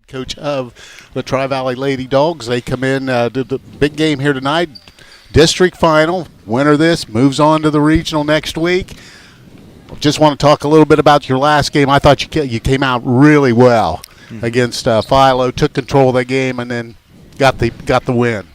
head coach of the Tri-Valley Lady Dogs. They come in to the big game here tonight, district final. Winner of this moves on to the regional next week. Just want to talk a little bit about your last game. I thought you came out really well against Philo, took control of the game, and then got the win.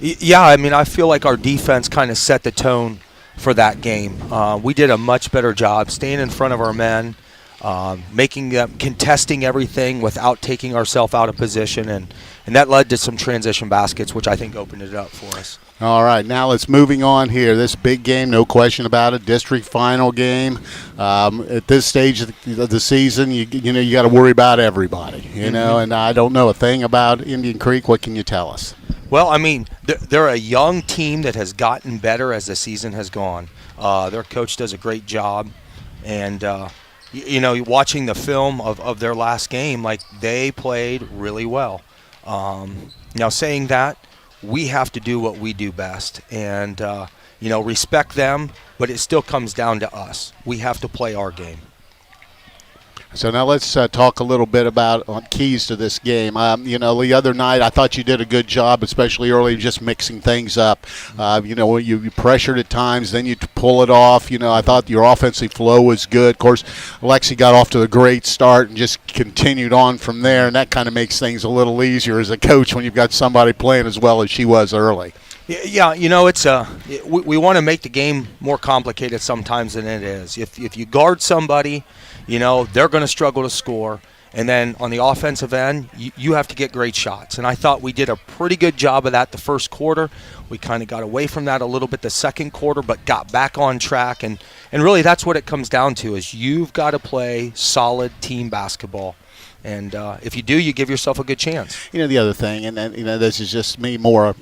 Yeah, I mean, I feel like our defense kind of set the tone for that game. We did a much better job staying in front of our men, contesting everything without taking ourselves out of position, and that led to some transition baskets, which I think opened it up for us. All right, now let's moving on here. This big game, no question about it, district final game. At this stage of the season, you got to worry about everybody, you know. And I don't know a thing about Indian Creek. What can you tell us? Well, I mean, they're a young team that has gotten better as the season has gone. Their coach does a great job, and watching the film of their last game, like, they played really well. Now, saying that, we have to do what we do best and, respect them, but it still comes down to us. We have to play our game. So now let's talk a little bit about keys to this game. The other night I thought you did a good job, especially early, just mixing things up. You pressured at times, then you pull it off. I thought your offensive flow was good. Of course, Lexi got off to a great start and just continued on from there, and that kind of makes things a little easier as a coach when you've got somebody playing as well as she was early. Yeah, it's we want to make the game more complicated sometimes than it is. If you guard somebody, they're going to struggle to score. And then on the offensive end, you have to get great shots. And I thought we did a pretty good job of that the first quarter. We kind of got away from that a little bit the second quarter, but got back on track. And really that's what it comes down to, is you've got to play solid team basketball. And if you do, you give yourself a good chance. The other thing, and then, this is just me more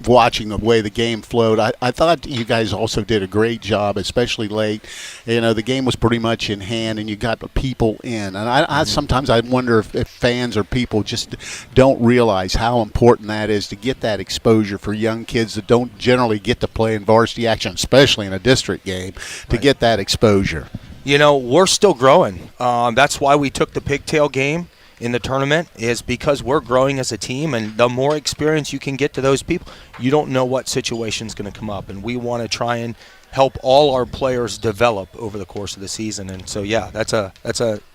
watching the way the game flowed, I thought you guys also did a great job, especially late. The game was pretty much in hand, and you got people in. And I sometimes I wonder if fans or people just don't realize how important that is to get that exposure for young kids that don't generally get to play in varsity action, especially in a district game, to get that exposure. We're still growing. That's why we took the pigtail game in the tournament, is because we're growing as a team, and the more experience you can get to those people, you don't know what situation's going to come up, and we want to try and help all our players develop over the course of the season. And so, yeah, that's a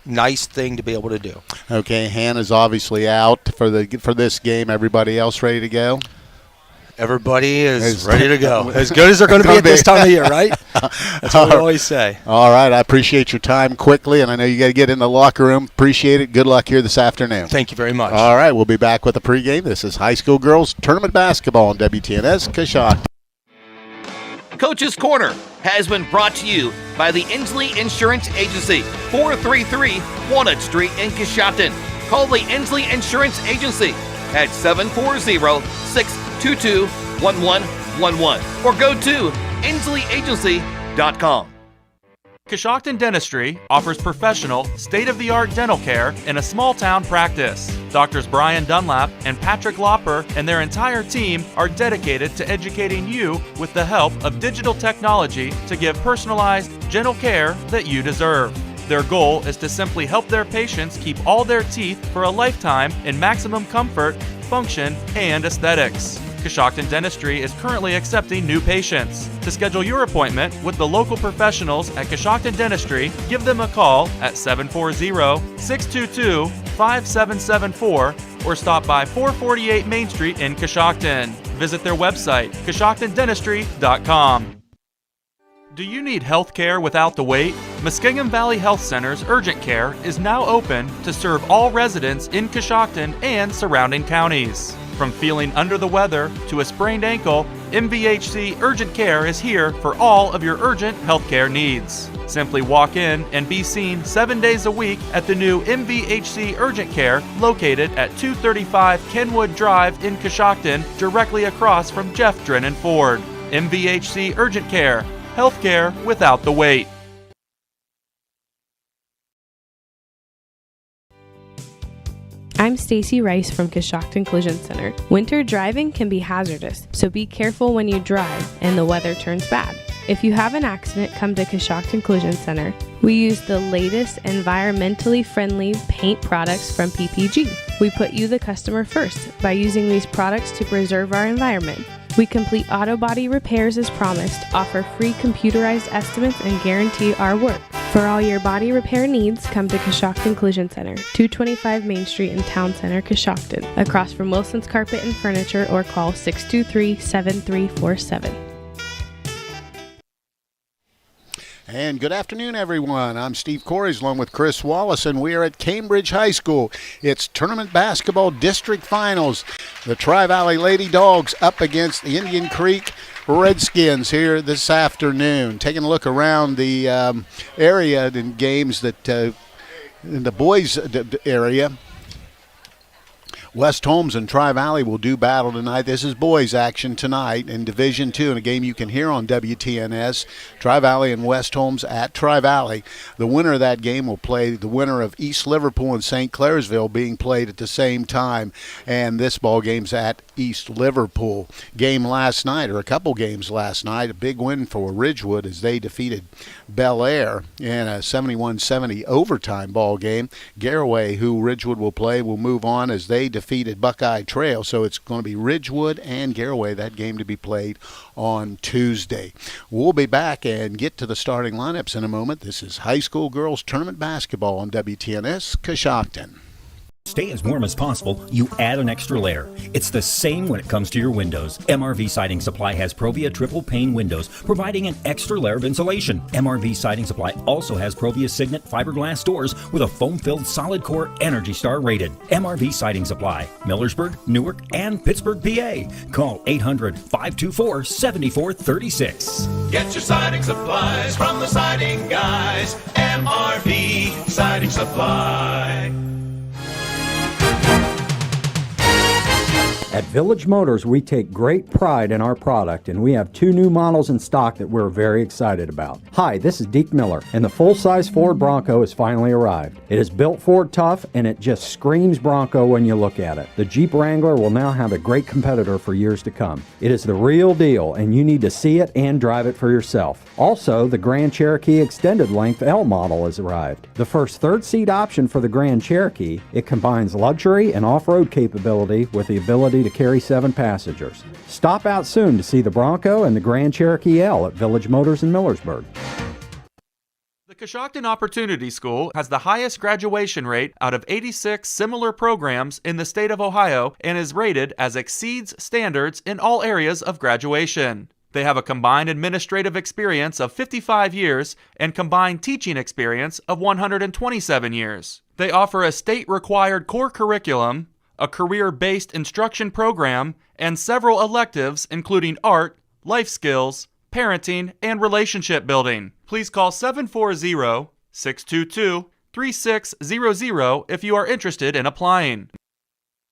nice thing to be able to do. Okay, Hannah's obviously out for this game. Everybody else ready to go? Everybody is ready to go. As good as they're going to be at this time of year, right? That's what we always say. All right. I appreciate your time quickly, and I know you got to get in the locker room. Appreciate it. Good luck here this afternoon. Thank you very much. All right. We'll be back with the pregame. This is high school girls tournament basketball on WTNS Coshocton. Coach's Corner has been brought to you by the Inslee Insurance Agency, 433 Walnut Street in Coshocton. Call the Inslee Insurance Agency at 740-622-1111 or go to InsleeAgency.com. Coshocton Dentistry offers professional, state-of-the-art dental care in a small-town practice. Doctors Brian Dunlap and Patrick Lopper and their entire team are dedicated to educating you with the help of digital technology to give personalized, gentle care that you deserve. Their goal is to simply help their patients keep all their teeth for a lifetime in maximum comfort, function, and aesthetics. Coshocton Dentistry is currently accepting new patients. To schedule your appointment with the local professionals at Coshocton Dentistry, give them a call at 740-622-5774 or stop by 448 Main Street in Coshocton. Visit their website, CoshoctonDentistry.com. Do you need health care without the wait? Muskingum Valley Health Center's Urgent Care is now open to serve all residents in Coshocton and surrounding counties. From feeling under the weather to a sprained ankle, MVHC Urgent Care is here for all of your urgent healthcare needs. Simply walk in and be seen 7 days a week at the new MVHC Urgent Care located at 235 Kenwood Drive in Coshocton, directly across from Jeff Drennan Ford. MVHC Urgent Care. Healthcare without the wait. I'm Stacy Rice from Coshocton Collision Center. Winter driving can be hazardous, so be careful when you drive and the weather turns bad. If you have an accident, come to Coshocton Collision Center. We use the latest environmentally friendly paint products from PPG. We put you, the customer, first by using these products to preserve our environment. We complete auto body repairs as promised, offer free computerized estimates, and guarantee our work. For all your body repair needs, come to Coshocton Collision Center, 225 Main Street in Town Center, Coshocton, across from Wilson's Carpet and Furniture, or call 623-7347. And good afternoon, everyone. I'm Steve Corries along with Chris Wallace, and we are at Cambridge High School. It's tournament basketball district finals. The Tri-Valley Lady Dogs up against the Indian Creek Redskins here this afternoon. Taking a look around the area in games that in the boys area. West Holmes and Tri-Valley will do battle tonight. This is boys action tonight in Division II in a game you can hear on WTNS. Tri-Valley and West Holmes at Tri-Valley. The winner of that game will play the winner of East Liverpool and St. Clairsville being played at the same time. And this ball game's at East Liverpool. Game last night, or a couple games last night, a big win for Ridgewood as they defeated Bel Air in a 71-70 overtime ball game. Garraway, who Ridgewood will play, will move on as they defeated Buckeye Trail. So it's going to be Ridgewood and Garraway, that game to be played on Tuesday. We'll be back and get to the starting lineups in a moment. This is high school girls tournament basketball on WTNS Coshocton. Stay as warm as possible, you add an extra layer. It's the same when it comes to your windows. MRV Siding Supply has Provia triple pane windows, providing an extra layer of insulation. MRV Siding Supply also has Provia Signet fiberglass doors with a foam-filled solid core Energy Star rated. MRV Siding Supply, Millersburg, Newark, and Pittsburgh, PA. Call 800-524-7436. Get your siding supplies from the siding guys. MRV Siding Supply. At Village Motors, we take great pride in our product, and we have 2 new models in stock that we're very excited about. Hi, this is Deke Miller, and the full-size Ford Bronco has finally arrived. It is built Ford tough, and it just screams Bronco when you look at it. The Jeep Wrangler will now have a great competitor for years to come. It is the real deal, and you need to see it and drive it for yourself. Also, the Grand Cherokee Extended Length L model has arrived. The first third-seat option for the Grand Cherokee, it combines luxury and off-road capability with the ability to carry 7 passengers. Stop out soon to see the Bronco and the Grand Cherokee L at Village Motors in Millersburg. The Coshocton Opportunity School has the highest graduation rate out of 86 similar programs in the state of Ohio and is rated as exceeds standards in all areas of graduation. They have a combined administrative experience of 55 years and combined teaching experience of 127 years. They offer a state-required core curriculum, a career-based instruction program, and several electives including art, life skills, parenting, and relationship building. Please call 740-622-3600 if you are interested in applying.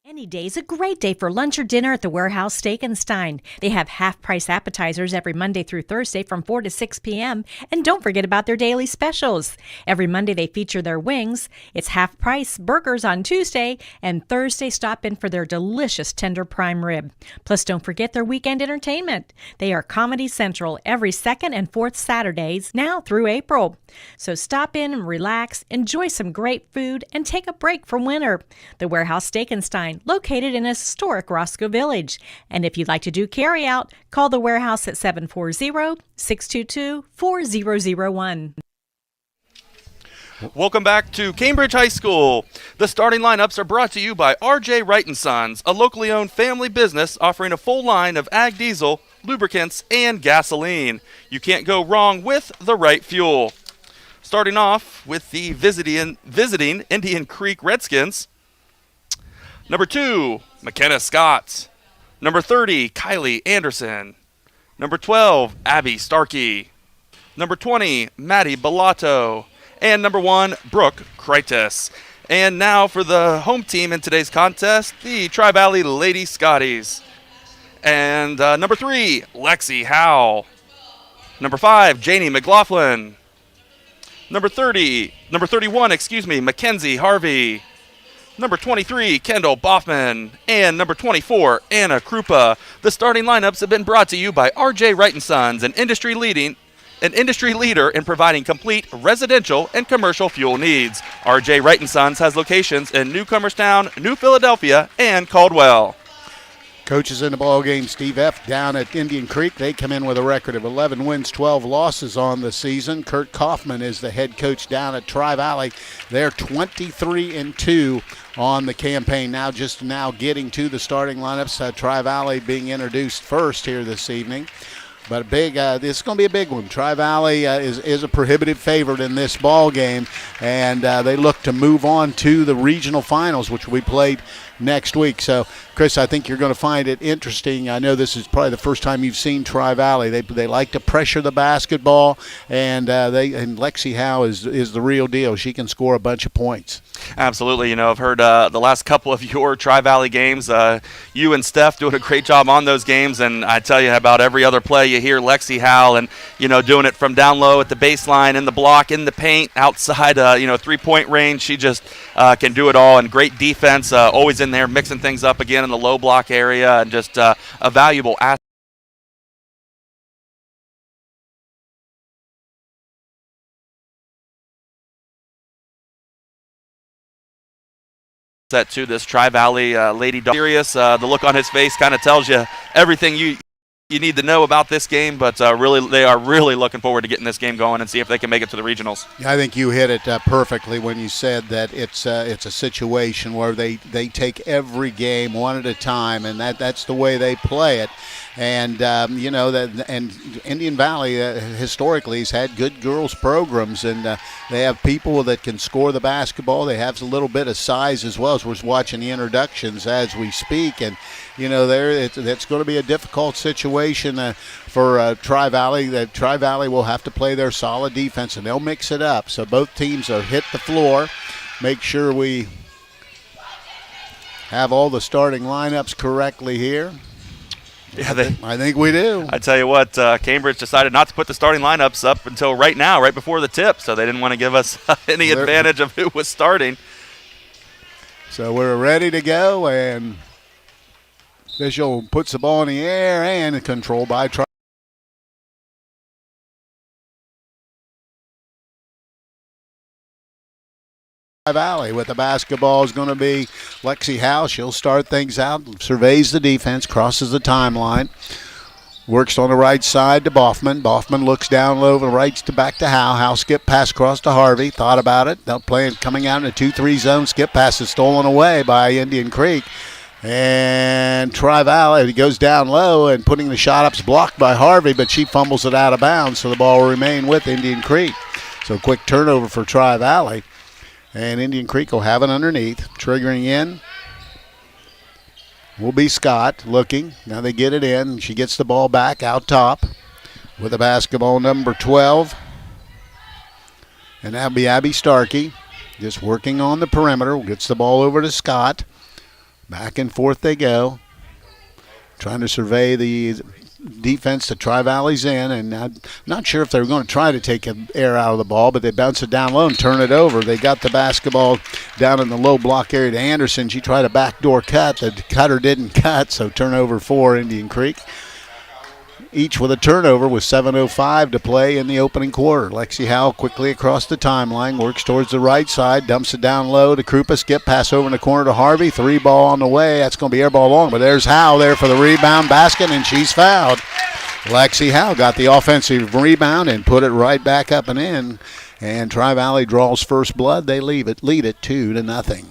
Any day's a great day for lunch or dinner at the Warehouse Steak and Stein. They have half-price appetizers every Monday through Thursday from 4 to 6 p.m. And don't forget about their daily specials. Every Monday they feature their wings. It's half-price burgers on Tuesday, and Thursday stop in for their delicious tender prime rib. Plus, don't forget their weekend entertainment. They are Comedy Central every second and fourth Saturdays now through April. So stop in and relax, enjoy some great food, and take a break from winter. The Warehouse Steak and Stein, located in historic Roscoe Village. And if you'd like to do carry-out, call the warehouse at 740-622-4001. Welcome back to Cambridge High School. The starting lineups are brought to you by R.J. Wright & Sons, a locally owned family business offering a full line of ag diesel, lubricants, and gasoline. You can't go wrong with the right fuel. Starting off with the visiting Indian Creek Redskins. Number 2, McKenna Scott. Number 30, Kylie Anderson. Number 12, Abby Starkey. Number 20, Maddie Bellato. And number 1, Brooke Kreitis. And now for the home team in today's contest, the Tri-Valley Lady Scotties. And number 3, Lexi Howell. Number 5, Janie McLaughlin. Number 31, Mackenzie Harvey. number 23, Kendall Boffman, and number 24, Anna Krupa. The starting lineups have been brought to you by R.J. Wright & Sons, an industry leader in providing complete residential and commercial fuel needs. R.J. Wright & Sons has locations in Newcomerstown, New Philadelphia, and Caldwell. Coaches in the ball game, Steve F. down at Indian Creek. They come in with a record of 11 wins, 12 losses on the season. Kurt Kaufman is the head coach down at Tri-Valley. They're 23-2 on the campaign. Now getting to the starting lineups. Tri-Valley being introduced first here this evening. But this is going to be a big one. Tri-Valley is a prohibitive favorite in this ball game, and they look to move on to the regional finals, which will be played next week. So, Chris, I think you're going to find it interesting. I know this is probably the first time you've seen Tri-Valley. They like to pressure the basketball, and Lexi Howe is the real deal. She can score a bunch of points. Absolutely. I've heard the last couple of your Tri-Valley games. You and Steph doing a great job on those games, and I tell you about every other play you hear Lexi Howe and, doing it from down low at the baseline, in the block, in the paint, outside, three-point range. She just can do it all, and great defense, always in there mixing things up again in the low block area, and just a valuable asset to this Tri-Valley Lady Dog. Serious, the look on his face kind of tells you everything you need to know about this game, but they are really looking forward to getting this game going and see if they can make it to the regionals. I think you hit it perfectly when you said that it's a situation where they take every game one at a time, and that's the way they play it. And and Indian Valley historically has had good girls programs, and they have people that can score the basketball. They have a little bit of size as well, as we're watching the introductions as we speak. And that's going to be a difficult situation for Tri-Valley. Tri-Valley will have to play their solid defense, and they'll mix it up. So both teams are hit the floor. Make sure we have all the starting lineups correctly here. Yeah, I think we do. I tell you what, Cambridge decided not to put the starting lineups up until right now, right before the tip, so they didn't want to give us any advantage of who was starting. So we're ready to go, and official puts the ball in the air, and controlled by Tri-Valley. With the basketball is going to be Lexi Howe. She'll start things out, surveys the defense, crosses the timeline, works on the right side to Boffman. Boffman looks down low and right back to Howe. Howe skip pass across to Harvey. Thought about it. They'll play coming out in a 2-3 zone. Skip pass is stolen away by Indian Creek. And Tri-Valley goes down low, and putting the shot up is blocked by Harvey, but she fumbles it out of bounds, so the ball will remain with Indian Creek. So quick turnover for Tri-Valley. And Indian Creek will have it underneath. Triggering in will be Scott looking. Now they get it in. She gets the ball back out top with the basketball, number 12. And that'll be Abby Starkey just working on the perimeter. Gets the ball over to Scott. Back and forth they go. Trying to survey the defense that Tri-Valley's in, and I'm not sure if they were going to try to take air out of the ball, but they bounce it down low and turn it over. They got the basketball down in the low block area to Anderson. She tried a backdoor cut. The cutter didn't cut, so turnover for Indian Creek. Each with a turnover with 7:05 to play in the opening quarter. Lexi Howell quickly across the timeline, works towards the right side, dumps it down low to Krupa. Skip pass over in the corner to Harvey. 3 ball on the way. That's going to be air ball long, but there's Howell there for the rebound basket, and she's fouled. Lexi Howell got the offensive rebound and put it right back up and in. And Tri-Valley draws first blood. They lead it 2-0.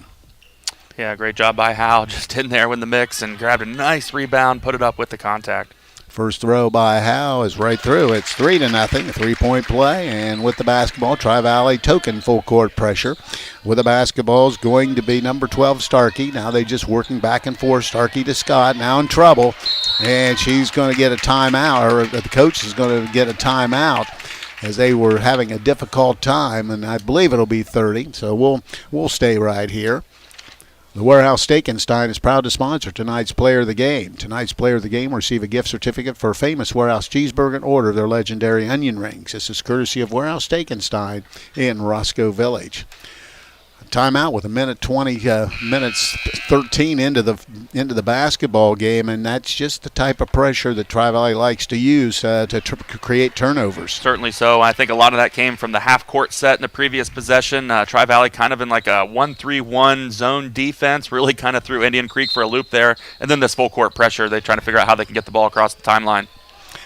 Yeah, great job by Howell, just in there with the mix and grabbed a nice rebound, put it up with the contact. First throw by Howe is right through. It's 3-0, a 3-point play. And with the basketball, Tri-Valley token full court pressure. With the basketball is going to be number 12, Starkey. Now they just working back and forth. Starkey to Scott, now in trouble. And she's going to get a timeout, or the coach is going to get a timeout, as they were having a difficult time. And I believe it'll be 30, so we'll stay right here. The Warehouse Steak and Stein is proud to sponsor tonight's Player of the Game. Tonight's Player of the Game will receive a gift certificate for a famous Warehouse cheeseburger and order of their legendary onion rings. This is courtesy of Warehouse Steak and Stein in Roscoe Village. timeout with a minute 20 minutes 13 into the basketball game, and that's just the type of pressure that Tri-Valley likes to use to create turnovers. Certainly so. I think a lot of that came from the half-court set in the previous possession. Tri-Valley kind of in like a 1-3-1 zone defense, really kind of threw Indian Creek for a loop there, and then this full-court pressure. They're trying to figure out how they can get the ball across the timeline.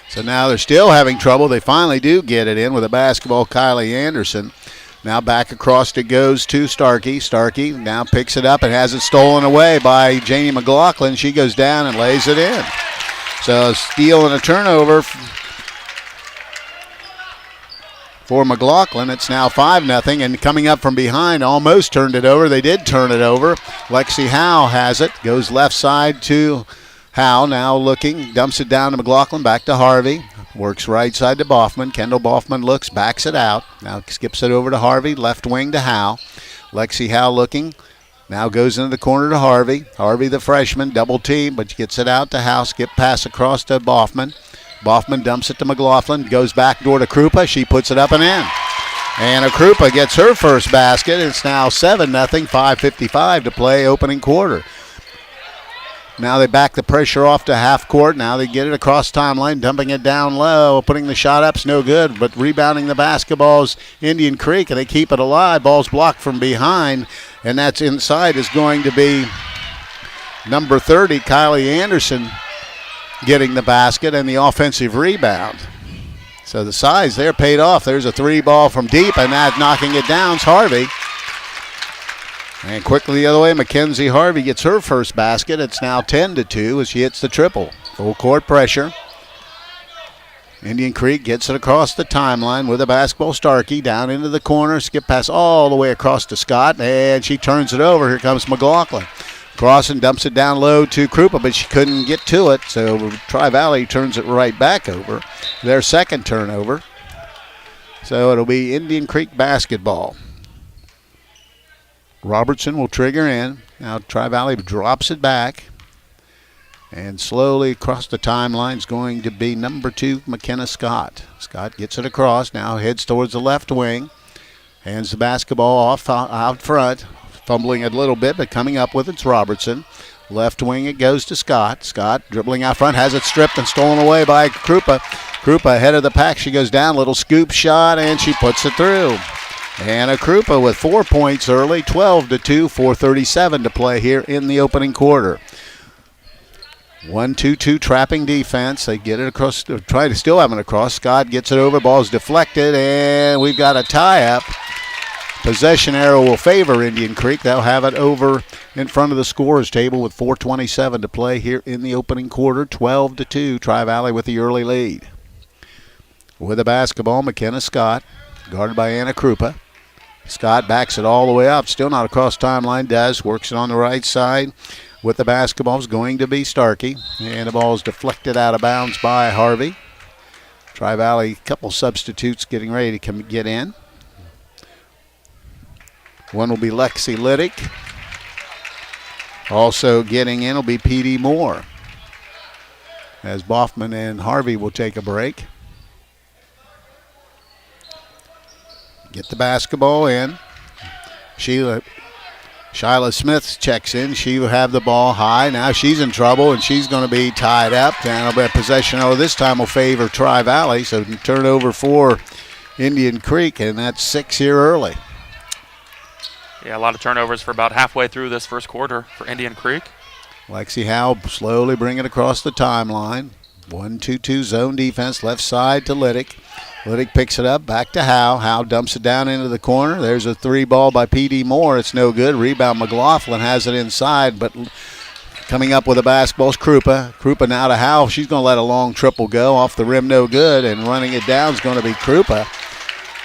So now they're still having trouble. They finally do get it in with a basketball. Kylie Anderson. Now back across it goes to Starkey. Starkey now picks it up and has it stolen away by Janie McLaughlin. She goes down and lays it in. So a steal and a turnover for McLaughlin. It's now 5-0, and coming up from behind, almost turned it over. They did turn it over. Lexi Howe has it. Goes left side to Howe, now looking, dumps it down to McLaughlin, back to Harvey. Works right side to Boffman. Kendall Boffman looks, backs it out. Now skips it over to Harvey, left wing to Howe. Lexi Howe looking, now goes into the corner to Harvey. Harvey, the freshman, double team, but gets it out to Howe. Skip pass across to Boffman. Boffman dumps it to McLaughlin, goes back door to Krupa. She puts it up and in. And Krupa gets her first basket. It's now 7-0, 5:55 to play, opening quarter. Now they back the pressure off to half court. Now they get it across timeline, dumping it down low. Putting the shot up's no good, but rebounding the basketball's Indian Creek, and they keep it alive. Ball's blocked from behind, and that's inside is going to be number 30, Kylie Anderson, getting the basket and the offensive rebound. So the size there paid off. There's a three ball from deep, and that knocking it down's Harvey. And quickly the other way, Mackenzie Harvey gets her first basket. It's now 10-2 as she hits the triple. Full court pressure. Indian Creek gets it across the timeline with a basketball. Starkey down into the corner. Skip pass all the way across to Scott, and she turns it over. Here comes McLaughlin. Crossing, dumps it down low to Krupa, but she couldn't get to it, so Tri-Valley turns it right back over. Their second turnover. So it'll be Indian Creek basketball. Robertson will trigger in. Now Tri-Valley drops it back. And slowly across the timeline is going to be number 2, McKenna Scott. Scott gets it across, now heads towards the left wing. Hands the basketball off out front. Fumbling a little bit, but coming up with it's Robertson. Left wing it goes to Scott. Scott dribbling out front, has it stripped and stolen away by Krupa. Krupa ahead of the pack. She goes down, little scoop shot, and she puts it through. Anna Krupa with 4 points early, 12-2, 4:37 to play here in the opening quarter. 1-2-2 trapping defense. They get it across, try to still have it across. Scott gets it over, ball's deflected, and we've got a tie-up. Possession arrow will favor Indian Creek. They'll have it over in front of the scorers table with 4:27 to play here in the opening quarter. 12-2, Tri-Valley with the early lead. With the basketball, McKenna Scott, guarded by Anna Krupa. Scott backs it all the way up, still not across timeline, does, works it on the right side. With the basketball is going to be Starkey, and the ball is deflected out of bounds by Harvey. Tri-Valley, couple substitutes getting ready to get in. One will be Lexi Liddick. Also getting in will be P.D. Moore, as Boffman and Harvey will take a break. Get the basketball in. Shyla Smith checks in. She will have the ball high. Now she's in trouble, and she's going to be tied up. And a possession this time will favor Tri-Valley. So turnover for Indian Creek, and that's 6 here early. Yeah, a lot of turnovers for about halfway through this first quarter for Indian Creek. Lexi Howe slowly bring it across the timeline. 1-2-2 zone defense, left side to Liddick. Liddick picks it up, back to Howe. Howe dumps it down into the corner. There's a three ball by P.D. Moore. It's no good. Rebound, McLaughlin has it inside, but coming up with the basketball is Krupa. Krupa now to Howe. She's going to let a long triple go. Off the rim, no good, and running it down is going to be Krupa.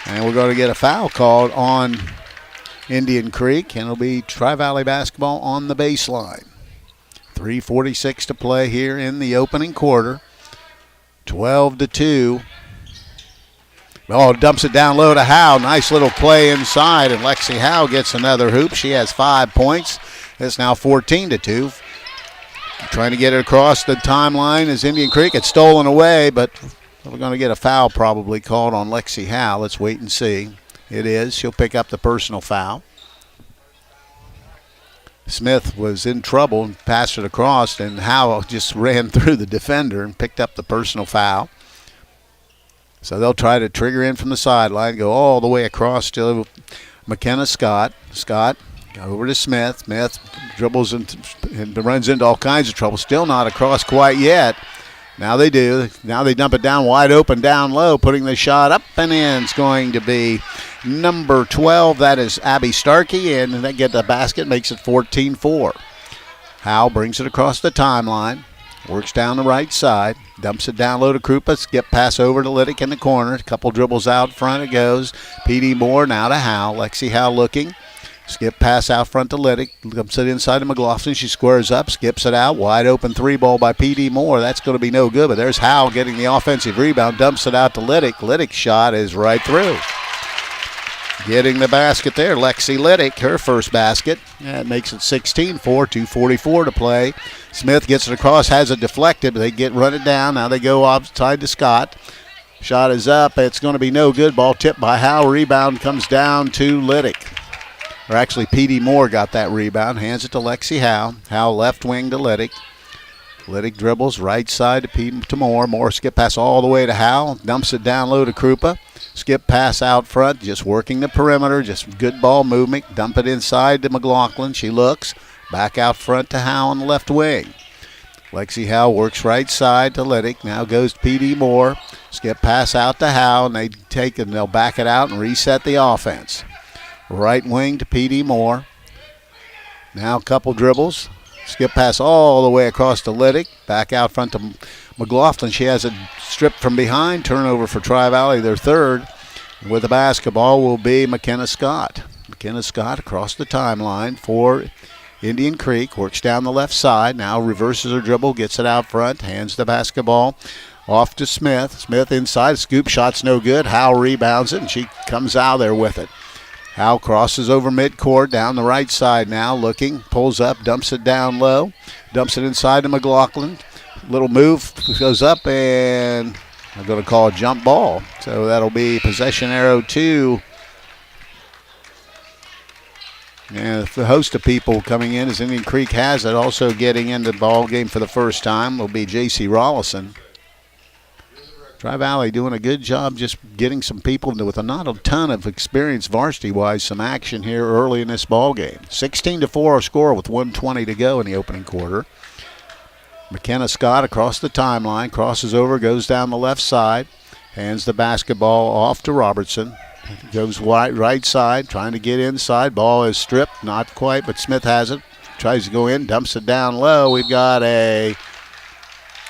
And we're going to get a foul called on Indian Creek, and it'll be Tri-Valley basketball on the baseline. 3:46 to play here in the opening quarter. 12-2. Oh, dumps it down low to Howe. Nice little play inside, and Lexi Howe gets another hoop. She has 5 points. It's now 14-2. Trying to get it across the timeline is Indian Creek. It's stolen away, but we're going to get a foul probably called on Lexi Howe. Let's wait and see. It is. She'll pick up the personal foul. Smith was in trouble and passed it across, and Howe just ran through the defender and picked up the personal foul. So they'll try to trigger in from the sideline, go all the way across to McKenna Scott. Scott over to Smith. Smith dribbles and runs into all kinds of trouble. Still not across quite yet. Now they do. Now they dump it down wide open, down low, putting the shot up and in. It's going to be number 12. That is Abby Starkey, and they get the basket, makes it 14-4. Howe brings it across the timeline, works down the right side, dumps it down low to Krupa, skip pass over to Liddick in the corner. A couple dribbles out front it goes. P.D. Moore now to Howe. Lexi Howe looking. Skip pass out front to Liddick. Dumps it inside to McLaughlin. She squares up, skips it out. Wide open three ball by P.D. Moore. That's going to be no good, but there's Howe getting the offensive rebound. Dumps it out to Liddick. Liddick's shot is right through. Getting the basket there, Lexi Liddick, her first basket. That makes it 16-4, 2:44 to play. Smith gets it across, has it deflected, but they run it down. Now they go outside to Scott. Shot is up. It's going to be no good. Ball tipped by Howe. Rebound comes down to Liddick. Or actually, P.D. Moore got that rebound. Hands it to Lexi Howe. Howe left wing to Liddick. Liddick dribbles right side to Moore. Moore skip pass all the way to Howe. Dumps it down low to Krupa. Skip pass out front, just working the perimeter. Just good ball movement. Dump it inside to McLaughlin. She looks. Back out front to Howe on the left wing. Lexi Howe works right side to Liddick. Now goes to P.D. Moore. Skip pass out to Howe, and they take it and they'll back it out and reset the offense. Right wing to P.D. Moore. Now a couple dribbles. Skip pass all the way across to Liddick. Back out front to McLaughlin. She has it stripped from behind. Turnover for Tri-Valley, their third. With the basketball will be McKenna Scott. McKenna Scott across the timeline for Indian Creek. Works down the left side. Now reverses her dribble. Gets it out front. Hands the basketball off to Smith. Smith inside. Scoop shot's no good. Howe rebounds it, and she comes out there with it. Howe crosses over midcourt, down the right side now, looking, pulls up, dumps it down low, dumps it inside to McLaughlin. Little move, goes up, and I'm going to call a jump ball. So that'll be possession arrow 2. And the host of people coming in as Indian Creek has it, also getting into the ball game for the first time will be J.C. Rollison. Tri-Valley doing a good job just getting some people with not a ton of experience varsity-wise, some action here early in this ball game. 16-4 score with 1:20 to go in the opening quarter. McKenna Scott across the timeline, crosses over, goes down the left side, hands the basketball off to Robertson. Goes right side, trying to get inside. Ball is stripped, not quite, but Smith has it. Tries to go in, dumps it down low. We've got a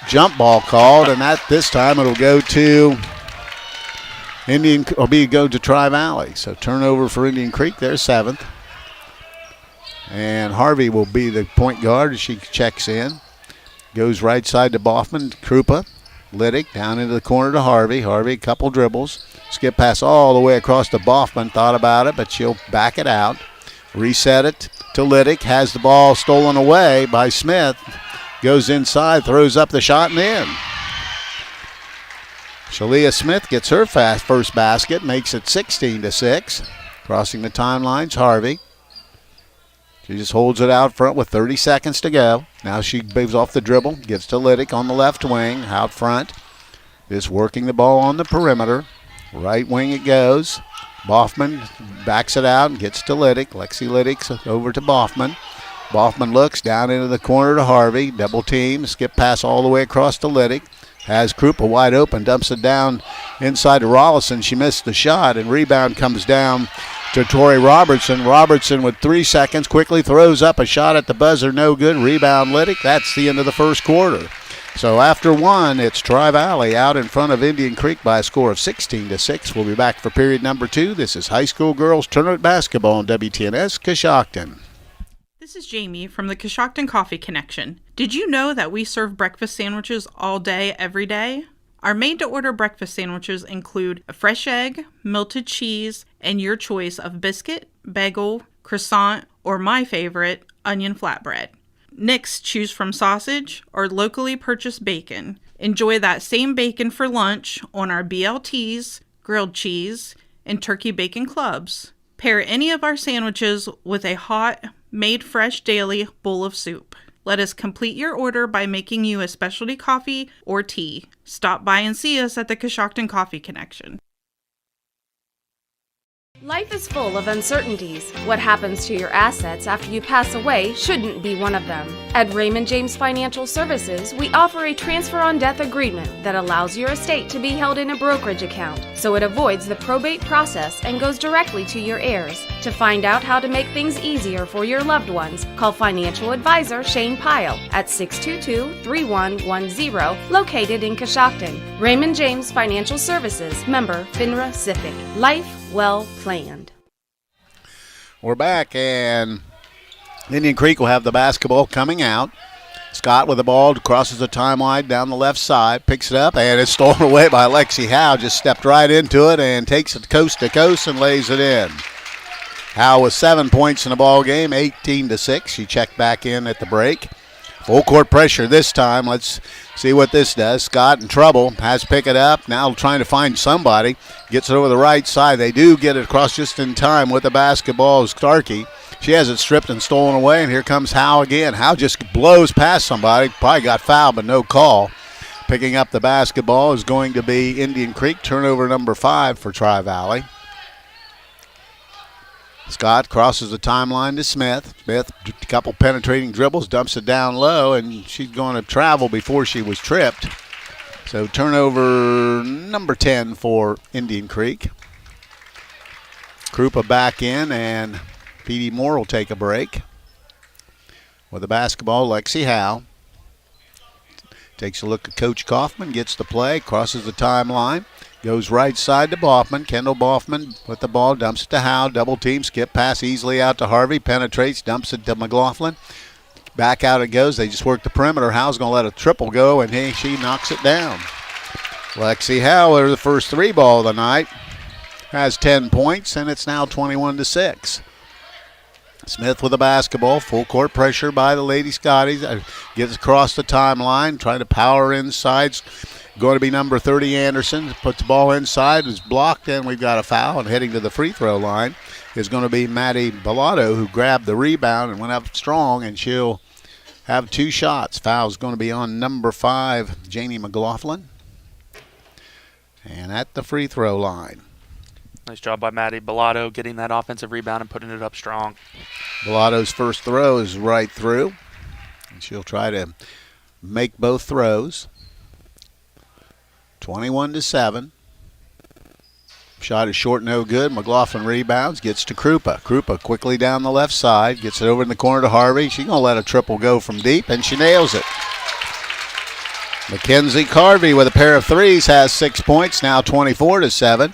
jump ball called, and that this time it'll go to go to Tri-Valley. So turnover for Indian Creek, their 7th. And Harvey will be the point guard as she checks in. Goes right side to Boffman, Krupa, Liddick down into the corner to Harvey. Harvey, a couple dribbles. Skip pass all the way across to Boffman. Thought about it, but she'll back it out. Reset it to Liddick. Has the ball stolen away by Smith. Goes inside, throws up the shot and in. Shalia Smith gets her first basket, makes it 16-6. Crossing the timelines, Harvey. She just holds it out front with 30 seconds to go. Now she moves off the dribble, gives to Liddick on the left wing, out front. Just working the ball on the perimeter. Right wing it goes. Boffman backs it out and gets to Liddick. Lexi Liddick over to Boffman. Boffman looks down into the corner to Harvey. Double team. Skip pass all the way across to Liddick. Has Krupa wide open. Dumps it down inside to Rollison. She missed the shot, and rebound comes down to Tori Robertson. Robertson with 3 seconds quickly throws up a shot at the buzzer. No good. Rebound Liddick. That's the end of the first quarter. So after one, it's Tri-Valley out in front of Indian Creek by a score of 16-6. We'll be back for period number 2. This is high school girls tournament basketball on WTNS Coshocton. This is Jamie from the Coshocton Coffee Connection. Did you know that we serve breakfast sandwiches all day, every day? Our made-to-order breakfast sandwiches include a fresh egg, melted cheese, and your choice of biscuit, bagel, croissant, or my favorite, onion flatbread. Next, choose from sausage or locally purchased bacon. Enjoy that same bacon for lunch on our BLTs, grilled cheese, and turkey bacon clubs. Pair any of our sandwiches with a hot made fresh daily bowl of soup. Let us complete your order by making you a specialty coffee or tea. Stop by and see us at the Coshocton Coffee Connection. Life is full of uncertainties. What happens to your assets after you pass away shouldn't be one of them. At Raymond James Financial Services, we offer a transfer on death agreement that allows your estate to be held in a brokerage account, so it avoids the probate process and goes directly to your heirs. To find out how to make things easier for your loved ones, call financial advisor Shane Pyle at 622-3110, located in Coshocton. Raymond James Financial Services, member FINRA SIPC. Life well planned. We're back, and Indian Creek will have the basketball coming out. Scott with the ball, crosses the timeline down the left side, picks it up, and it's stolen away by Lexi Howe. Just stepped right into it and takes it coast to coast and lays it in. Howe with 7 points in the ball game, 18-6. She checked back in at the break. Full court pressure this time. Let's see what this does. Scott in trouble. Has to pick it up. Now trying to find somebody. Gets it over the right side. They do get it across just in time with the basketball. Starkey. She has it stripped and stolen away. And here comes Howe again. Howe just blows past somebody. Probably got fouled, but no call. Picking up the basketball is going to be Indian Creek. Turnover number 5 for Tri-Valley. Scott crosses the timeline to Smith. Smith, a couple penetrating dribbles, dumps it down low, and she's going to travel before she was tripped. So turnover number 10 for Indian Creek. Krupa back in, and P.D. Moore will take a break. With the basketball, Lexi Howe. Takes a look at Coach Kaufman, gets the play, crosses the timeline. Goes right side to Boffman. Kendall Boffman with the ball, dumps it to Howe. Double team, skip pass easily out to Harvey. Penetrates, dumps it to McLaughlin. Back out it goes. They just work the perimeter. Howe's going to let a triple go, and she knocks it down. Lexi Howe, with the first 3 ball of the night, has 10 points, and it's now 21-6. Smith with the basketball. Full court pressure by the Lady Scotties. Gets across the timeline, trying to power inside. Going to be number 30, Anderson. Puts the ball inside, is blocked, and we've got a foul. And heading to the free throw line is going to be Maddie Bellato, who grabbed the rebound and went up strong, and she'll have 2 shots. Foul's going to be on number 5, Janie McLaughlin. And at the free throw line. Nice job by Maddie Bellato getting that offensive rebound and putting it up strong. Bellato's first throw is right through. And she'll try to make both throws. 21-7. Shot is short, no good. McLaughlin rebounds, gets to Krupa. Krupa quickly down the left side, gets it over in the corner to Harvey. She's going to let a triple go from deep, and she nails it. Mackenzie Carvey with a pair of threes has 6 points, now 24-7.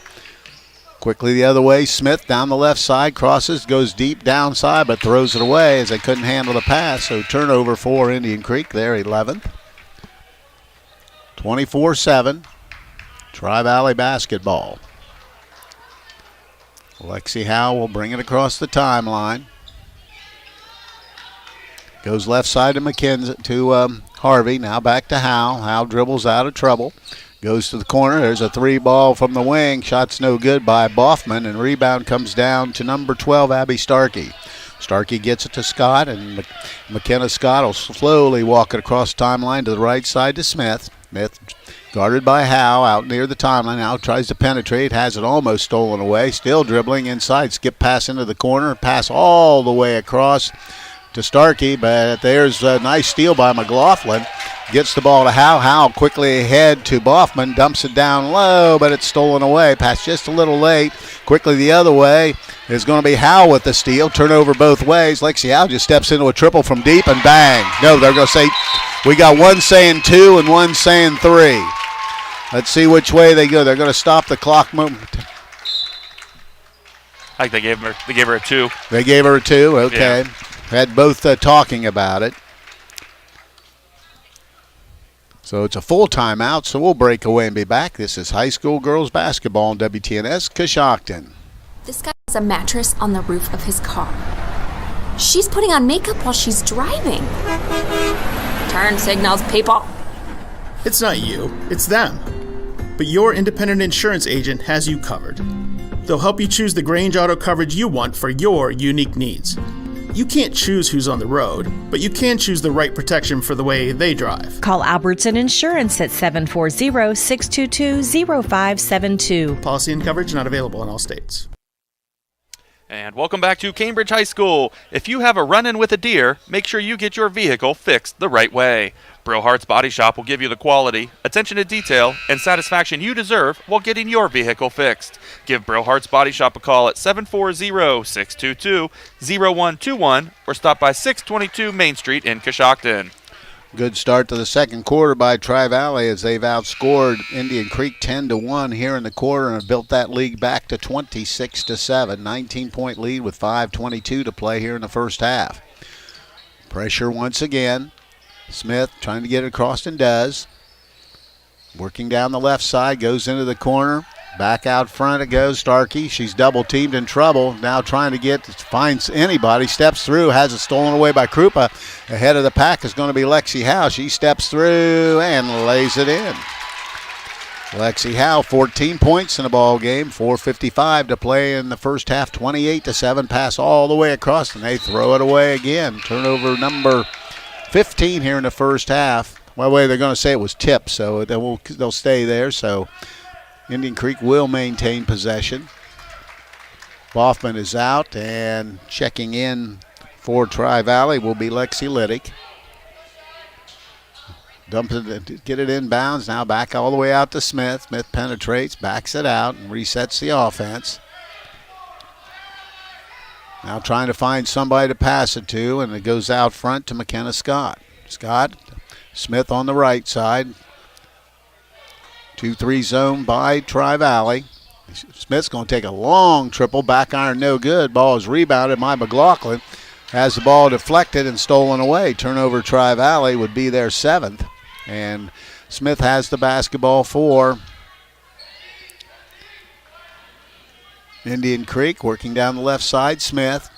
Quickly the other way, Smith down the left side, crosses, goes deep downside, but throws it away as they couldn't handle the pass. So turnover for Indian Creek, their 11th. 24-7. Tri-Valley basketball. Lexi Howe will bring it across the timeline. Goes left side to McKenzie, to Harvey. Now back to Howe. Howe dribbles out of trouble. Goes to the corner. There's a 3 ball from the wing. Shot's no good by Boffman, and rebound comes down to number 12, Abby Starkey. Starkey gets it to Scott, and McKenna Scott will slowly walk it across the timeline to the right side to Smith. Smith guarded by Howe out near the timeline. Now tries to penetrate, has it almost stolen away. Still dribbling inside, skip pass into the corner, pass all the way across to Starkey, but there's a nice steal by McLaughlin. Gets the ball to Howe. Howe quickly ahead to Boffman, dumps it down low, but it's stolen away. Pass just a little late. Quickly the other way is going to be Howe with the steal. Turnover both ways. Lexi Howe just steps into a triple from deep and bang. No, they're going to say, we got one saying 2 and one saying 3. Let's see which way they go. They're going to stop the clock movement. I think they gave her a 2. They gave her a 2, okay. Yeah. Had both talking about it. So it's a full timeout, so we'll break away and be back. This is high school girls basketball on WTNS Coshocton. This guy has a mattress on the roof of his car. She's putting on makeup while she's driving. Turn signals, people. It's not you, it's them. But your independent insurance agent has you covered. They'll help you choose the Grange Auto coverage you want for your unique needs. You can't choose who's on the road, but you can choose the right protection for the way they drive. Call Albertson Insurance at 740-622-0572. Policy and coverage not available in all states. And welcome back to Cambridge High School. If you have a run-in with a deer, make sure you get your vehicle fixed the right way. Brillhart's Body Shop will give you the quality, attention to detail, and satisfaction you deserve while getting your vehicle fixed. Give Brillhart's Body Shop a call at 740-622-0121 or stop by 622 Main Street in Coshocton. Good start to the second quarter by Tri-Valley as they've outscored Indian Creek 10-1 here in the quarter and have built that lead back to 26-7. 19-point lead with 5:22 to play here in the first half. Pressure once again. Smith trying to get it across and does. Working down the left side, goes into the corner. Back out front it goes. Starkey, she's double teamed, in trouble. Now trying to finds anybody, steps through, has it stolen away by Krupa. Ahead of the pack is going to be Lexi Howe. She steps through and lays it in. Lexi Howe, 14 points in the ball game, 4:55 to play in the first half, 28-7. Pass all the way across, and they throw it away again. Turnover number 15 here in the first half. By the way, they're going to say it was tipped, so they'll stay there. So Indian Creek will maintain possession. Boffman is out, and checking in for Tri-Valley will be Lexi Liddick. Dumps it, get it inbounds, now back all the way out to Smith. Smith penetrates, backs it out, and resets the offense. Now trying to find somebody to pass it to, and it goes out front to McKenna Scott. Scott, Smith on the right side. 2-3 zone by Tri-Valley. Smith's going to take a long triple, back iron no good. Ball is rebounded by McLaughlin. Has the ball deflected and stolen away. Turnover Tri-Valley would be their 7th. And Smith has the basketball for Indian Creek. Working down the left side, Smith.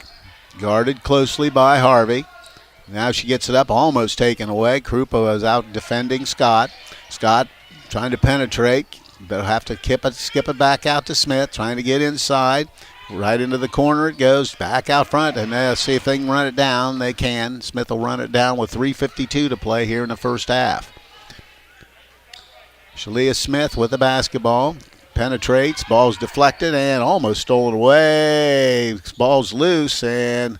Guarded closely by Harvey. Now she gets it up, almost taken away. Krupa was out defending Scott. Scott trying to penetrate. They'll have to skip it back out to Smith, trying to get inside. Right into the corner it goes, back out front, and they'll see if they can run it down. They can. Smith will run it down with 3:52 to play here in the first half. Shalia Smith with the basketball. Penetrates, ball's deflected and almost stolen away. Ball's loose, and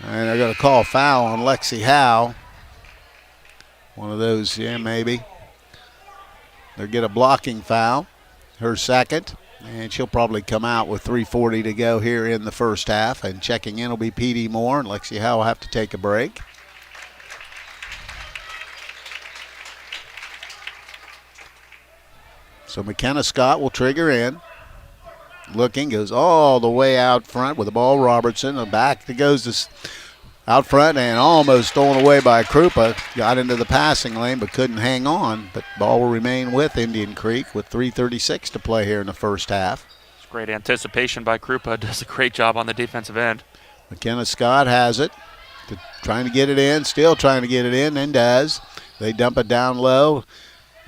they're going to call a foul on Lexi Howe. One of those, yeah, maybe. They'll get a blocking foul, her second, and she'll probably come out with 3:40 to go here in the first half. And checking in will be P.D. Moore, and Lexi Howe will have to take a break. So McKenna Scott will trigger in. Looking, goes all the way out front with the ball. Robertson, and back it goes to out front and almost stolen away by Krupa. Got into the passing lane but couldn't hang on. But ball will remain with Indian Creek with 3:36 to play here in the first half. It's great anticipation by Krupa. Does a great job on the defensive end. McKenna Scott has it. Trying to get it in, still trying to get it in, and does. They dump it down low.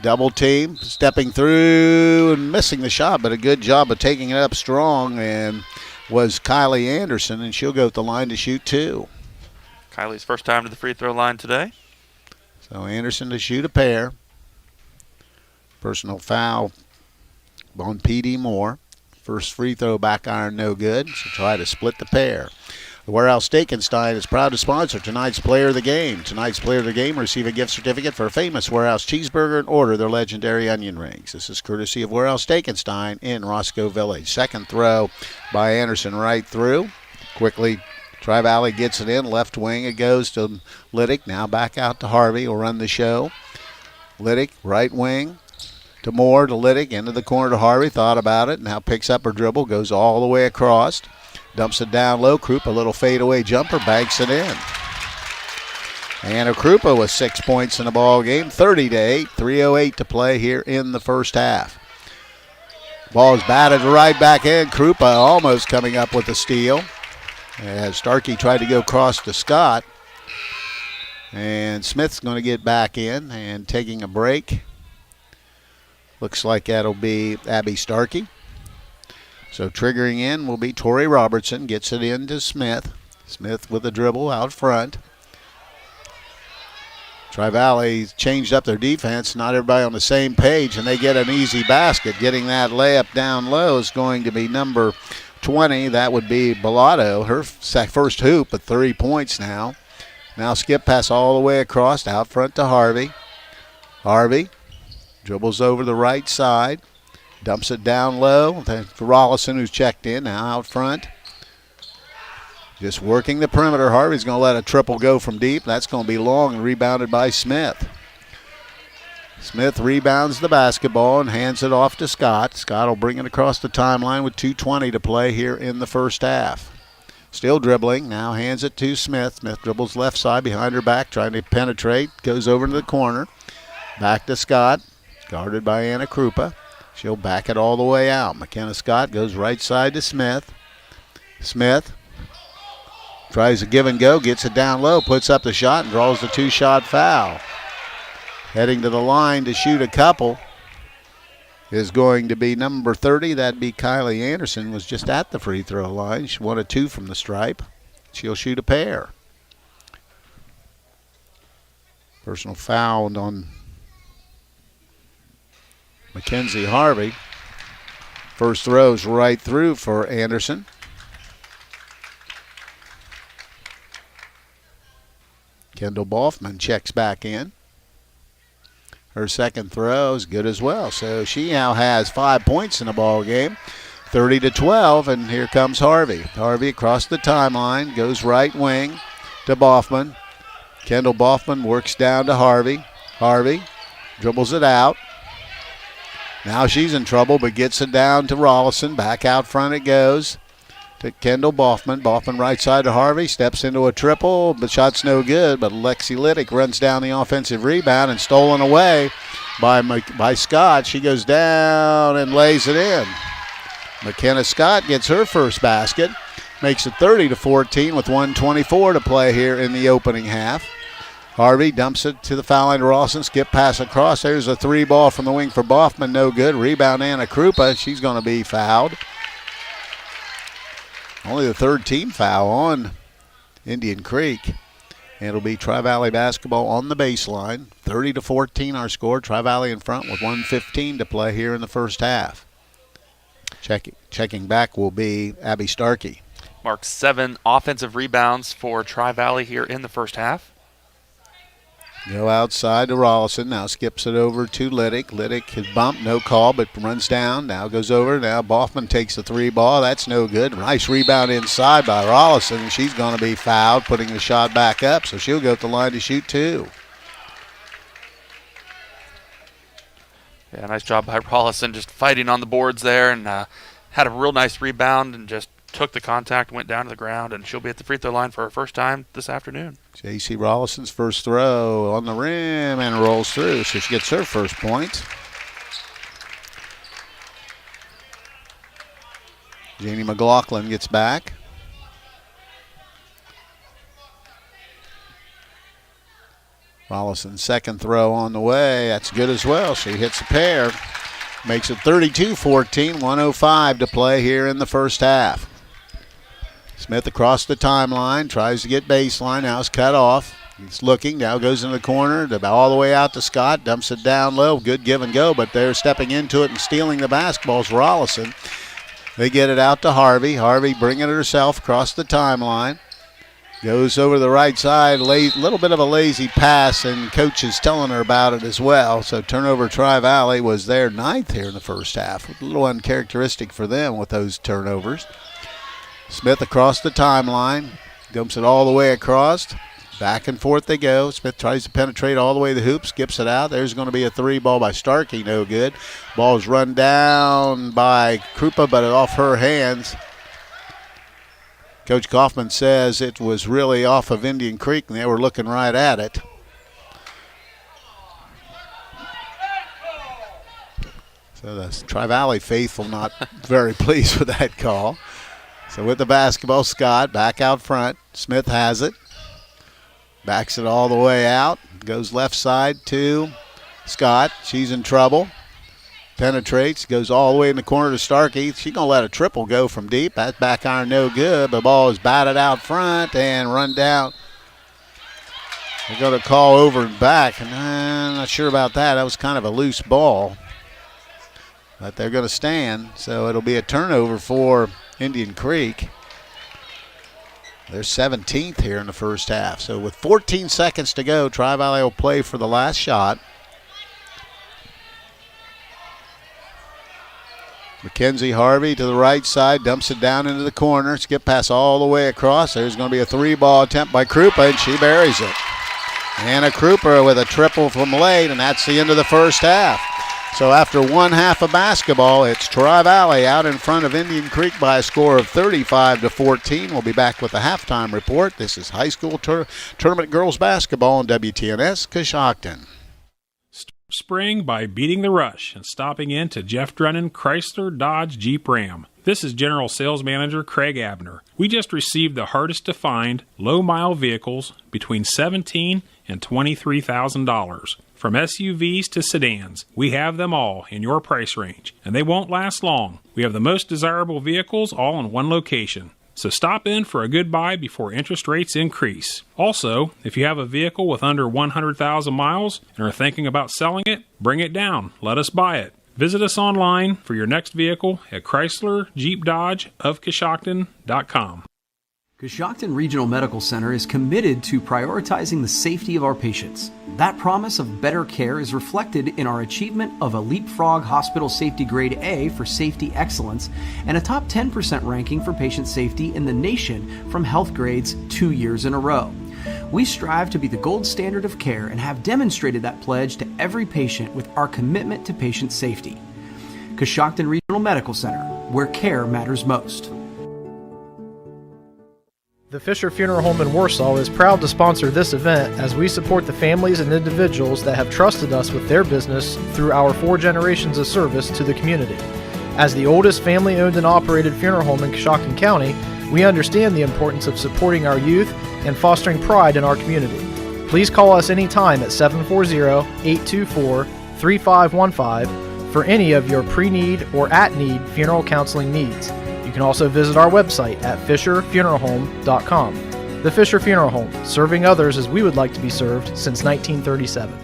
Double team, stepping through and missing the shot, but a good job of taking it up strong, and was Kylie Anderson, and she'll go to the line to shoot 2. Kylie's first time to the free throw line today. So Anderson to shoot a pair. Personal foul on P.D. Moore. First free throw, back iron, no good. So try to split the pair. The Warehouse Steakenstein is proud to sponsor tonight's Player of the Game. Tonight's Player of the Game will receive a gift certificate for a famous Warehouse cheeseburger and order their legendary onion rings. This is courtesy of Warehouse Steakenstein in Roscoe Village. Second throw by Anderson right through. Quickly, Tri-Valley gets it in. Left wing it goes to Liddick. Now back out to Harvey. Will run the show. Liddick, right wing to Moore, to Liddick, into the corner to Harvey. Thought about it. Now picks up her dribble. Goes all the way across. Dumps it down low. Krupa, a little fadeaway jumper, banks it in. Anna Krupa with 6 points in the ball game, 30-8, 3:08 to play here in the first half. Ball is batted right back in. Krupa almost coming up with a steal. As Starkey tried to go across to Scott. And Smith's going to get back in and taking a break. Looks like that'll be Abby Starkey. So triggering in will be Tori Robertson. Gets it in to Smith. Smith with a dribble out front. Tri-Valley changed up their defense. Not everybody on the same page, and they get an easy basket. Getting that layup down low is going to be number 20. That would be Bellato. Her first hoop at 3 points now. Now skip pass all the way across, out front to Harvey. Harvey dribbles over the right side. Dumps it down low to Rollison, who's checked in, now out front. Just working the perimeter. Harvey's going to let a triple go from deep. That's going to be long and rebounded by Smith. Smith rebounds the basketball and hands it off to Scott. Scott will bring it across the timeline with 2:20 to play here in the first half. Still dribbling. Now hands it to Smith. Smith dribbles left side behind her back, trying to penetrate. Goes over to the corner. Back to Scott. Guarded by Anna Krupa. She'll back it all the way out. McKenna Scott goes right side to Smith. Smith tries a give and go, gets it down low, puts up the shot, and draws the 2-shot foul. Heading to the line to shoot a couple is going to be number 30. That'd be Kylie Anderson, was just at the free throw line. She won a 2 from the stripe. She'll shoot a pair. Personal foul on Mackenzie Harvey. First throw's right through for Anderson. Kendall Boffman checks back in. Her second throw is good as well. So she now has 5 points in the ball game, 30-12, and here comes Harvey. Harvey across the timeline, goes right wing to Boffman. Kendall Boffman works down to Harvey. Harvey dribbles it out. Now she's in trouble, but gets it down to Rollison. Back out front it goes to Kendall Boffman. Boffman right side to Harvey. Steps into a triple. The shot's no good, but Lexi Liddick runs down the offensive rebound and stolen away by Scott. She goes down and lays it in. McKenna Scott gets her first basket. Makes it 30-14 with 1:24 to play here in the opening half. Harvey dumps it to the foul line to Rawson. Skip pass across. There's a 3-ball from the wing for Boffman. No good. Rebound Anna Krupa. She's going to be fouled. Only the third team foul on Indian Creek. And it'll be Tri-Valley basketball on the baseline. 30-14 our score. Tri-Valley in front with 1:15 to play here in the first half. Checking back will be Abby Starkey. Marks 7 offensive rebounds for Tri-Valley here in the first half. Go outside to Rollison. Now skips it over to Liddick. Liddick has bumped, no call, but runs down. Now goes over. Now Boffman takes the 3-ball. That's no good. Nice rebound inside by Rollison, and she's going to be fouled, putting the shot back up. So she'll go to the line to shoot 2. Yeah, nice job by Rollison, just fighting on the boards there, and had a real nice rebound and just took the contact, went down to the ground, and she'll be at the free throw line for her first time this afternoon. J.C. Rollison's first throw on the rim and rolls through, so she gets her first point. Janie McLaughlin gets back. Rollison's second throw on the way. That's good as well. She hits a pair. Makes it 32-14, 1:05 to play here in the first half. Smith across the timeline, tries to get baseline. Now it's cut off. He's looking. Now goes in the corner, all the way out to Scott. Dumps it down low. Good give and go, but they're stepping into it and stealing the basketballs. Rollison. They get it out to Harvey. Harvey bringing it herself across the timeline. Goes over the right side. Little bit of a lazy pass, and coach is telling her about it as well. So turnover Tri-Valley was their 9th here in the first half. A little uncharacteristic for them with those turnovers. Smith across the timeline. Dumps it all the way across. Back and forth they go. Smith tries to penetrate all the way to the hoop. Skips it out. There's going to be a 3-ball by Starkey. No good. Ball's run down by Krupa, but off her hands. Coach Kaufman says it was really off of Indian Creek, and they were looking right at it. So the Tri-Valley faithful not very pleased with that call. So with the basketball, Scott back out front. Smith has it. Backs it all the way out. Goes left side to Scott. She's in trouble. Penetrates, goes all the way in the corner to Starkey. She's going to let a triple go from deep. That back iron no good. The ball is batted out front and run down. They're going to call over and back, and I'm not sure about that. That was kind of a loose ball. But they're going to stand, so it'll be a turnover for Indian Creek. They're 17th here in the first half. So with 14 seconds to go, Tri-Valley will play for the last shot. Mackenzie Harvey to the right side, dumps it down into the corner. Skip pass all the way across. There's going to be a 3-ball attempt by Krupa, and she buries it. Anna Krupa with a triple from late, and that's the end of the first half. So after one half of basketball, it's Tri-Valley out in front of Indian Creek by a score of 35-14. We'll be back with the halftime report. This is high school tournament girls basketball on WTNS Coshocton. Spring by beating the rush and stopping in to Jeff Drennan Chrysler Dodge Jeep Ram. This is General Sales Manager Craig Abner. We just received the hardest to find low-mile vehicles between $17,000 and $23,000. From SUVs to sedans, we have them all in your price range, and they won't last long. We have the most desirable vehicles all in one location. So stop in for a good buy before interest rates increase. Also, if you have a vehicle with under 100,000 miles and are thinking about selling it, bring it down. Let us buy it. Visit us online for your next vehicle at Chrysler Jeep Dodge of Coshocton.com. Coshocton Regional Medical Center is committed to prioritizing the safety of our patients. That promise of better care is reflected in our achievement of a Leapfrog Hospital Safety Grade A for safety excellence and a top 10% ranking for patient safety in the nation from Health Grades 2 years in a row. We strive to be the gold standard of care and have demonstrated that pledge to every patient with our commitment to patient safety. Coshocton Regional Medical Center, where care matters most. The Fisher Funeral Home in Warsaw is proud to sponsor this event as we support the families and individuals that have trusted us with their business through our 4 generations of service to the community. As the oldest family-owned and operated funeral home in Coshocton County, we understand the importance of supporting our youth and fostering pride in our community. Please call us anytime at 740-824-3515 for any of your pre-need or at-need funeral counseling needs. You can also visit our website at fisherfuneralhome.com. The Fisher Funeral Home, serving others as we would like to be served since 1937.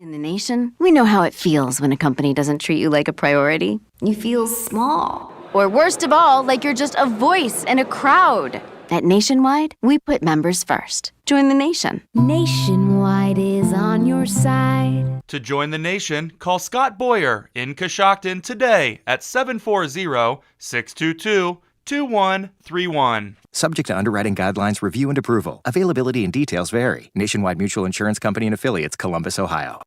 In the nation, we know how it feels when a company doesn't treat you like a priority. You feel small. Or worst of all, like you're just a voice in a crowd. At Nationwide, we put members first. Join the nation. Nationwide is on your side. To join the nation, call Scott Boyer in Coshocton today at 740-622-2131. Subject to underwriting guidelines, review, and approval. Availability and details vary. Nationwide Mutual Insurance Company and Affiliates, Columbus, Ohio.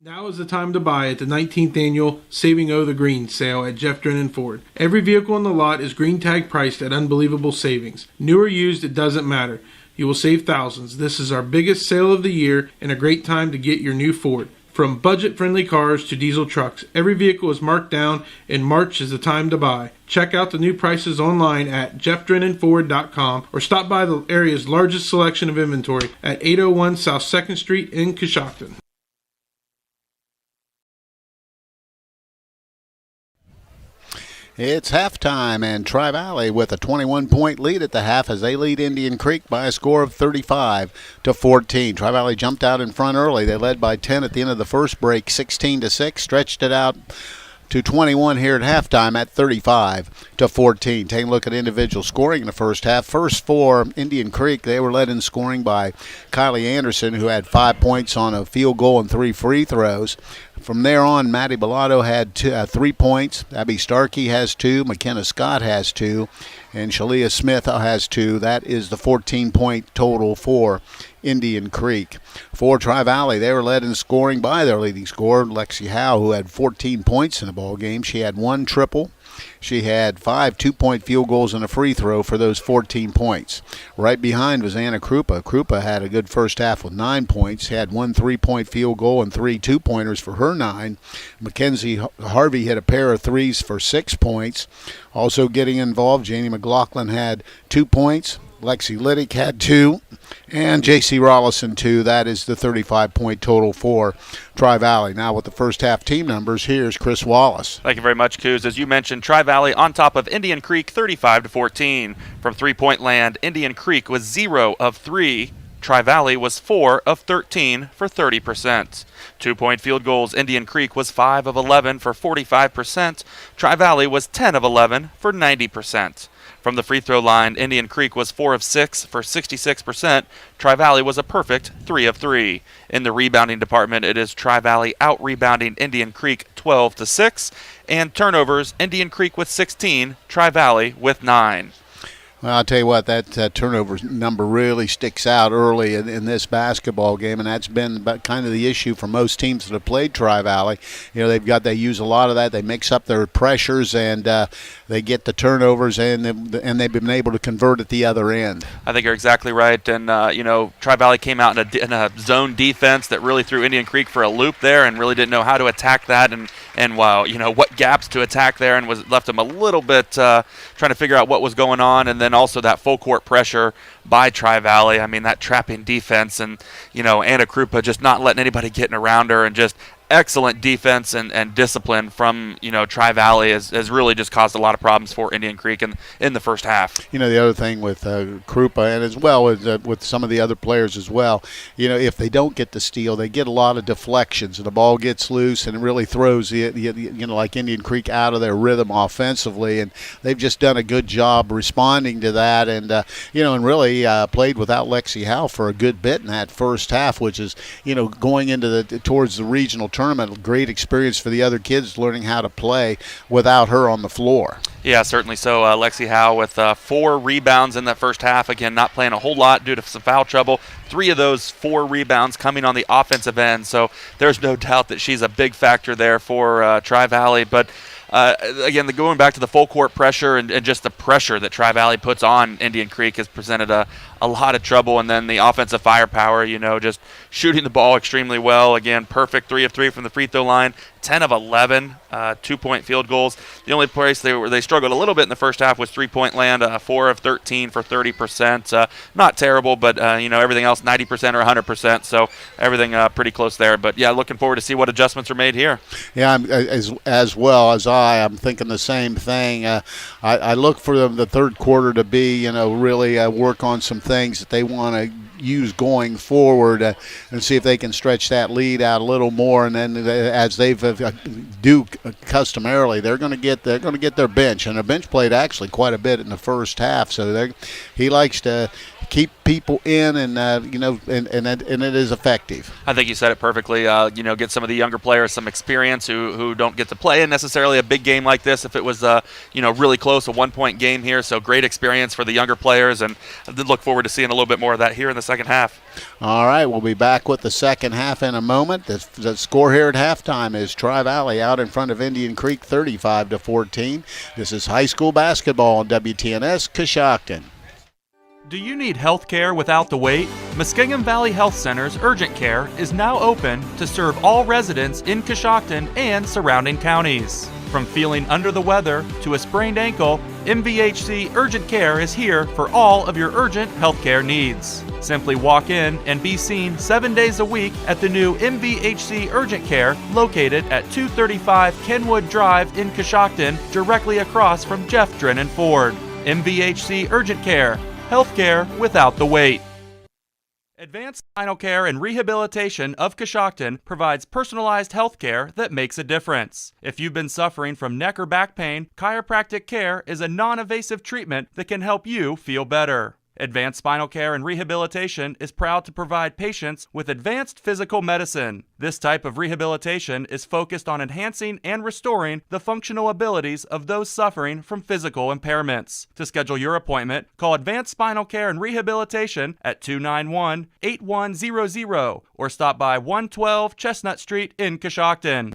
Now is the time to buy at the 19th annual Saving O the Green sale at Jeff Drennan Ford. Every vehicle on the lot is green tag priced at unbelievable savings. New or used, it doesn't matter. You will save thousands. This is our biggest sale of the year and a great time to get your new Ford. From budget-friendly cars to diesel trucks, every vehicle is marked down and March is the time to buy. Check out the new prices online at jeffdrennanford.com or stop by the area's largest selection of inventory at 801 South 2nd Street in Coshocton. It's halftime, and Tri-Valley with a 21-point lead at the half as they lead Indian Creek by a score of 35-14. Tri-Valley jumped out in front early. They led by 10 at the end of the first break, 16-6, stretched it out to 21 here at halftime at 35-14. Taking a look at individual scoring in the first half. First for Indian Creek, they were led in scoring by Kylie Anderson, who had 5 points on a field goal and 3 free throws. From there on, Maddie Bellato had 3 points. Abby Starkey has 2. McKenna Scott has 2. And Shalia Smith has 2. That is the 14-point total for Indian Creek. For Tri-Valley, they were led in scoring by their leading scorer, Lexi Howe, who had 14 points in the ball game. She had 1 triple. She had 5 2-point field goals and a free throw for those 14 points. Right behind was Anna Krupa. Krupa had a good first half with 9 points. She had 1 3-point field goal and 3 2-pointers for her 9. Mackenzie Harvey hit a pair of threes for 6 points. Also getting involved, Janie McLaughlin had 2 points. Lexi Liddick had 2, and J.C. Rollison 2. That is the 35-point total for Tri-Valley. Now with the first half team numbers, here's Chris Wallace. Thank you very much, Coos. As you mentioned, Tri-Valley on top of Indian Creek 35-14. From three-point land, Indian Creek was 0 of 3. Tri-Valley was 4 of 13 for 30%. 2-point field goals, Indian Creek was 5 of 11 for 45%. Tri-Valley was 10 of 11 for 90%. From the free throw line, Indian Creek was 4 of 6 for 66%. Tri-Valley was a perfect 3 of 3. In the rebounding department, it is Tri-Valley out-rebounding Indian Creek 12-6. And turnovers, Indian Creek with 16, Tri-Valley with 9. Well, I'll tell you what, that turnover number really sticks out early in this basketball game, and that's been kind of the issue for most teams that have played Tri-Valley. You know, they use a lot of that. They mix up their pressures, and they get the turnovers, and they've been able to convert at the other end. I think you're exactly right. And, Tri-Valley came out in a zone defense that really threw Indian Creek for a loop there and really didn't know how to attack that and what gaps to attack there, and left them a little bit trying to figure out what was going on. And then also that full court pressure by Tri-Valley. I mean, that trapping defense, and Anna Krupa just not letting anybody getting around her, and just excellent defense and discipline from Tri-Valley has really just caused a lot of problems for Indian Creek in the first half. The other thing with Krupa, and as well as with some of the other players as well, if they don't get the steal, they get a lot of deflections, and the ball gets loose, and it really throws like Indian Creek out of their rhythm offensively, and they've just done a good job responding to that, and and really played without Lexi Howe for a good bit in that first half, which is going into towards the regional tournament, great experience for the other kids learning how to play without her on the floor. Yeah, certainly so. Lexi Howe with 4 rebounds in that first half. Again, not playing a whole lot due to some foul trouble. 3 of those 4 rebounds coming on the offensive end. So there's no doubt that she's a big factor there for Tri-Valley. But again, going back to the full court pressure and just the pressure that Tri-Valley puts on Indian Creek has presented a lot of trouble. And then the offensive firepower, just shooting the ball extremely well. Again, perfect 3 of 3 from the free throw line. 10 of 11 2-point field goals. The only place they struggled a little bit in the first half was 3-point land, 4 of 13 for 30%. Not terrible, but everything else 90% or 100%. So everything pretty close there. But yeah, looking forward to see what adjustments are made here. Yeah, as well as I'm thinking the same thing. I look for them the third quarter to be really work on some things that they want to use going forward and see if they can stretch that lead out a little more, and then as they do customarily, they're going to get their bench, and their bench played actually quite a bit in the first half, so he likes to keep people in, and it is effective. I think you said it perfectly. Get some of the younger players some experience who don't get to play in necessarily a big game like this. If it was really close, a 1-point game here, so great experience for the younger players, and I did look forward to seeing a little bit more of that here in the second half. All right, we'll be back with the second half in a moment. The score here at halftime is Tri-Valley out in front of Indian Creek 35-14. This is high school basketball on WTNS Coshocton. Do you need health care without the wait? Muskingum Valley Health Center's Urgent Care is now open to serve all residents in Coshocton and surrounding counties. From feeling under the weather to a sprained ankle, MVHC Urgent Care is here for all of your urgent health care needs. Simply walk in and be seen 7 days a week at the new MVHC Urgent Care located at 235 Kenwood Drive in Coshocton, directly across from Jeff Drennan Ford. MVHC Urgent Care. Healthcare without the wait. Advanced Spinal Care and Rehabilitation of Coshocton provides personalized health care that makes a difference. If you've been suffering from neck or back pain, chiropractic care is a non-invasive treatment that can help you feel better. Advanced Spinal Care and Rehabilitation is proud to provide patients with advanced physical medicine. This type of rehabilitation is focused on enhancing and restoring the functional abilities of those suffering from physical impairments. To schedule your appointment, call Advanced Spinal Care and Rehabilitation at 291-8100 or stop by 112 Chestnut Street in Coshocton.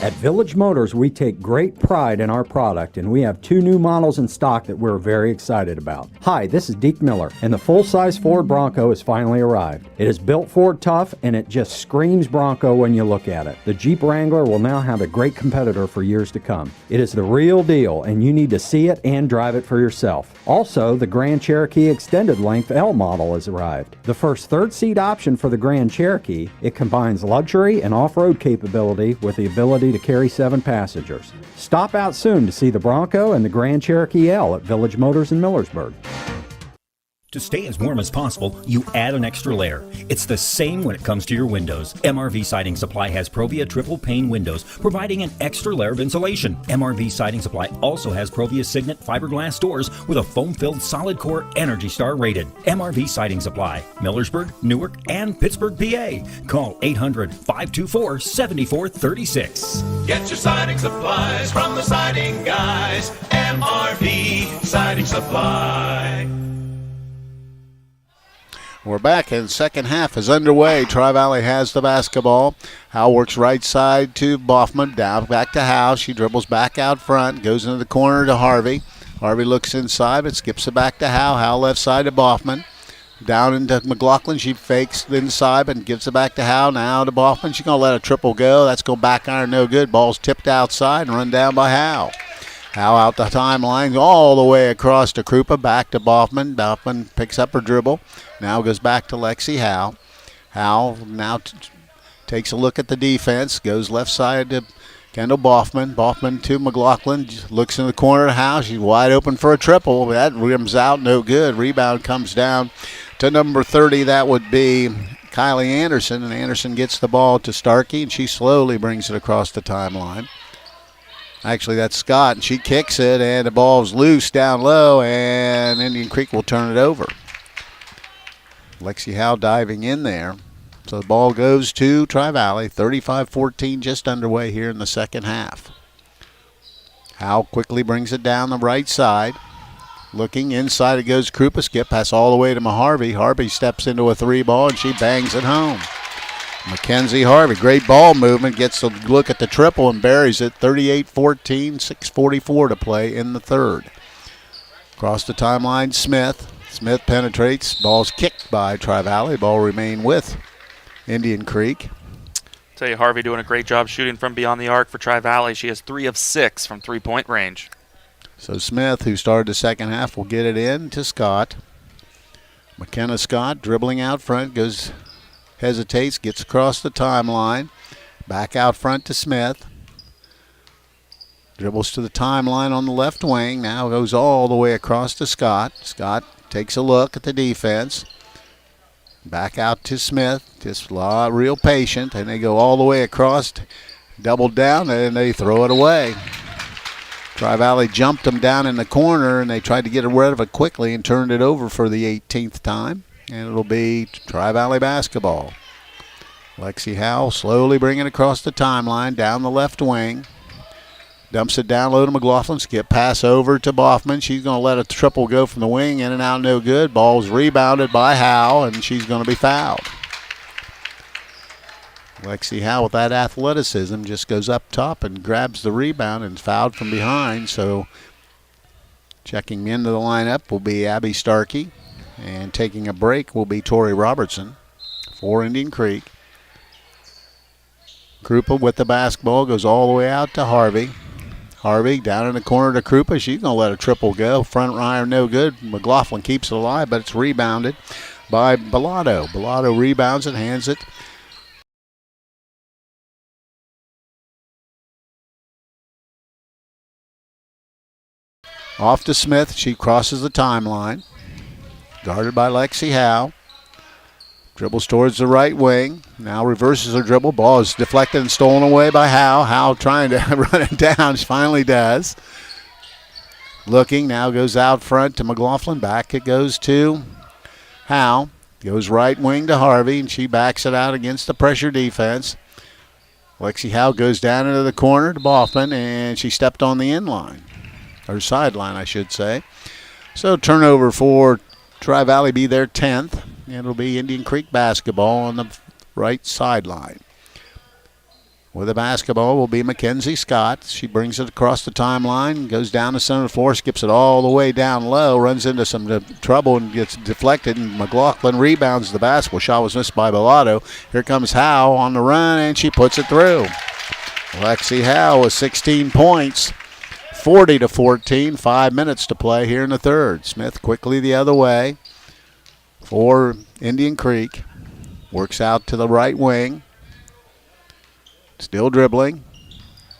At Village Motors, we take great pride in our product, and we have 2 new models in stock that we're very excited about. Hi, this is Deke Miller, and the full-size Ford Bronco has finally arrived. It is built Ford tough, and it just screams Bronco when you look at it. The Jeep Wrangler will now have a great competitor for years to come. It is the real deal, and you need to see it and drive it for yourself. Also, the Grand Cherokee Extended Length L model has arrived. The first third-seat option for the Grand Cherokee, it combines luxury and off-road capability with the ability to carry 7 passengers. Stop out soon to see the Bronco and the Grand Cherokee L at Village Motors in Millersburg. To stay as warm as possible, you add an extra layer. It's the same when it comes to your windows. MRV Siding Supply has Provia triple pane windows, providing an extra layer of insulation. MRV Siding Supply also has Provia Signet fiberglass doors with a foam-filled solid core Energy Star rated. MRV Siding Supply, Millersburg, Newark, and Pittsburgh, PA. Call 800-524-7436. Get your siding supplies from the siding guys. MRV Siding Supply. We're back, and second half is underway. Tri-Valley has the basketball. Howe works right side to Boffman, down back to Howe. She dribbles back out front, goes into the corner to Harvey. Harvey looks inside, but skips it back to Howe. Howe left side to Boffman. Down into McLaughlin. She fakes inside and gives it back to Howe. Now to Boffman. She's going to let a triple go. That's going back iron, no good. Ball's tipped outside and run down by Howe. Howe out the timeline, all the way across to Krupa, back to Boffman. Boffman picks up her dribble. Now goes back to Lexi Howe. Howe now takes a look at the defense, goes left side to Kendall Boffman. Boffman to McLaughlin, looks in the corner to Howe. She's wide open for a triple. That rims out, no good. Rebound comes down to number 30. That would be Kylie Anderson, and Anderson gets the ball to Starkey, and she slowly brings it across the timeline. Actually, that's Scott, and she kicks it, and the ball's loose down low, and Indian Creek will turn it over. Lexi Howe diving in there. So the ball goes to Tri-Valley, 35-14, just underway here in the second half. Howe quickly brings it down the right side. Looking inside, it goes Krupa. Skip pass all the way to Harvey. Harvey steps into a 3 ball, and she bangs it home. Mackenzie Harvey, great ball movement, gets a look at the triple and buries it. 38-14, 6:44 to play in the third. Across the timeline, Smith. Smith penetrates. Ball's kicked by Tri-Valley. Ball remain with Indian Creek. Tell you, Harvey doing a great job shooting from beyond the arc for Tri-Valley. She has 3 of 6 from three-point range. So Smith, who started the second half, will get it in to Scott. McKenna Scott dribbling out front, hesitates, gets across the timeline. Back out front to Smith. Dribbles to the timeline on the left wing. Now goes all the way across to Scott. Scott takes a look at the defense. Back out to Smith. Just real patient. And they go all the way across. Double down and they throw it away. Tri-Valley jumped them down in the corner, and they tried to get rid of it quickly and turned it over for the 18th time. And it'll be Tri-Valley basketball. Lexi Howe slowly bringing it across the timeline, down the left wing. Dumps it down low to McLaughlin. Skip pass over to Boffman. She's going to let a triple go from the wing, in and out, no good. Ball's rebounded by Howe, and she's going to be fouled. Lexi Howe, with that athleticism, just goes up top and grabs the rebound and fouled from behind. So checking into the lineup will be Abby Starkey. And taking a break will be Tori Robertson for Indian Creek. Krupa with the basketball, goes all the way out to Harvey. Harvey down in the corner to Krupa. She's going to let a triple go. Front iron no good. McLaughlin keeps it alive, but it's rebounded by Bellato. Bellato rebounds it, hands it. Off to Smith. She crosses the timeline. Guarded by Lexi Howe. Dribbles towards the right wing. Now reverses her dribble. Ball is deflected and stolen away by Howe. Howe trying to run it down. She finally does. Looking. Now goes out front to McLaughlin. Back it goes to Howe. Goes right wing to Harvey, and she backs it out against the pressure defense. Lexi Howe goes down into the corner to Boffman, and she stepped on the end line. Or sideline, I should say. So turnover for Tri-Valley, be their 10th. It'll be Indian Creek basketball on the right sideline. With the basketball will be Mackenzie Scott. She brings it across the timeline, goes down the center of the floor, skips it all the way down low, runs into some trouble and gets deflected, and McLaughlin rebounds the basketball. Shot was missed by Bellato. Here comes Howe on the run, and she puts it through. Lexi Howe with 16 points, 40-14, 5 minutes to play here in the third. Smith quickly the other way for Indian Creek. Works out to the right wing. Still dribbling.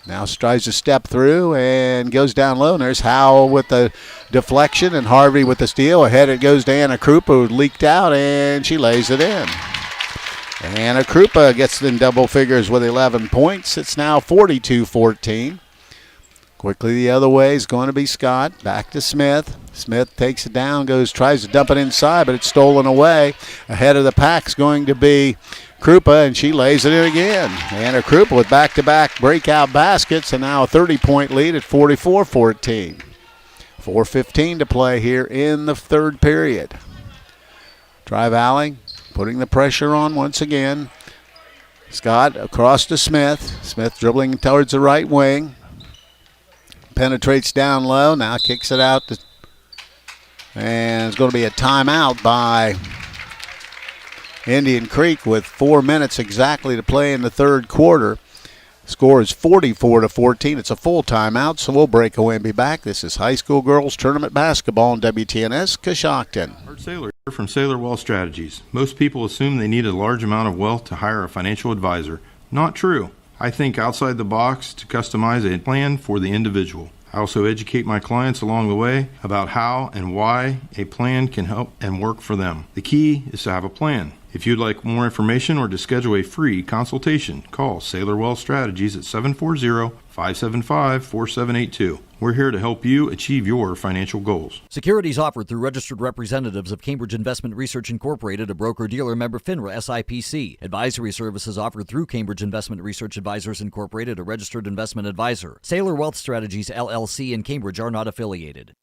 Now tries to step through and goes down low. And there's Howell with the deflection and Harvey with the steal. Ahead it goes to Anna Krupa, who leaked out, and she lays it in. Anna Krupa gets in double figures with 11 points. It's now 42-14. Quickly the other way is going to be Scott. Back to Smith. Smith takes it down, tries to dump it inside, but it's stolen away. Ahead of the pack's going to be Krupa, and she lays it in again. Anna Krupa with back-to-back breakout baskets, and now a 30-point lead at 44-14. 4:15 to play here in the third period. Tri-Valley putting the pressure on once again. Scott across to Smith. Smith dribbling towards the right wing. Penetrates down low, now kicks it out. And it's going to be a timeout by Indian Creek with 4 minutes exactly to play in the third quarter. Score is 44-14. It's a full timeout, so we'll break away and be back. This is high school girls tournament basketball on WTNS Coshocton. Art Saylor here from Saylor Wealth Strategies. Most people assume they need a large amount of wealth to hire a financial advisor. Not true. I think outside the box to customize a plan for the individual. I also educate my clients along the way about how and why a plan can help and work for them. The key is to have a plan. If you'd like more information or to schedule a free consultation, call Saylor Wealth Strategies at 740-575-4782. We're here to help you achieve your financial goals. Securities offered through registered representatives of Cambridge Investment Research Incorporated, a broker-dealer member FINRA SIPC. Advisory services offered through Cambridge Investment Research Advisors Incorporated, a registered investment advisor. Saylor Wealth Strategies LLC and Cambridge are not affiliated.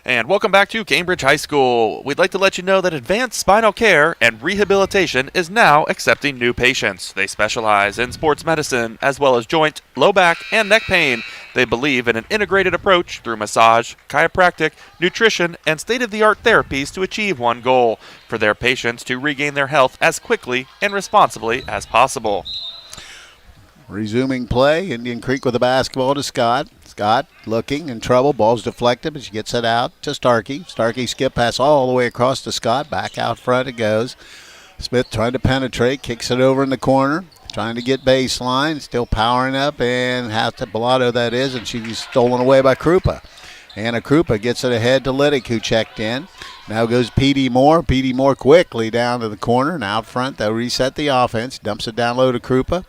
And welcome back to Cambridge High School. We'd like to let you know that Advanced Spinal Care and Rehabilitation is now accepting new patients. They specialize in sports medicine as well as joint, low back, and neck pain. They believe in an integrated approach through massage, chiropractic, nutrition, and state-of-the-art therapies to achieve one goal: for their patients to regain their health as quickly and responsibly as possible. Resuming play, Indian Creek with the basketball to Scott. Scott looking in trouble. Ball's deflected, but she gets it out to Starkey. Starkey skip pass all the way across to Scott. Back out front it goes. Smith trying to penetrate, kicks it over in the corner, trying to get baseline, still powering up, and has to Bellato that is, and she's stolen away by Krupa. Anna Krupa gets it ahead to Liddick, who checked in. Now goes P.D. Moore. P.D. Moore quickly down to the corner, and out front they'll reset the offense. Dumps it down low to Krupa.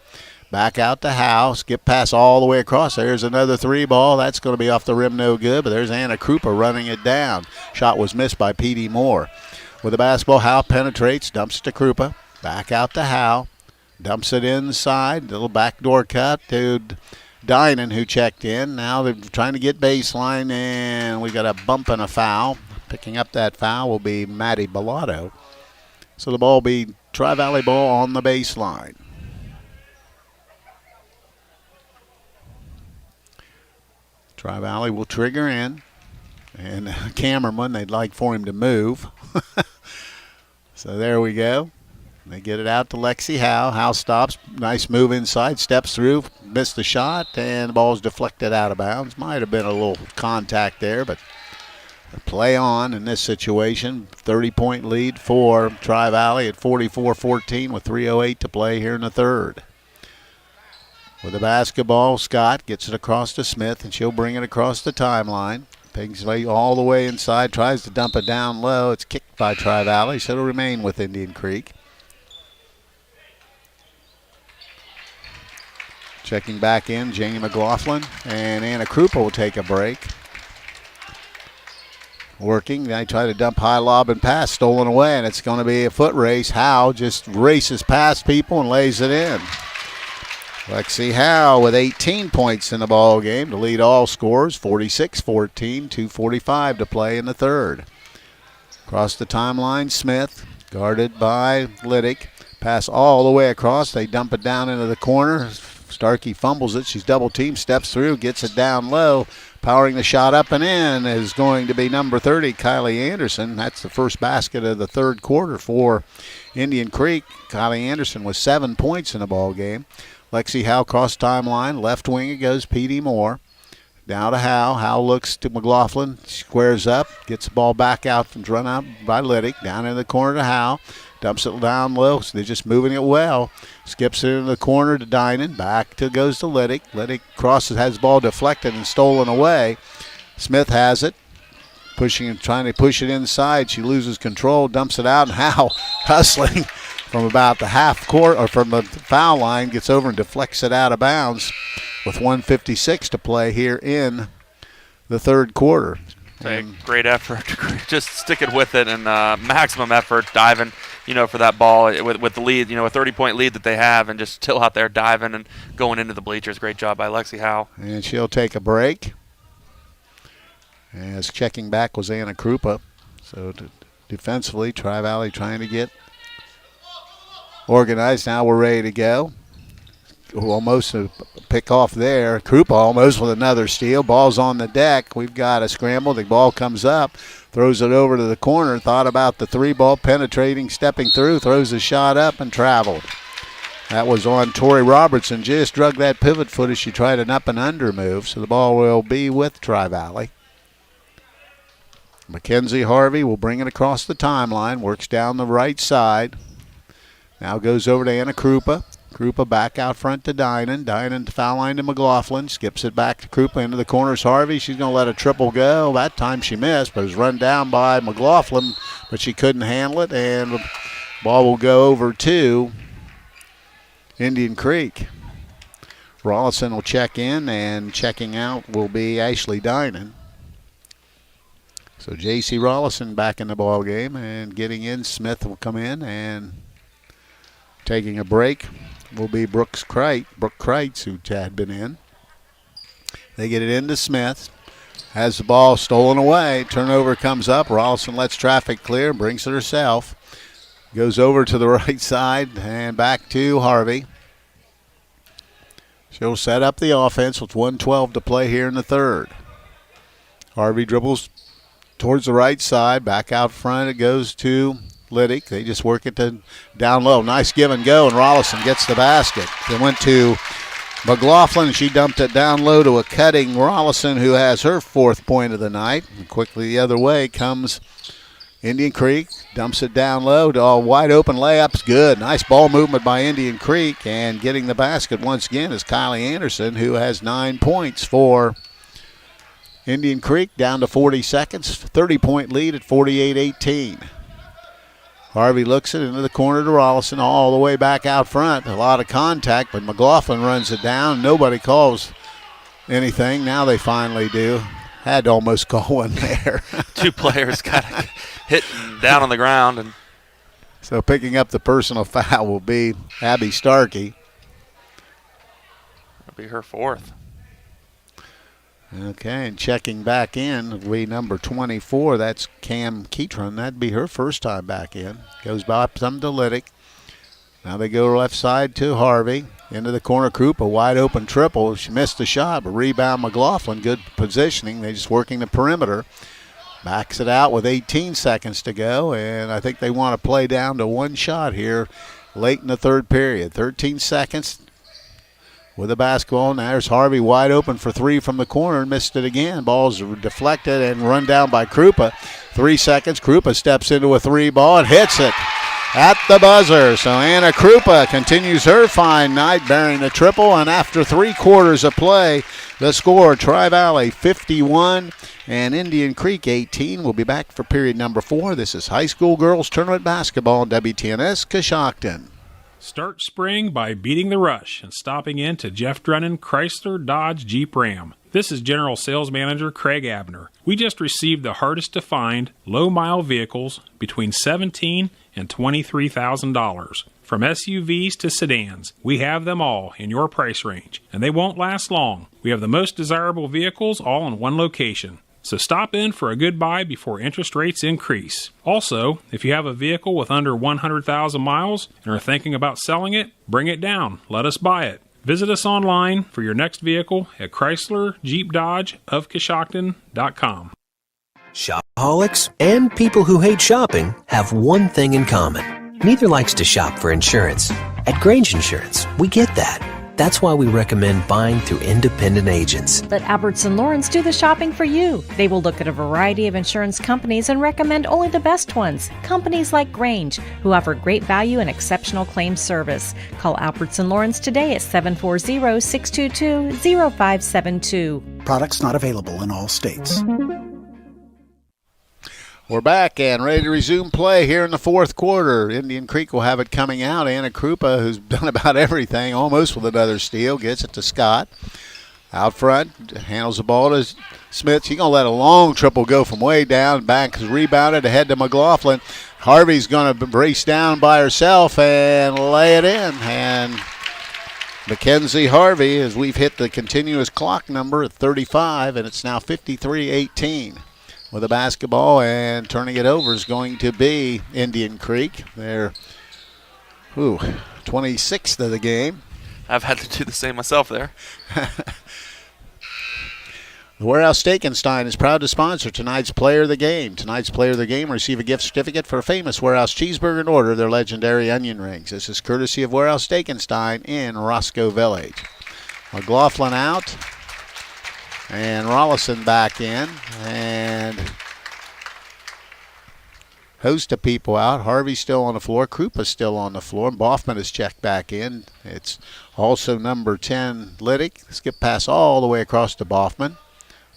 Back out to Howe. Skip pass all the way across. There's another three ball. That's going to be off the rim, no good. But there's Anna Krupa running it down. Shot was missed by P.D. Moore. With the basketball, Howe penetrates, dumps it to Krupa. Back out to Howe. Dumps it inside. Little backdoor cut to Dinan, who checked in. Now they're trying to get baseline, and we got a bump and a foul. Picking up that foul will be Maddie Bellato. So the ball will be Tri-Valley ball on the baseline. Tri-Valley will trigger in, and Cameraman, they'd like for him to move. So there we go. They get it out to Lexi Howe. Howe stops. Nice move inside, steps through, missed the shot, and the ball's deflected out of bounds. Might have been a little contact there, but play on in this situation. 30-point lead for Tri-Valley at 44-14 with 3:08 to play here in the third. With the basketball, Scott gets it across to Smith, and she'll bring it across the timeline. Pings way all the way inside, tries to dump it down low. It's kicked by Tri-Valley, so it'll remain with Indian Creek. Checking back in, Janie McLaughlin, and Anna Krupa will take a break. Working, they try to dump high lob and pass, stolen away, and it's going to be a foot race. Howe just races past people and lays it in. Lexi Howe with 18 points in the ball game to lead all scorers, 46-14, 2:45 to play in the third. Across the timeline, Smith, guarded by Liddick, Pass all the way across. They dump it down into the corner. Starkey fumbles it. She's double teamed, steps through, gets it down low. Powering the shot up and in is going to be number 30, Kylie Anderson. That's the first basket of the third quarter for Indian Creek. Kylie Anderson with 7 points in the ball game. Lexi Howe cross timeline. Left wing it goes, Petey Moore. Down to Howe. Howe looks to McLaughlin. Squares up. Gets the ball back out from run out by Liddick. Down in the corner to Howe. Dumps it down low. So they're just moving it well. Skips it into the corner to Dinan. Back to goes to Liddick. Liddick crosses, has the ball deflected and stolen away. Smith has it. Pushing and trying to push it inside. She loses control. Dumps it out. And Howe hustling from about the half court or from the foul line. Gets over and deflects it out of bounds with 1:56 to play here in the third quarter. Great effort. Just sticking with it and maximum effort, diving, for that ball with the lead, a 30-point lead that they have, and just still out there diving and going into the bleachers. Great job by Lexi Howe. And she'll take a break. As checking back was Anna Krupa. So defensively, Tri-Valley trying to get organized. Now we're ready to go. Almost a pick off there. Krupa almost with another steal. Ball's on the deck. We've got a scramble. The ball comes up, throws it over to the corner. Thought about the three ball, penetrating, stepping through, throws the shot up and traveled. That was on Tori Robertson. Just drug that pivot foot as she tried an up and under move. So the ball will be with Tri-Valley. Mackenzie Harvey will bring it across the timeline. Works down the right side. Now goes over to Anna Krupa. Krupa back out front to Dinan. Dinan to foul line to McLaughlin. Skips it back to Krupa into the corners. Harvey, she's going to let a triple go. That time she missed, but it was run down by McLaughlin, but she couldn't handle it, and the ball will go over to Indian Creek. Rollison will check in, and checking out will be Ashley Dinan. So J.C. Rollison back in the ball game, and getting in, Smith will come in, and taking a break will be Brooke Kreitz, who had been in. They get it into Smith. Has the ball stolen away. Turnover comes up. Rollison lets traffic clear, brings it herself. Goes over to the right side and back to Harvey. She'll set up the offense with 1:12 to play here in the third. Harvey dribbles towards the right side. Back out front it goes to Liddick. They just work it to down low. Nice give and go, and Rollison gets the basket. They went to McLaughlin. She dumped it down low to a cutting Rollison, who has her fourth point of the night. And quickly the other way comes Indian Creek. Dumps it down low to all wide open layups. Good. Nice ball movement by Indian Creek. And getting the basket once again is Kylie Anderson, who has 9 points for Indian Creek. Down to 40 seconds. 30-point lead at 48-18. Harvey looks it into the corner to Rollison, all the way back out front. A lot of contact, but McLaughlin runs it down. Nobody calls anything. Now they finally do. Had to almost call one there. Two players got hit down on the ground. And so picking up the personal foul will be Abby Starkey. It'll be her fourth. Okay, and checking back in will be number 24. That's Cam Keatron. That'd be her first time back in. Goes by some to Liddick. Now they go left side to Harvey. Into the corner, Krupa, wide open triple. She missed the shot, but rebound McLaughlin. Good positioning. They're just working the perimeter. Backs it out with 18 seconds to go, and I think they want to play down to one shot here late in the third period. 13 seconds. With the basketball, now there's Harvey wide open for three from the corner, missed it again. Ball's deflected and run down by Krupa. 3 seconds, Krupa steps into a three ball and hits it at the buzzer. So Anna Krupa continues her fine night, bearing the triple, and after 3 quarters of play, the score, Tri-Valley 51 and Indian Creek 18. We'll be back for period number 4. This is high school girls tournament basketball on WTNS Coshocton. Start spring by beating the rush and stopping in to Jeff Drennan Chrysler Dodge Jeep Ram. This is General Sales Manager Craig Abner. We just received the hardest to find low-mile vehicles between $17,000 and $23,000. From SUVs to sedans, we have them all in your price range, and they won't last long. We have the most desirable vehicles all in one location. So stop in for a good buy before interest rates increase. Also, if you have a vehicle with under 100,000 miles and are thinking about selling it, bring it down. Let us buy it. Visit us online for your next vehicle at Chrysler Jeep Dodge of Coshocton.com. Shopaholics and people who hate shopping have one thing in common. Neither likes to shop for insurance. At Grange Insurance, we get that. That's why we recommend buying through independent agents. Let Albertson Lawrence do the shopping for you. They will look at a variety of insurance companies and recommend only the best ones. Companies like Grange, who offer great value and exceptional claims service. Call Albertson Lawrence today at 740-622-0572. Products not available in all states. We're back and ready to resume play here in the fourth quarter. Indian Creek will have it coming out. Anna Krupa, who's done about everything, almost with another steal, gets it to Scott. Out front, handles the ball to Smith. She's going to let a long triple go from way down. Back is rebounded ahead to McLaughlin. Harvey's going to race down by herself and lay it in. And Mackenzie Harvey, as we've hit the continuous clock number at 35, and it's now 53-18. With a basketball, and turning it over is going to be Indian Creek. They're 26th of the game. I've had to do the same myself there. The Warehouse Steakenstein is proud to sponsor tonight's Player of the Game. Tonight's Player of the Game will receive a gift certificate for a famous Warehouse cheeseburger and order their legendary onion rings. This is courtesy of Warehouse Steakenstein in Roscoe Village. McLaughlin out. And Rollison back in, and host of people out. Harvey's still on the floor. Krupa's still on the floor. And Boffman is checked back in. It's also number 10, Liddick. Skip pass all the way across to Boffman.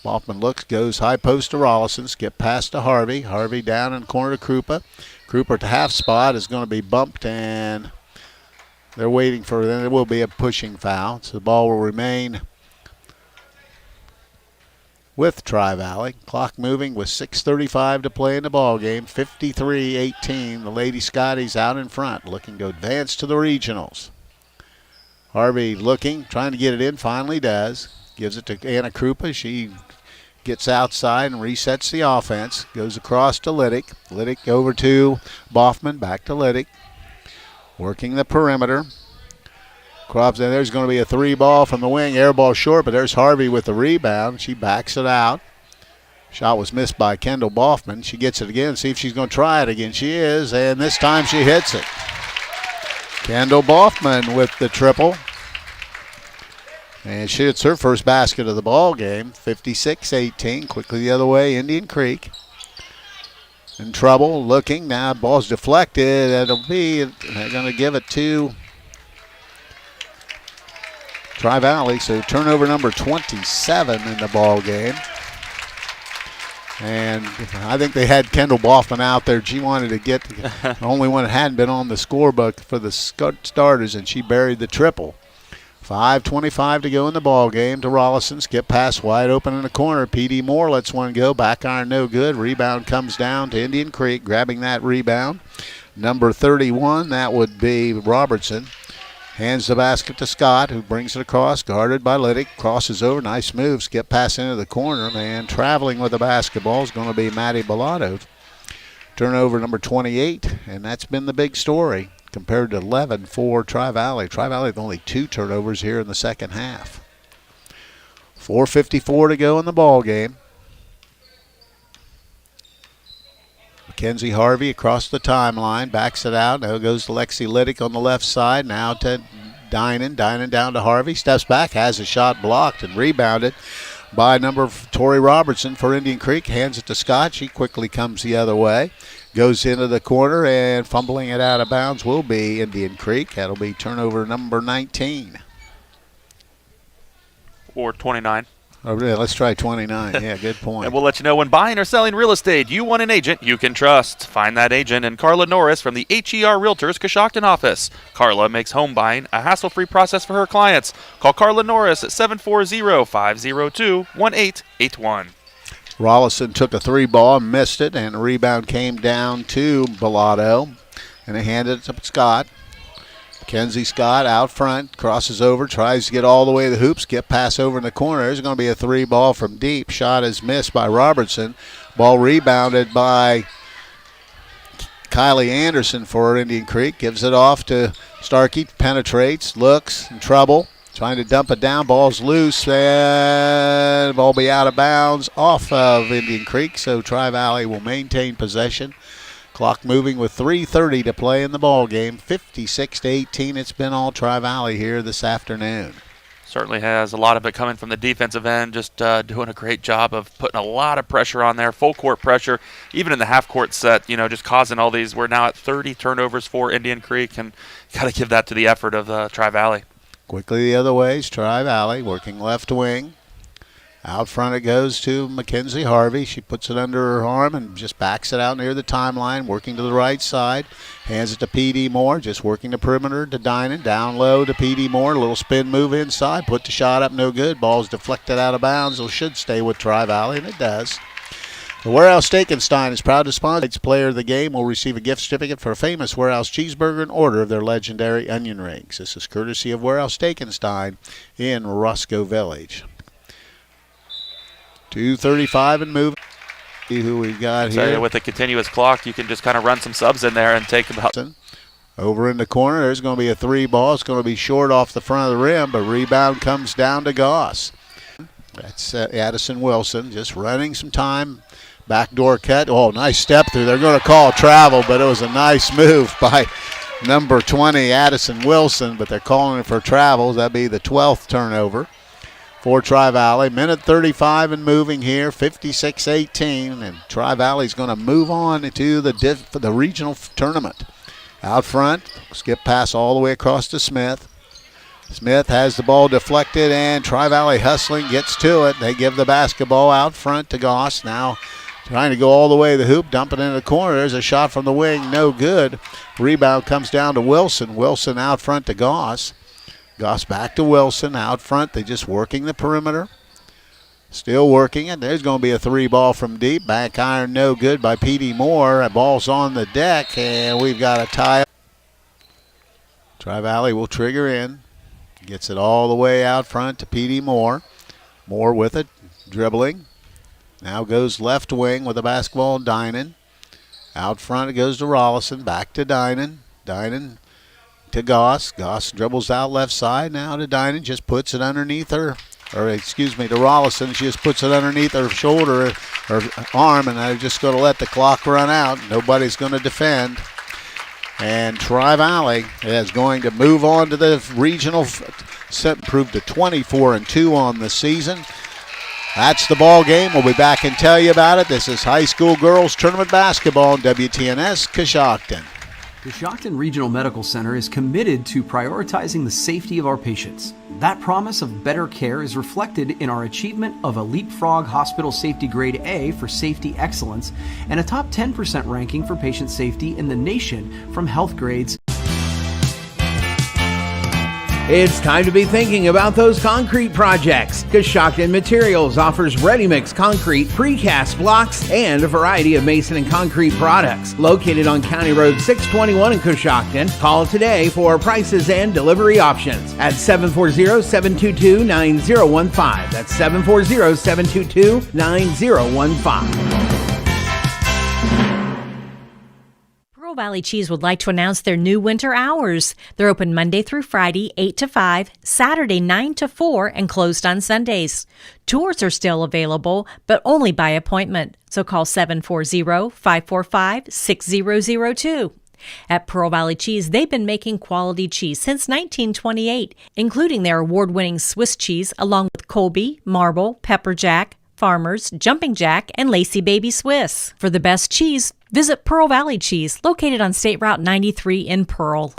Boffman looks, goes high post to Rollison. Skip pass to Harvey. Harvey down in the corner to Krupa. Krupa to half spot is going to be bumped, and they're waiting for, then there will be a pushing foul. So the ball will remain with Tri-Valley. Clock moving with 6:35 to play in the ball game. 53-18. The Lady Scotties out in front, looking to advance to the regionals. Harvey looking, trying to get it in, finally does. Gives it to Anna Krupa. She gets outside and resets the offense. Goes across to Liddick. Liddick over to Boffman, back to Liddick. Working the perimeter. And there's going to be a three ball from the wing, air ball short, but there's Harvey with the rebound. She backs it out. Shot was missed by Kendall Boffman. She gets it again, see if she's going to try it again. She is, and this time she hits it. Kendall Boffman with the triple. And she hits her first basket of the ball game, 56-18. Quickly the other way, Indian Creek. In trouble, looking. Now ball's deflected. They're going to give it to Tri-Valley, so turnover number 27 in the ball game. And I think they had Kendall Boffman out there. She wanted to get the only one that hadn't been on the scorebook for the starters, and she buried the triple. 5:25 to go in the ball game to Rollison. Skip pass wide open in the corner. P.D. Moore lets one go. Back iron no good. Rebound comes down to Indian Creek, grabbing that rebound. Number 31, that would be Robertson. Hands the basket to Scott, who brings it across, guarded by Liddick. Crosses over, nice move. Skip pass into the corner, man. Traveling with the basketball is going to be Maddie Bellato. Turnover number 28, and that's been the big story compared to 11 for Tri-Valley. Tri-Valley with only 2 turnovers here in the second half. 4:54 to go in the ball game. Mackenzie Harvey across the timeline, backs it out. Now goes to Lexi Liddick on the left side. Now to Dinan. Dinan down to Harvey. Steps back, has a shot blocked and rebounded by number Tori Robertson for Indian Creek. Hands it to Scott. She quickly comes the other way. Goes into the corner, and fumbling it out of bounds will be Indian Creek. That'll be turnover number 19. Or 29. Oh, yeah, let's try 29. Yeah, good point. And we'll let you know when buying or selling real estate, you want an agent you can trust. Find that agent in Carla Norris from the HER Realtors Coshocton office. Carla makes home buying a hassle-free process for her clients. Call Carla Norris at 740-502-1881. Rollison took a 3-ball and missed it, and the rebound came down to Bellato, and they handed it to Scott. Mackenzie Scott out front, crosses over, tries to get all the way to the hoops, get pass over in the corner. There's going to be a 3 ball from deep. Shot is missed by Robertson. Ball rebounded by Kylie Anderson for Indian Creek. Gives it off to Starkey, penetrates, looks, in trouble. Trying to dump it down, ball's loose, and ball be out of bounds off of Indian Creek, so Tri-Valley will maintain possession. Clock moving with 3:30 to play in the ball game. 56-18. It's been all Tri-Valley here this afternoon. Certainly has a lot of it coming from the defensive end, just doing a great job of putting a lot of pressure on there, full court pressure, even in the half court set, just causing all these. We're now at 30 turnovers for Indian Creek, and got to give that to the effort of Tri-Valley. Quickly the other way is Tri-Valley working left wing. Out front it goes to Mackenzie Harvey. She puts it under her arm and just backs it out near the timeline, working to the right side. Hands it to P.D. Moore, just working the perimeter to Dinan. Down low to P.D. Moore, a little spin move inside. Put the shot up, no good. Ball's deflected out of bounds. It should stay with Tri-Valley, and it does. The Warehouse Steak-N-Stein is proud to sponsor. Its player of the game will receive a gift certificate for a famous Warehouse cheeseburger in order of their legendary onion rings. This is courtesy of Warehouse Steak-N-Stein in Roscoe Village. 2:35 and moving. See who we've got here. With a continuous clock, you can just kind of run some subs in there and take about. Over in the corner, there's going to be a 3 ball. It's going to be short off the front of the rim, but rebound comes down to Goss. That's Addison Wilson just running some time. Backdoor cut. Oh, nice step through. They're going to call travel, but it was a nice move by number 20, Addison Wilson, but they're calling it for travel. That'd be the 12th turnover for Tri-Valley. Minute 35 and moving here, 56-18, and Tri-Valley's going to move on to the regional tournament. Out front, skip pass all the way across to Smith. Smith has the ball deflected, and Tri-Valley hustling, gets to it. They give the basketball out front to Goss. Now trying to go all the way to the hoop, dump it in the corner. There's a shot from the wing, no good. Rebound comes down to Wilson. Wilson out front to Goss. Goss back to Wilson out front. They're just working the perimeter. Still working it. There's going to be a 3 ball from deep. Back iron, no good by P.D. Moore. That ball's on the deck, and we've got a tie. Tri-Valley will trigger in. Gets it all the way out front to P.D. Moore. Moore with it, dribbling. Now goes left wing with the basketball, Dinan. Out front it goes to Rollison. Back to Dinan. Dinan to Goss. Goss dribbles out left side. Now to Dinan. Just puts it underneath her. To Rollison. She just puts it underneath her shoulder, her arm, and they're just going to let the clock run out. Nobody's going to defend. And Tri-Valley is going to move on to the regional set, improved to 24-2 on the season. That's the ball game. We'll be back and tell you about it. This is high school girls tournament basketball on WTNS Coshocton. Coshocton Regional Medical Center is committed to prioritizing the safety of our patients. That promise of better care is reflected in our achievement of a Leapfrog Hospital Safety Grade A for safety excellence and a top 10% ranking for patient safety in the nation from Health Grades. It's time to be thinking about those concrete projects. Coshocton Materials offers ready-mix concrete, precast blocks, and a variety of mason and concrete products. Located on County Road 621 in Coshocton, call today for prices and delivery options at 740-722-9015. That's 740-722-9015. Pearl Valley Cheese would like to announce their new winter hours. They're open Monday through Friday, 8 to 5, Saturday, 9 to 4, and closed on Sundays. Tours are still available, but only by appointment. So call 740-545-6002. At Pearl Valley Cheese, they've been making quality cheese since 1928, including their award-winning Swiss cheese, along with Colby, Marble, Pepper Jack, Farmers, Jumping Jack, and Lacey Baby Swiss. For the best cheese, visit Pearl Valley Cheese, located on State Route 93 in Pearl.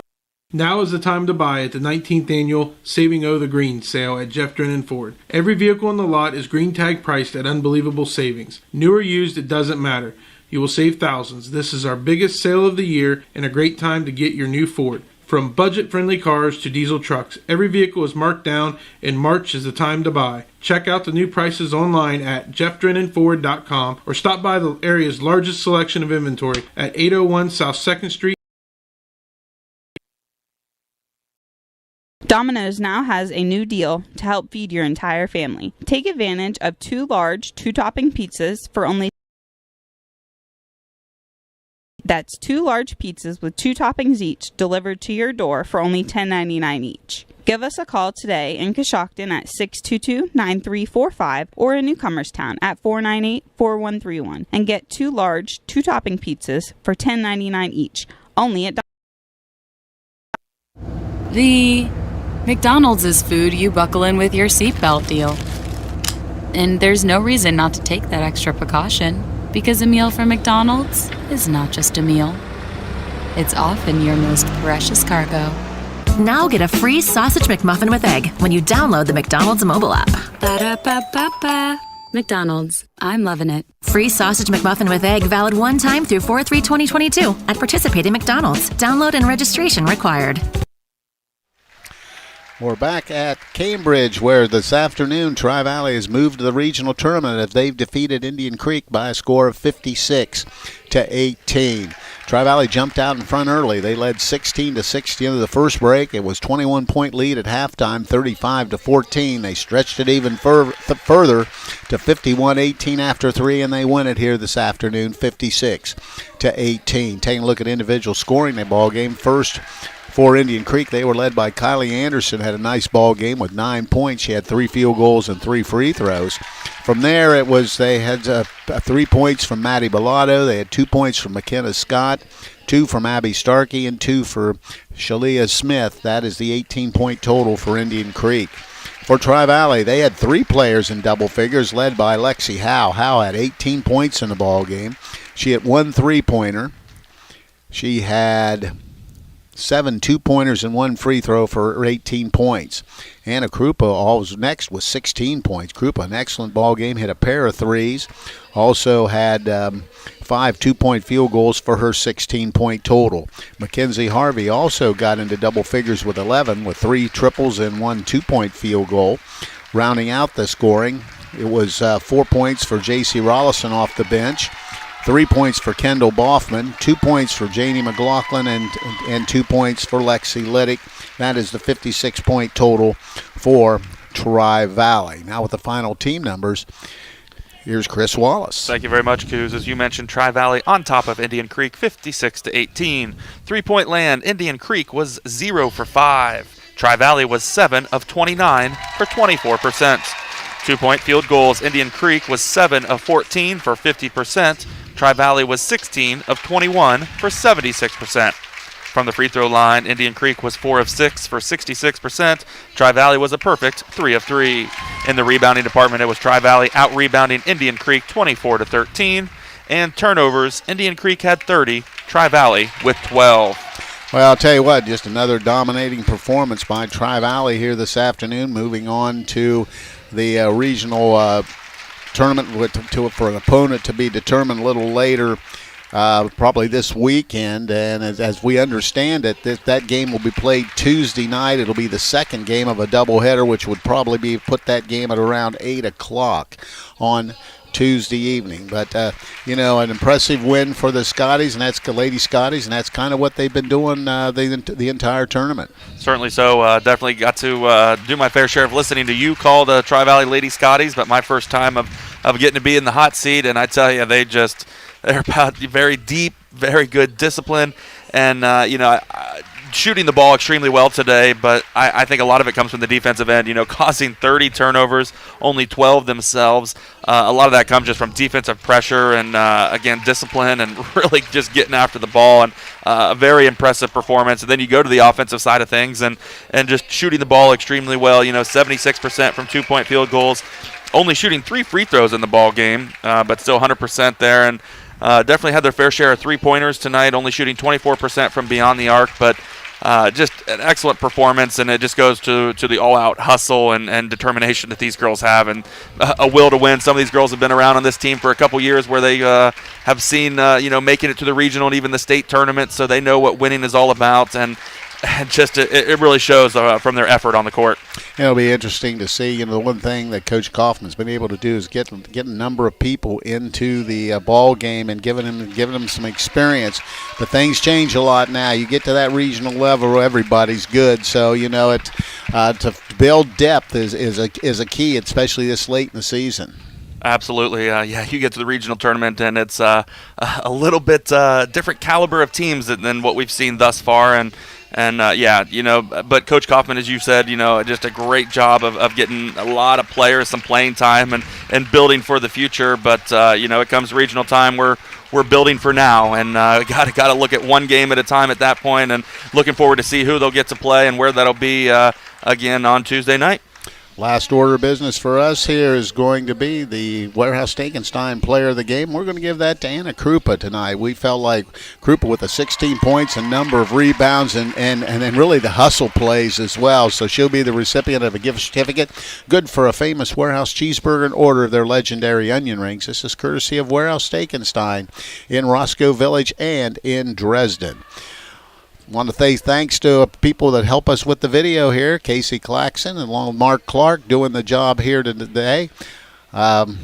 Now is the time to buy at the 19th annual Saving O the Green sale at Jeff Drennan Ford. Every vehicle on the lot is green tag priced at unbelievable savings. New or used, it doesn't matter. You will save thousands. This is our biggest sale of the year and a great time to get your new Ford. From budget-friendly cars to diesel trucks, every vehicle is marked down, and March is the time to buy. Check out the new prices online at jeffdrennanford.com or stop by the area's largest selection of inventory at 801 South 2nd Street. Domino's now has a new deal to help feed your entire family. Take advantage of 2 large 2-topping pizzas for only That's 2 large pizzas with 2 toppings each delivered to your door for only $10.99 each. Give us a call today in Coshocton at 622-9345 or in Newcomerstown at 498-4131 and get 2 large 2-topping pizzas for $10.99 each, only at The McDonald's is food you buckle in with your seatbelt deal. And there's no reason not to take that extra precaution, because a meal from McDonald's is not just a meal. It's often your most precious cargo. Now get a free Sausage McMuffin with egg when you download the McDonald's mobile app. Ba-da-ba-ba-ba. McDonald's. I'm loving it. Free Sausage McMuffin with egg valid one time through 4/3/2022 at participating McDonald's. Download and registration required. We're back at Cambridge, where this afternoon Tri-Valley has moved to the regional tournament as they've defeated Indian Creek by a score of 56-18. Tri-Valley jumped out in front early. They led 16-60 into the first break. It was 21-point lead at halftime, 35-14. They stretched it even further to 51-18 after 3, and they win it here this afternoon, 56-18. Taking a look at individual scoring in the ball game, first for Indian Creek, they were led by Kylie Anderson, had a nice ball game with 9 points. She had 3 field goals and 3 free throws. From there, they had 3 points from Maddie Bellato. They had 2 points from McKenna Scott, 2 from Abby Starkey, and 2 for Shalia Smith. That is the 18-point total for Indian Creek. For Tri-Valley, they had 3 players in double figures, led by Lexi Howe. Howe had 18 points in the ball game. She had 1 3-pointer. She had 7 2-pointers and 1 free throw for 18 points. Anna Krupa was next with 16 points. Krupa, an excellent ball game, hit a pair of threes. Also had 5 2-point field goals for her 16-point total. Mackenzie Harvey also got into double figures with 11 with 3 triples and 1 2-point field goal. Rounding out the scoring, it was 4 points for J.C. Rollison off the bench. 3 points for Kendall Boffman, 2 points for Janie McLaughlin, and 2 points for Lexi Liddick. That is the 56-point total for Tri-Valley. Now with the final team numbers, here's Chris Wallace. Thank you very much, Coos. As you mentioned, Tri-Valley on top of Indian Creek, 56-18. 3-point land, Indian Creek was 0 for 5. Tri-Valley was 7 of 29 for 24%. 2-point field goals, Indian Creek was 7 of 14 for 50%. Tri-Valley was 16 of 21 for 76%. From the free throw line, Indian Creek was 4 of 6 for 66%. Tri-Valley was a perfect 3 of 3. In the rebounding department, it was Tri-Valley out-rebounding Indian Creek 24-13. And turnovers, Indian Creek had 30, Tri-Valley with 12. Well, I'll tell you what, just another dominating performance by Tri-Valley here this afternoon, moving on to the regional tournament for an opponent to be determined a little later, probably this weekend. And as we understand it, that game will be played Tuesday night. It'll be the second game of a doubleheader, which would probably put that game at around 8 o'clock on Tuesday evening. But, an impressive win for the Scotties, and that's Lady Scotties, and that's kind of what they've been doing the entire tournament. Certainly so. Definitely got to do my fair share of listening to you call the Tri-Valley Lady Scotties, but my first time of getting to be in the hot seat, and I tell you, they're about very deep, very good discipline, and, shooting the ball extremely well today, but I think a lot of it comes from the defensive end, causing 30 turnovers, only 12 themselves. A lot of that comes just from defensive pressure and, again, discipline and really just getting after the ball, and a very impressive performance. And then you go to the offensive side of things and just shooting the ball extremely well, 76% from 2-point field goals, only shooting 3 free throws in the ball game, but still 100% there, and definitely had their fair share of 3-pointers tonight, only shooting 24% from beyond the arc, but just an excellent performance, and it just goes to the all-out hustle and determination that these girls have, and a will to win. Some of these girls have been around on this team for a couple years, where they have seen making it to the regional and even the state tournament, so they know what winning is all about, and just it really shows from their effort on the court. It'll be interesting to see. The one thing that Coach Kaufman's been able to do is get a number of people into the ball game and giving them some experience. But things change a lot now. You get to that regional level, everybody's good. So to build depth is a key, especially this late in the season. Absolutely. You get to the regional tournament, and it's a little bit different caliber of teams than what we've seen thus far. But Coach Kaufman, as you said, just a great job of getting a lot of players some playing time and building for the future. But, it comes regional time, we're building for now, and got to look at one game at a time at that point, and looking forward to see who they'll get to play and where that'll be again on Tuesday night. Last order of business for us here is going to be the Warehouse Stekenstein player of the game. We're going to give that to Anna Krupa tonight. We felt like Krupa with the 16 points, a number of rebounds, and then really the hustle plays as well. So she'll be the recipient of a gift certificate, good for a famous Warehouse cheeseburger and order of their legendary onion rings. This is courtesy of Warehouse Stekenstein in Roscoe Village and in Dresden. Want to say thanks to people that help us with the video here, Casey Claxon and along with Mark Clark doing the job here today. Thank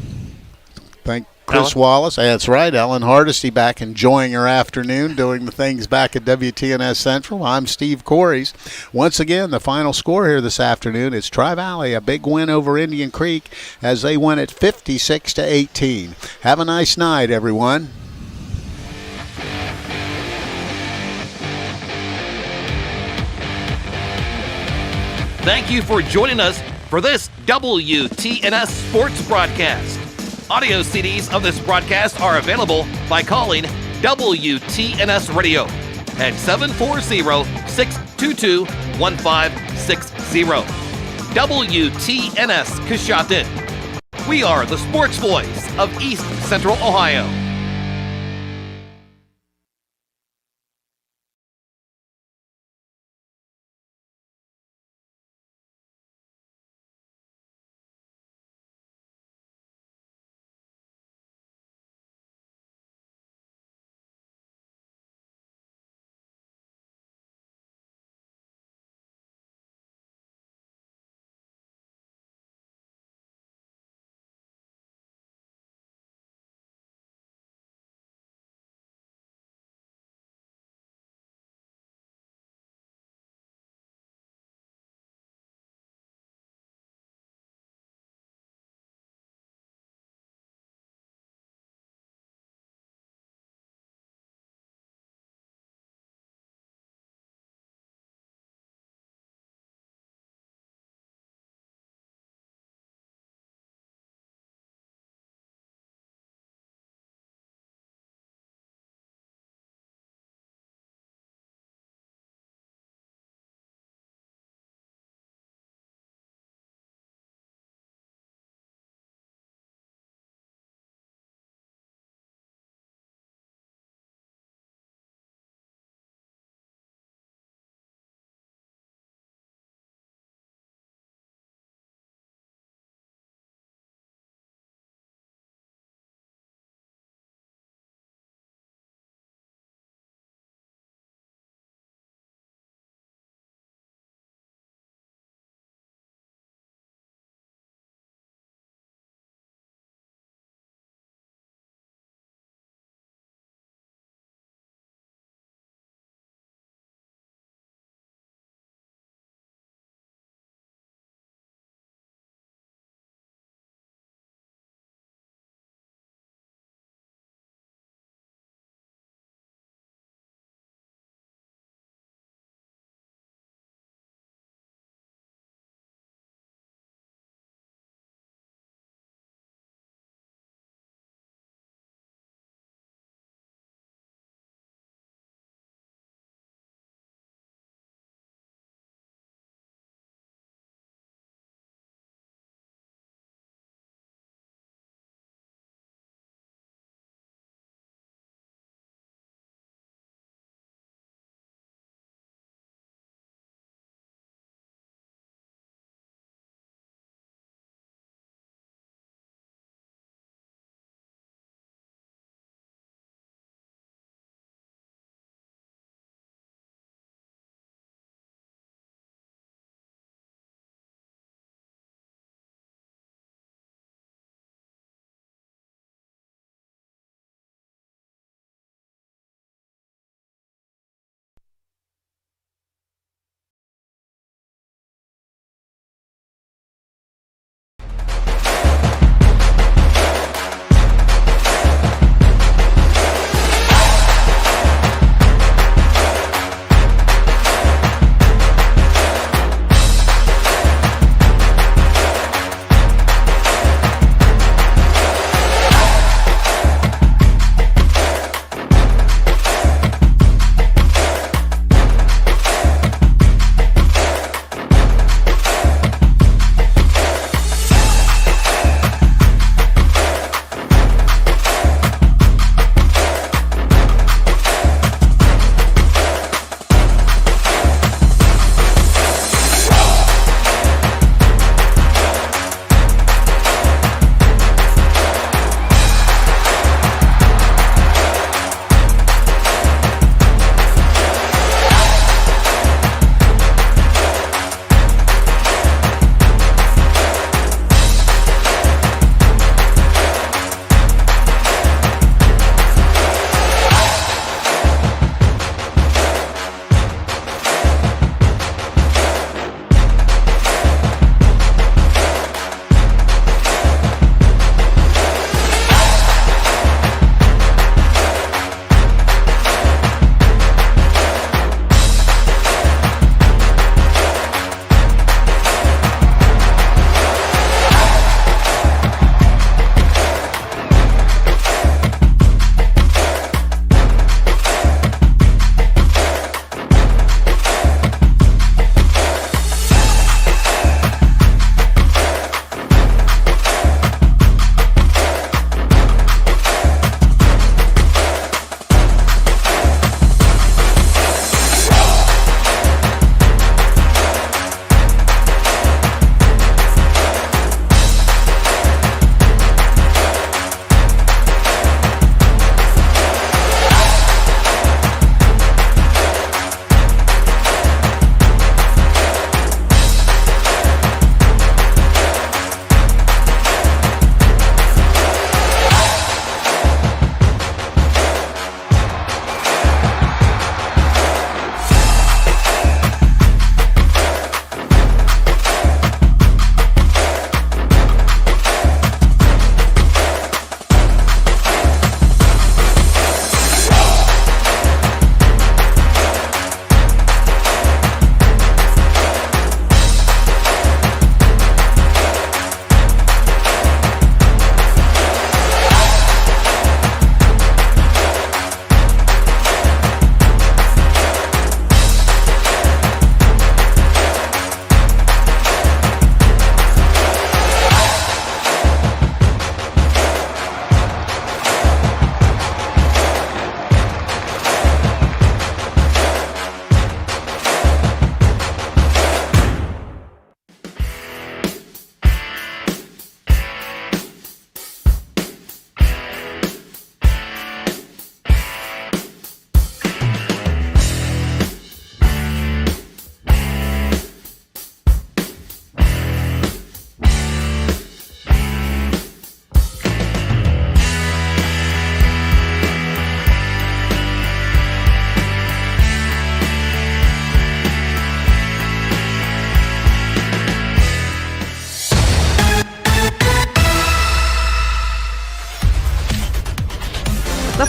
Chris Wallace. That's right, Ellen Hardesty back enjoying her afternoon doing the things back at WTNS Central. I'm Steve Corries. Once again, the final score here this afternoon is Tri-Valley, a big win over Indian Creek as they win at 56-18. Have a nice night, everyone. Thank you for joining us for this WTNS Sports broadcast. Audio CDs of this broadcast are available by calling WTNS Radio at 740-622-1560. WTNS Coshocton. We are the sports voice of East Central Ohio.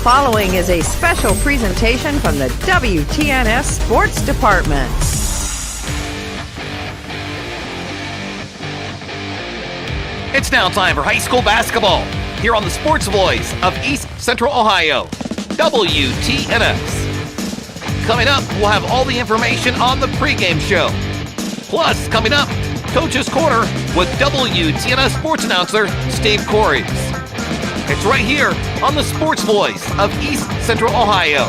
following is a special presentation from the WTNS Sports Department. It's now time for high school basketball here on the Sports Voice of East Central Ohio, WTNS. Coming up, we'll have all the information on the pregame show. Plus, coming up, Coach's Corner with WTNS sports announcer Steve Corries. It's right here on the Sports Voice of East Central Ohio,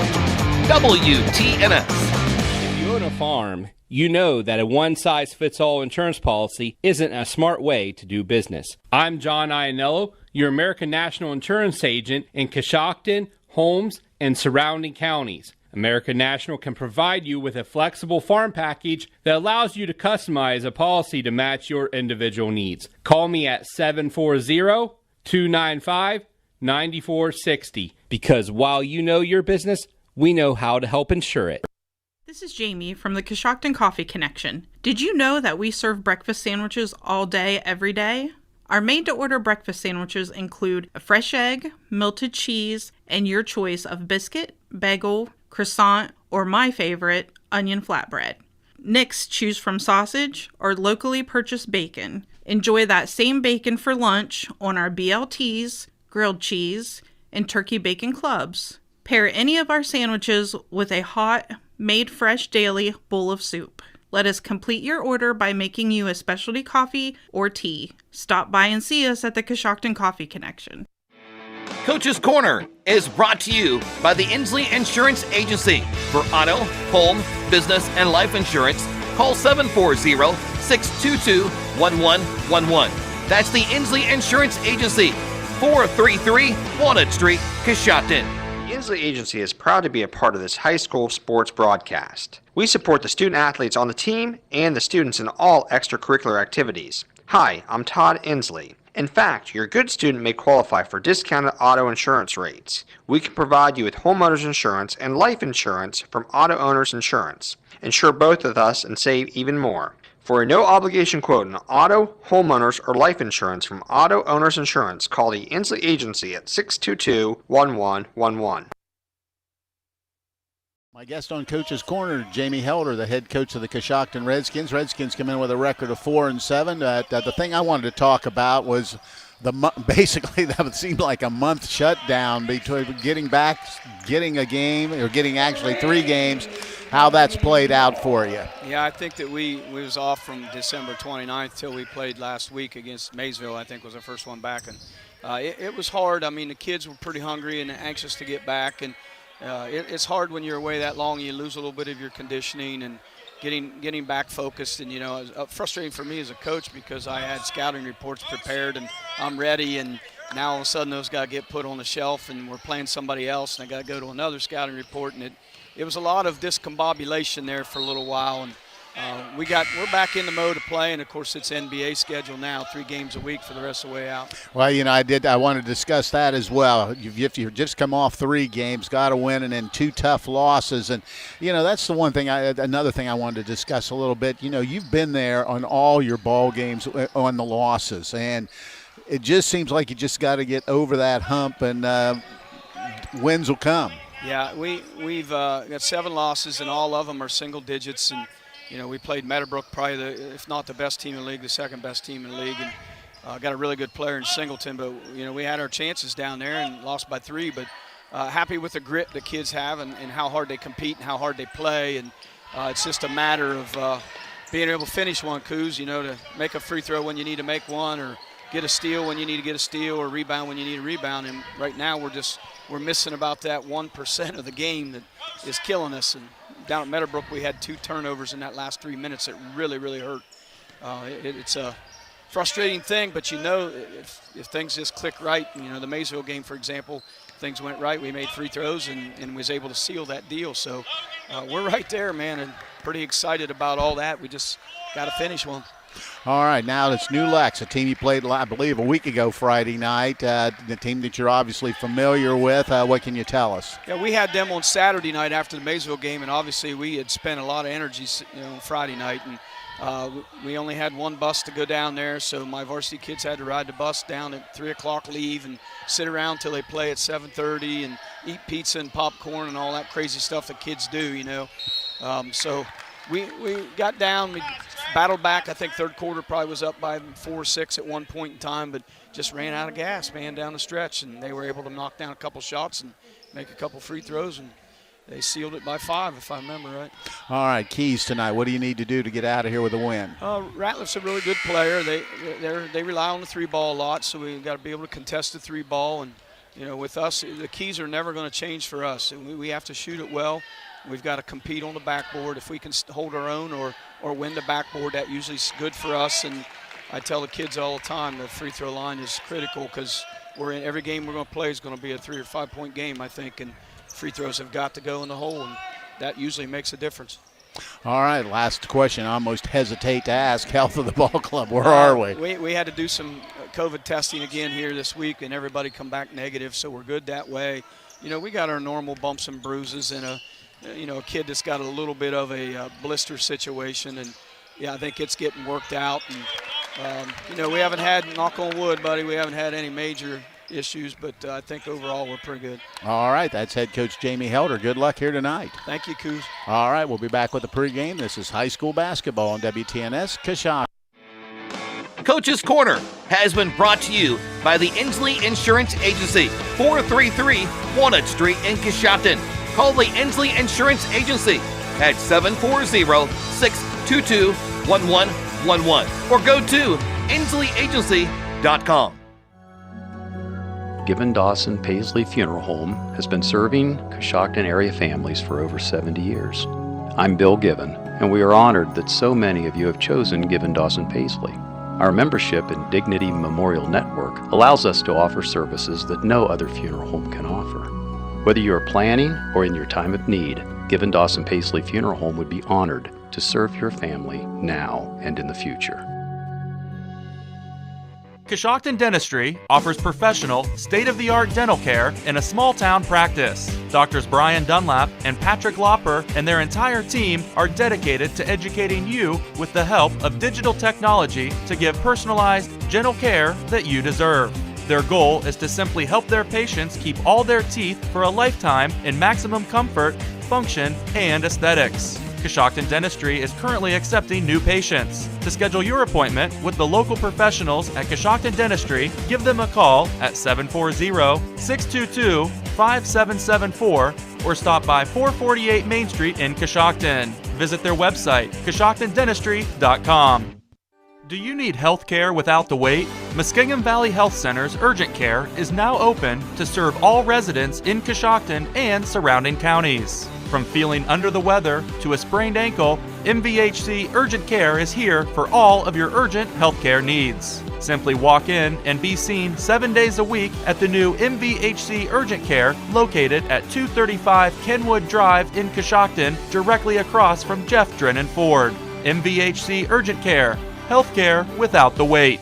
WTNS. If you own a farm, you know that a one-size-fits-all insurance policy isn't a smart way to do business. I'm John Iannello, your American National Insurance agent in Coshocton, Holmes, and surrounding counties. American National can provide you with a flexible farm package that allows you to customize a policy to match your individual needs. Call me at 740-295-9460 because while you know your business, we know how to help insure it. This is Jamie from the Coshocton Coffee Connection. Did you know that we serve breakfast sandwiches all day, every day? Our made-to-order breakfast sandwiches include a fresh egg, melted cheese, and your choice of biscuit, bagel, croissant, or my favorite, onion flatbread. Next, choose from sausage or locally purchased bacon. Enjoy that same bacon for lunch on our BLTs, grilled cheese, and turkey bacon clubs. Pair any of our sandwiches with a hot, made fresh daily bowl of soup. Let us complete your order by making you a specialty coffee or tea. Stop by and see us at the Coshocton Coffee Connection. Coach's Corner is brought to you by the Inslee Insurance Agency. For auto, home, business, and life insurance, call 740-622-1111. That's the Inslee Insurance Agency, 433 Walnut Street, Coshocton. The Inslee Agency is proud to be a part of this high school sports broadcast. We support the student athletes on the team and the students in all extracurricular activities. Hi, I'm Todd Inslee. In fact, your good student may qualify for discounted auto insurance rates. We can provide you with homeowners insurance and life insurance from Auto Owners Insurance. Insure both with us and save even more. For a no-obligation quote on auto, homeowners, or life insurance from Auto Owners Insurance, call the Inslee Agency at 622-1111. My guest on Coach's Corner, Jamie Helder, the head coach of the Coshocton Redskins. Redskins come in with a record of 4-7. The thing I wanted to talk about was basically that seemed like a month shutdown between getting a game, or getting actually 3 games. How that's played out for you? Yeah, I think that we was off from December 29th till we played last week against Maysville. I think was our first one back, and it was hard. I mean, the kids were pretty hungry and anxious to get back, and it's hard when you're away that long. You lose a little bit of your conditioning and getting back focused. And, it was frustrating for me as a coach because I had scouting reports prepared and I'm ready, and now all of a sudden those got to get put on the shelf and we're playing somebody else, and I got to go to another scouting report, and it was a lot of discombobulation there for a little while. And we're back in the mode of play, and of course it's NBA schedule now, 3 games a week for the rest of the way out. Well, I want to discuss that as well. You've just come off 3 games, got to win, and then 2 tough losses, and that's the one thing. Another thing I wanted to discuss a little bit. You've been there on all your ball games on the losses, and it just seems like you just got to get over that hump, and wins will come. Yeah, we've got 7 losses, and all of them are single digits. And we played Meadowbrook, probably if not the best team in the league, the second best team in the league, and got a really good player in Singleton. But we had our chances down there and lost by 3. But happy with the grit the kids have and how hard they compete and how hard they play. And it's just a matter of being able to finish one, Coos. To make a free throw when you need to make one, or get a steal when you need to get a steal, or rebound when you need a rebound. And right now we're missing about that 1% of the game that is killing us. And down at Meadowbrook, we had 2 turnovers in that last 3 minutes that really, really hurt. It's a frustrating thing, but if things just click right, the Maysville game, for example, things went right. We made free throws and was able to seal that deal. So we're right there, man, and pretty excited about all that. We just got to finish one. All right, now it's New Lex, a team you played, I believe, a week ago Friday night, the team that you're obviously familiar with. What can you tell us? Yeah, we had them on Saturday night after the Maysville game, and obviously we had spent a lot of energy Friday night, and We only had one bus to go down there, so my varsity kids had to ride the bus down at 3 o'clock, leave, and sit around till they play at 7:30 and eat pizza and popcorn and all that crazy stuff that kids do, you know. So we got down, we battled back. I think third quarter probably was up by 4 or 6 at one point in time, but just ran out of gas, man, down the stretch, and they were able to knock down a couple shots and make a couple free throws, and they sealed it by 5, if I remember right. All right, keys tonight. What do you need to do to get out of here with a win? Ratliff's a really good player. They rely on the 3-ball a lot, so we've got to be able to contest the 3-ball. And, you know, with us, the keys are never going to change for us. We have to shoot it well. We've got to compete on the backboard. If we can hold our own or win the backboard, that usually is good for us. And I tell the kids all the time the free throw line is critical because every game we're going to play is going to be a 3 or 5 point game, I think. And free throws have got to go in the hole, and that usually makes a difference. All right, last question. I almost hesitate to ask. Health of the ball club, where are we? We had to do some COVID testing again here this week, and everybody come back negative, so we're good that way. You know, we got our normal bumps and bruises and a kid that's got a little bit of a blister situation, and yeah, I think it's getting worked out. And we haven't had, knock on wood, buddy, we haven't had any major issues, but I think overall we're pretty good. All right, that's head coach Jamie Helder. Good luck here tonight. Thank you, Coos. All right, we'll be back with the pregame. This is high school basketball on WTNS Coshocton. Coach's Corner has been brought to you by the Inslee Insurance Agency, 433 Walnut Street in Coshocton. Call the Inslee Insurance Agency at 740-622-1111 or go to InsleyAgency.com. Given Dawson Paisley Funeral Home has been serving Coshocton area families for over 70 years. I'm Bill Given, and we are honored that so many of you have chosen Given Dawson Paisley. Our membership in Dignity Memorial Network allows us to offer services that no other funeral home can offer. Whether you are planning or in your time of need, Given Dawson Paisley Funeral Home would be honored to serve your family now and in the future. Coshocton Dentistry offers professional, state-of-the-art dental care in a small-town practice. Doctors Brian Dunlap and Patrick Lopper and their entire team are dedicated to educating you with the help of digital technology to give personalized, gentle care that you deserve. Their goal is to simply help their patients keep all their teeth for a lifetime in maximum comfort, function, and aesthetics. Coshocton Dentistry is currently accepting new patients. To schedule your appointment with the local professionals at Coshocton Dentistry, give them a call at 740-622-5774 or stop by 448 Main Street in Coshocton. Visit their website, CoshoctonDentistry.com. Do you need health care without the wait? Muskingum Valley Health Center's Urgent Care is now open to serve all residents in Coshocton and surrounding counties. From feeling under the weather to a sprained ankle, MVHC Urgent Care is here for all of your urgent healthcare needs. Simply walk in and be seen 7 days a week at the new MVHC Urgent Care located at 235 Kenwood Drive in Coshocton, directly across from Jeff Drennan Ford. MVHC Urgent Care, healthcare without the wait.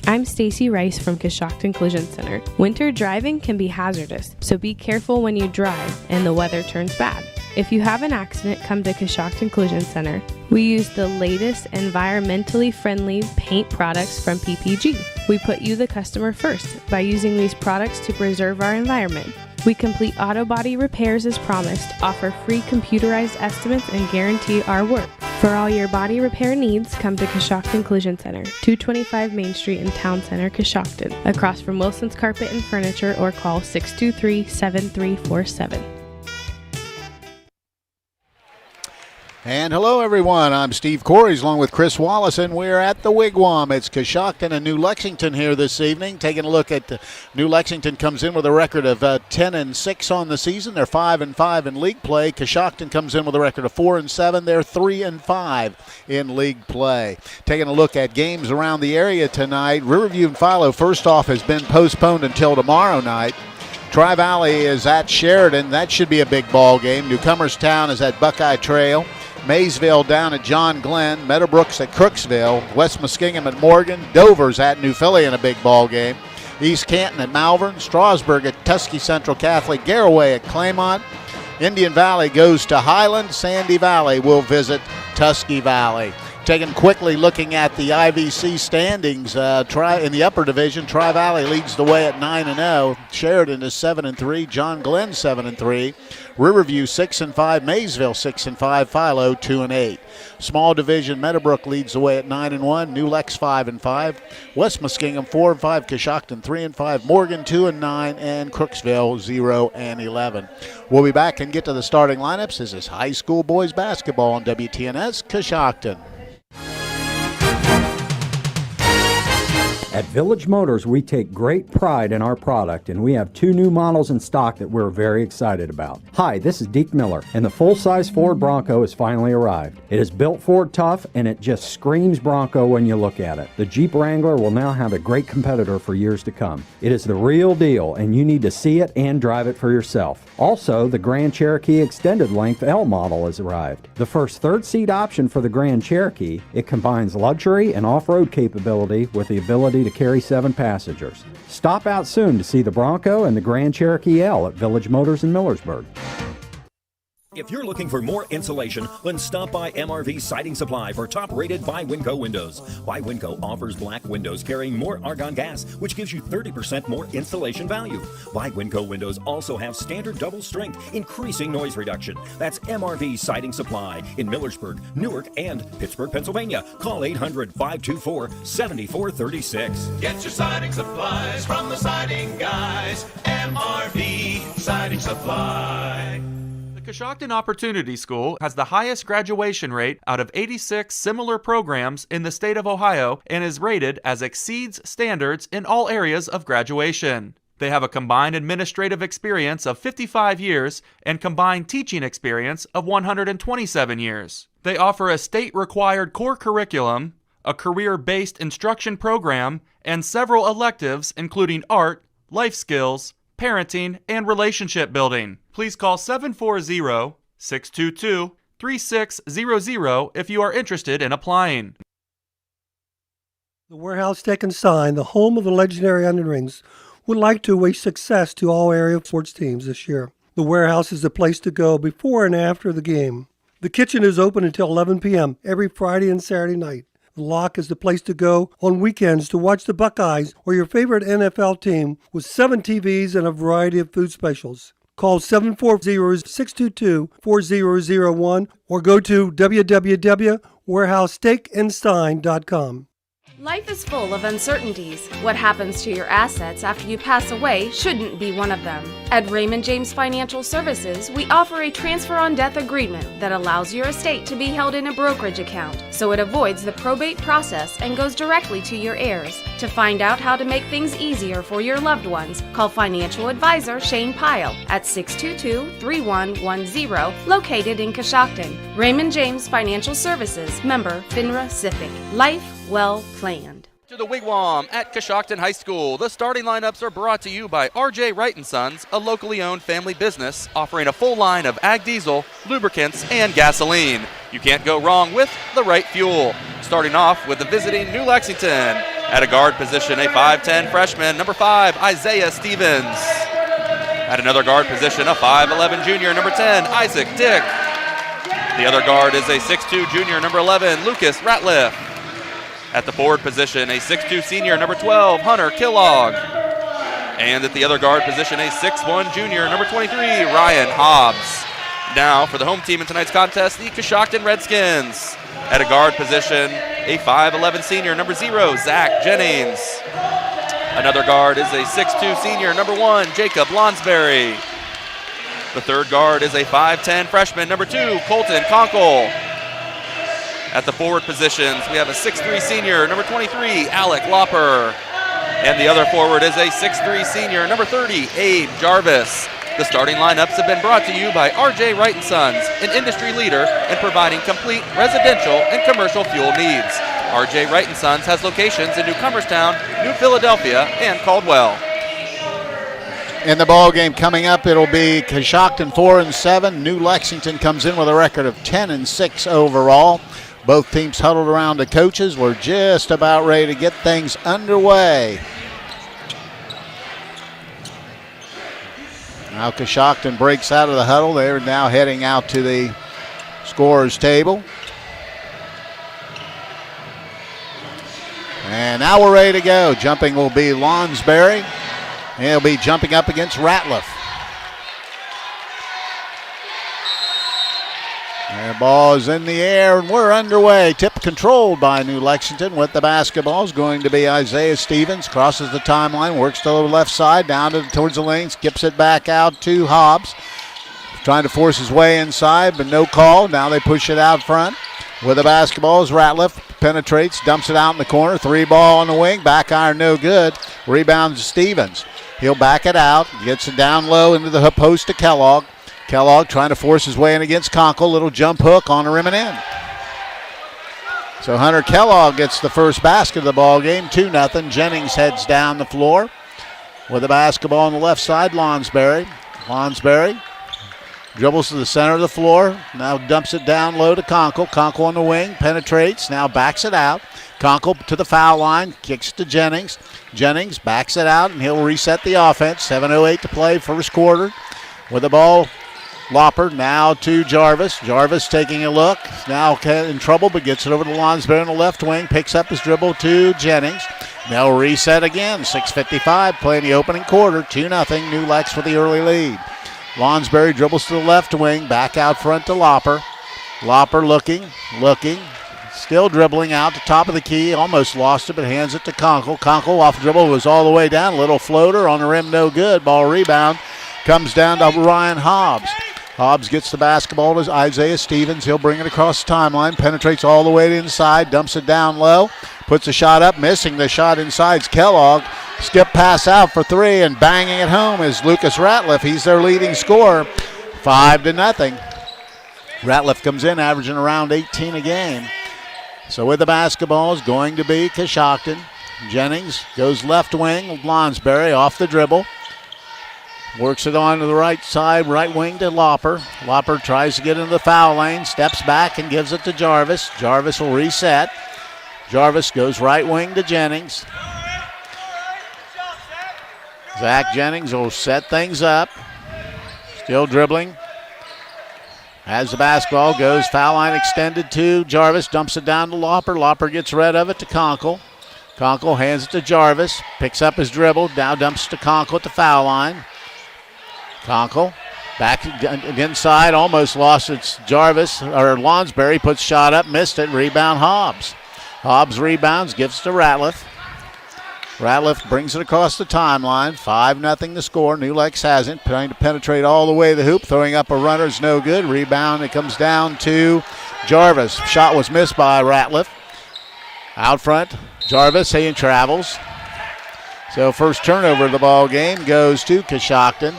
I'm Stacy Rice from Coshocton Collision Center. Winter driving can be hazardous, so be careful when you drive and the weather turns bad. If you have an accident, come to Coshocton Collision Center. We use the latest environmentally friendly paint products from PPG. We put you, the customer, first by using these products to preserve our environment. We complete auto body repairs as promised, offer free computerized estimates, and guarantee our work. For all your body repair needs, come to Coshocton Collision Center, 225 Main Street in Town Center, Coshocton, across from Wilson's Carpet and Furniture, or call 623-7347. And hello, everyone. I'm Steve Corey, along with Chris Wallace, and we're at the Wigwam. It's Coshocton and New Lexington here this evening. Taking a look at New Lexington comes in with a record of 10-6 on the season. They're 5-5 in league play. Coshocton comes in with a record of 4-7. They're 3-5 in league play. Taking a look at games around the area tonight. Riverview and Philo, first off, has been postponed until tomorrow night. Tri-Valley is at Sheridan. That should be a big ball game. Newcomerstown is at Buckeye Trail. Maysville down at John Glenn, Meadowbrooks at Crooksville, West Muskingum at Morgan, Dover's at New Philly in a big ball game, East Canton at Malvern, Strasburg at Tusky Central Catholic, Garraway at Claymont, Indian Valley goes to Highland. Sandy Valley will visit Tusky Valley. Taking quickly looking at the IVC standings, in the upper division, Tri-Valley leads the way at 9-0. Sheridan is 7-3. John Glenn 7-3. Riverview 6-5. Maysville 6-5. Philo 2-8. Small division, Meadowbrook leads the way at 9-1. New Lex 5-5. West Muskingum 4-5. Coshocton 3-5. Morgan 2-9, and Crooksville 0-11. We'll be back and get to the starting lineups. This is high school boys basketball on WTNS Coshocton. At Village Motors, we take great pride in our product, and we have 2 new models in stock that we're very excited about. Hi, this is Deke Miller, and the full-size Ford Bronco has finally arrived. It is built Ford tough, and it just screams Bronco when you look at it. The Jeep Wrangler will now have a great competitor for years to come. It is the real deal, and you need to see it and drive it for yourself. Also, the Grand Cherokee Extended Length L model has arrived. The first third-seat option for the Grand Cherokee, it combines luxury and off-road capability with the ability to carry 7 passengers. Stop out soon to see the Bronco and the Grand Cherokee L at Village Motors in Millersburg. If you're looking for more insulation, then stop by MRV Siding Supply for top-rated by Winco windows. By Winco offers black windows carrying more argon gas, which gives you 30% more insulation value. By Winco windows also have standard double strength, increasing noise reduction. That's MRV Siding Supply in Millersburg, Newark, and Pittsburgh, Pennsylvania. Call 800-524-7436. Get your siding supplies from the siding guys. MRV Siding Supply. The Coshocton Opportunity School has the highest graduation rate out of 86 similar programs in the state of Ohio and is rated as exceeds standards in all areas of graduation. They have a combined administrative experience of 55 years and combined teaching experience of 127 years. They offer a state-required core curriculum, a career-based instruction program, and several electives including art, life skills, parenting, and relationship building. Please call 740-622-3600 if you are interested in applying. The Warehouse Steak and Sign, the home of the legendary onion rings, would like to wish success to all area sports teams this year. The Warehouse is the place to go before and after the game. The kitchen is open until 11 p.m. every Friday and Saturday night. The Lock is the place to go on weekends to watch the Buckeyes or your favorite NFL team with 7 TVs and a variety of food specials. Call 740-622-4001 or go to www.warehousesteakandstein.com. Life is full of uncertainties. What happens to your assets after you pass away shouldn't be one of them. At Raymond James Financial Services, we offer a transfer on death agreement that allows your estate to be held in a brokerage account, so it avoids the probate process and goes directly to your heirs. To find out how to make things easier for your loved ones, call financial advisor Shane Pyle at 622-3110, located in Coshocton. Raymond James Financial Services, member FINRA SIPC. Life well planned. To the Wigwam at Coshocton High School. The starting lineups are brought to you by R.J. Wright & Sons, a locally owned family business offering a full line of ag diesel, lubricants, and gasoline. You can't go wrong with the right fuel. Starting off with the visiting New Lexington. At a guard position, a 5'10 freshman, number 5, Isaiah Stevens. At another guard position, a 5'11 junior, number 10, Isaac Dick. The other guard is a 6'2 junior, number 11, Lucas Ratliff. At the forward position, a 6'2 senior, number 12, Hunter Kellogg. And at the other guard position, a 6'1 junior, number 23, Ryan Hobbs. Now for the home team in tonight's contest, the Coshocton Redskins. At a guard position, a 5'11 senior, number 0, Zach Jennings. Another guard is a 6'2 senior, number 1, Jacob Lonsberry. The third guard is a 5'10 freshman, number 2, Colton Conkle. At the forward positions, we have a 6'3 senior, number 23, Alec Lopper. And the other forward is a 6'3 senior, number 30, Abe Jarvis. The starting lineups have been brought to you by R.J. Wright & Sons, an industry leader in providing complete residential and commercial fuel needs. R.J. Wright & Sons has locations in New Cumberstown, New Philadelphia, and Caldwell. In the ball game coming up, it'll be Coshocton 4-7. New Lexington comes in with a record of 10-6 overall. Both teams huddled around the coaches. We're just about ready to get things underway. Now Coshocton breaks out of the huddle. They're now heading out to the scorer's table. And now we're ready to go. Jumping will be Lonsberry. And he'll be jumping up against Ratliff. And the ball is in the air, and we're underway. Tip controlled by New Lexington with the basketball is going to be Isaiah Stevens. Crosses the timeline, works to the left side, down towards the lane, skips it back out to Hobbs. Trying to force his way inside, but no call. Now they push it out front. With the basketball is Ratliff. Penetrates, dumps it out in the corner. 3-ball on the wing. Back iron, no good. Rebounds to Stevens. He'll back it out. Gets it down low into the post to Kellogg. Kellogg trying to force his way in against Conkle. Little jump hook on the rim and in. So Hunter Kellogg gets the first basket of the ball game. 2-0. Jennings heads down the floor. With the basketball on the left side, Lonsberry. Lonsberry dribbles to the center of the floor. Now dumps it down low to Conkle. Conkle on the wing. Penetrates. Now backs it out. Conkle to the foul line. Kicks to Jennings. Jennings backs it out, and he'll reset the offense. 7:08 to play, first quarter. With the ball, Lopper now to Jarvis. Jarvis taking a look. Now in trouble, but gets it over to Lonsberry on the left wing. Picks up his dribble to Jennings. Now reset again. 6:55 playing the opening quarter. 2-0. New Lex with the early lead. Lonsberry dribbles to the left wing. Back out front to Lopper. Lopper looking. Still dribbling out to top of the key. Almost lost it, but hands it to Conkle. Conkle off dribble was all the way down. A little floater on the rim, no good. Ball rebound comes down to Ryan Hobbs. Hobbs gets the basketball to Isaiah Stevens. He'll bring it across the timeline. Penetrates all the way to inside. Dumps it down low. Puts the shot up. Missing the shot inside's Kellogg. Skip pass out for three, and banging it home is Lucas Ratliff. He's their leading scorer. 5-0. Ratliff comes in averaging around 18 a game. So with the basketball is going to be Coshocton. Jennings goes left wing. Lonsberry off the dribble. Works it on to the right side, right wing to Lopper. Lopper tries to get into the foul lane, steps back and gives it to Jarvis. Jarvis will reset. Jarvis goes right wing to Jennings. Zach Jennings will set things up. Still dribbling. Has the basketball, goes foul line extended to Jarvis, dumps it down to Lopper. Lopper gets rid of it to Conkle. Conkle hands it to Jarvis, picks up his dribble, now dumps to Conkle at the foul line. Conkle back inside, almost lost it. Jarvis, or Lonsberry puts shot up, missed it, rebound Hobbs. Hobbs rebounds, gives to Ratliff. Ratliff brings it across the timeline. 5-0 the score. New Lex hasn't. Trying to penetrate all the way to the hoop. Throwing up a runner is no good. Rebound. It comes down to Jarvis. Shot was missed by Ratliff. Out front, Jarvis. He travels. So first turnover of the ball game goes to Coshocton.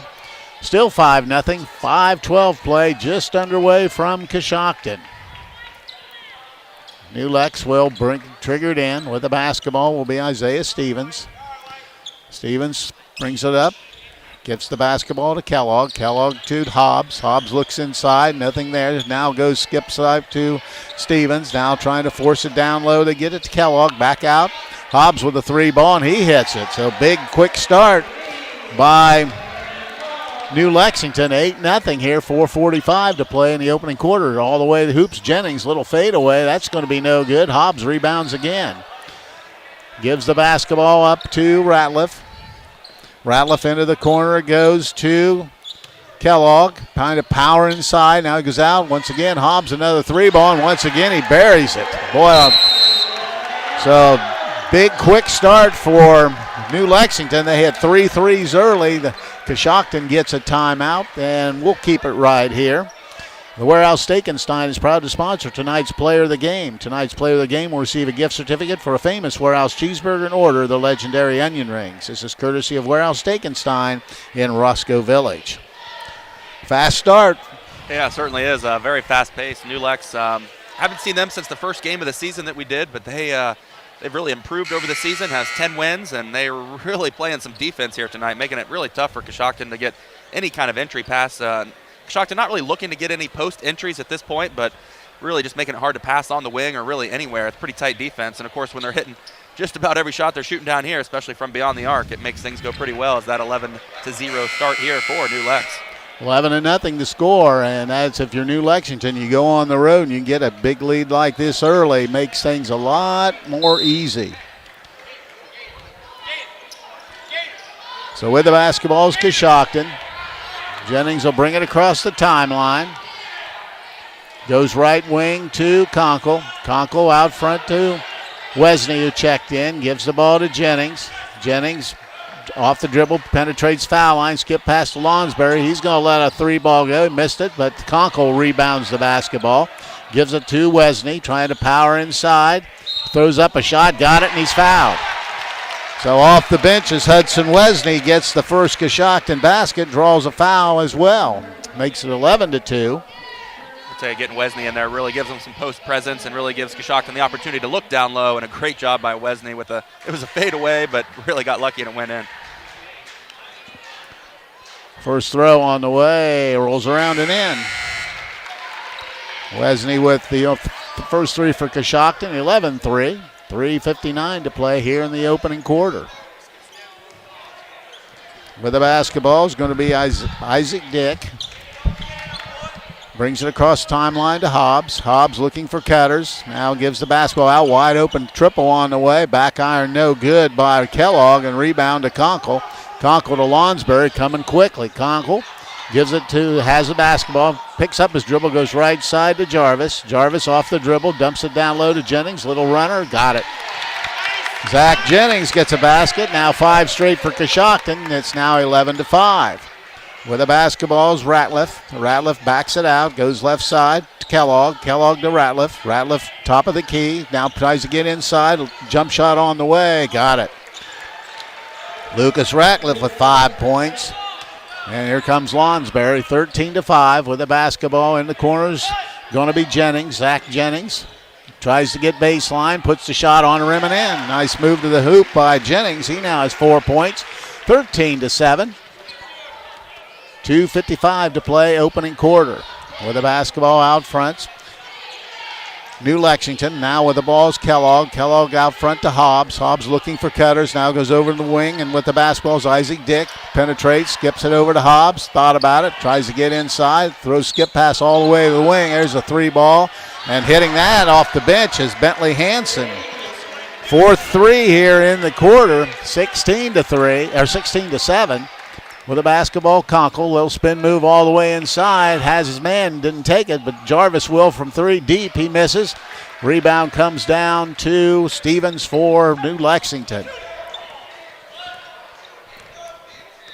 Still 5-0. 5-12 play just underway from Coshocton. New Lex will bring triggered in with the basketball will be Isaiah Stevens. Stevens brings it up, gets the basketball to Kellogg. Kellogg to Hobbs. Hobbs looks inside, nothing there. Now goes skip side to Stevens. Now trying to force it down low to get it to Kellogg. Back out. Hobbs with the 3-ball and he hits it. So big quick start by New Lexington. 8-0 here, 4:45 to play in the opening quarter. All the way to the hoops. Jennings, little fadeaway. That's going to be no good. Hobbs rebounds again. Gives the basketball up to Ratliff. Ratliff into the corner. It goes to Kellogg. Kind of power inside. Now he goes out. Once again, Hobbs another 3-ball. And once again, he buries it. Boy, so big quick start for New Lexington. They had 3 threes early. The Coshocton gets a timeout, and we'll keep it right here. The Warehouse Steakenstein is proud to sponsor tonight's Player of the Game. Tonight's Player of the Game will receive a gift certificate for a famous Warehouse cheeseburger and order the legendary onion rings. This is courtesy of Warehouse Steakenstein in Roscoe Village. Fast start. Yeah, it certainly is. Very fast-paced. New Lex, haven't seen them since the first game of the season that we did, but they've really improved over the season, has 10 wins, and they're really playing some defense here tonight, making it really tough for Coshocton to get any kind of entry pass. Coshocton not really looking to get any post entries at this point, but really just making it hard to pass on the wing or really anywhere. It's pretty tight defense. And, of course, when they're hitting just about every shot they're shooting down here, especially from beyond the arc, it makes things go pretty well as that 11-0 start here for New Lex. 11-0 to score, and that's if you're New Lexington, you go on the road and you get a big lead like this early, makes things a lot more easy. So with the basketball is Coshocton. Jennings will bring it across the timeline. Goes right wing to Conkle. Conkle out front to Wesney, who checked in, gives the ball to Jennings. Jennings off the dribble, penetrates foul line, skip past to Lonsberry. He's going to let a 3-ball go. He missed it, but Conkle rebounds the basketball. Gives it to Wesney, trying to power inside. Throws up a shot, got it, and he's fouled. So off the bench as Hudson Wesney gets the first Coshocton basket, draws a foul as well. Makes it 11-2. I'd say getting Wesney in there really gives them some post presence and really gives Coshocton the opportunity to look down low, and a great job by Wesney with it was a fadeaway, but really got lucky and it went in. First throw on the way, rolls around and in. Wesney with the first three for Coshocton, 11-3. 3:59 to play here in the opening quarter. With the basketball is going to be Isaac Dick. Brings it across the timeline to Hobbs. Hobbs looking for cutters. Now gives the basketball out wide open. Triple on the way. Back iron no good by Kellogg, and rebound to Conkle. Conkle to Lonsberry coming quickly. Conkle gives it to, has the basketball, picks up his dribble, goes right side to Jarvis. Jarvis off the dribble, dumps it down low to Jennings. Little runner, got it. Zach Jennings gets a basket. Now 5 straight for Coshocton. It's now 11-5. With the basketball is Ratliff. Ratliff backs it out, goes left side to Kellogg. Kellogg to Ratliff. Ratliff top of the key. Now tries to get inside. Jump shot on the way. Got it. Lucas Ratliff with 5 points. And here comes Lonsberry, 13-5 with the basketball in the corners. Going to be Jennings, Zach Jennings. Tries to get baseline, puts the shot on the rim and in. Nice move to the hoop by Jennings. He now has 4 points, 13-7. 2:55 to play, opening quarter. With the basketball out front. New Lexington now with the ball is Kellogg. Kellogg out front to Hobbs. Hobbs looking for cutters. Now goes over to the wing, and with the basketball is Isaac Dick. Penetrates, skips it over to Hobbs. Thought about it, tries to get inside. Throws skip pass all the way to the wing. There's a 3-ball. And hitting that off the bench is Bentley Hansen. 4-3 here in the quarter. 16-7. With the basketball, Conkle, little spin move all the way inside, has his man, didn't take it, but Jarvis will from 3 deep, he misses. Rebound comes down to Stevens for New Lexington.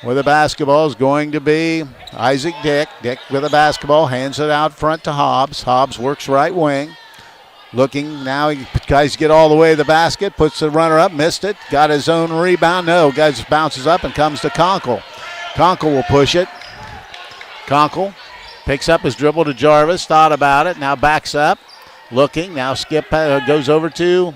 With the basketball is going to be Isaac Dick. Dick with the basketball, hands it out front to Hobbs. Hobbs works right wing. Looking now, guys get all the way to the basket, puts the runner up, missed it, got his own rebound. No, guys bounces up and comes to Conkle. Conkle will push it. Conkle picks up his dribble to Jarvis, thought about it, now backs up, looking, now goes over to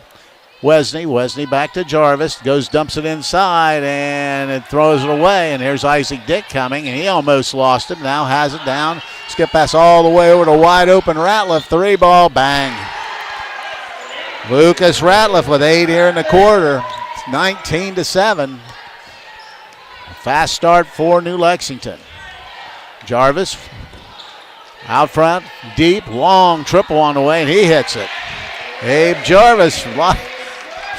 Wesney. Wesney back to Jarvis, dumps it inside, and it throws it away, and here's Isaac Dick coming, and he almost lost it, now has it down, skip pass all the way over to wide open Ratliff, 3-ball, bang. Lucas Ratliff with 8 here in the quarter, 19-7. Fast start for New Lexington. Jarvis out front, deep, long triple on the way, and he hits it. Abe Jarvis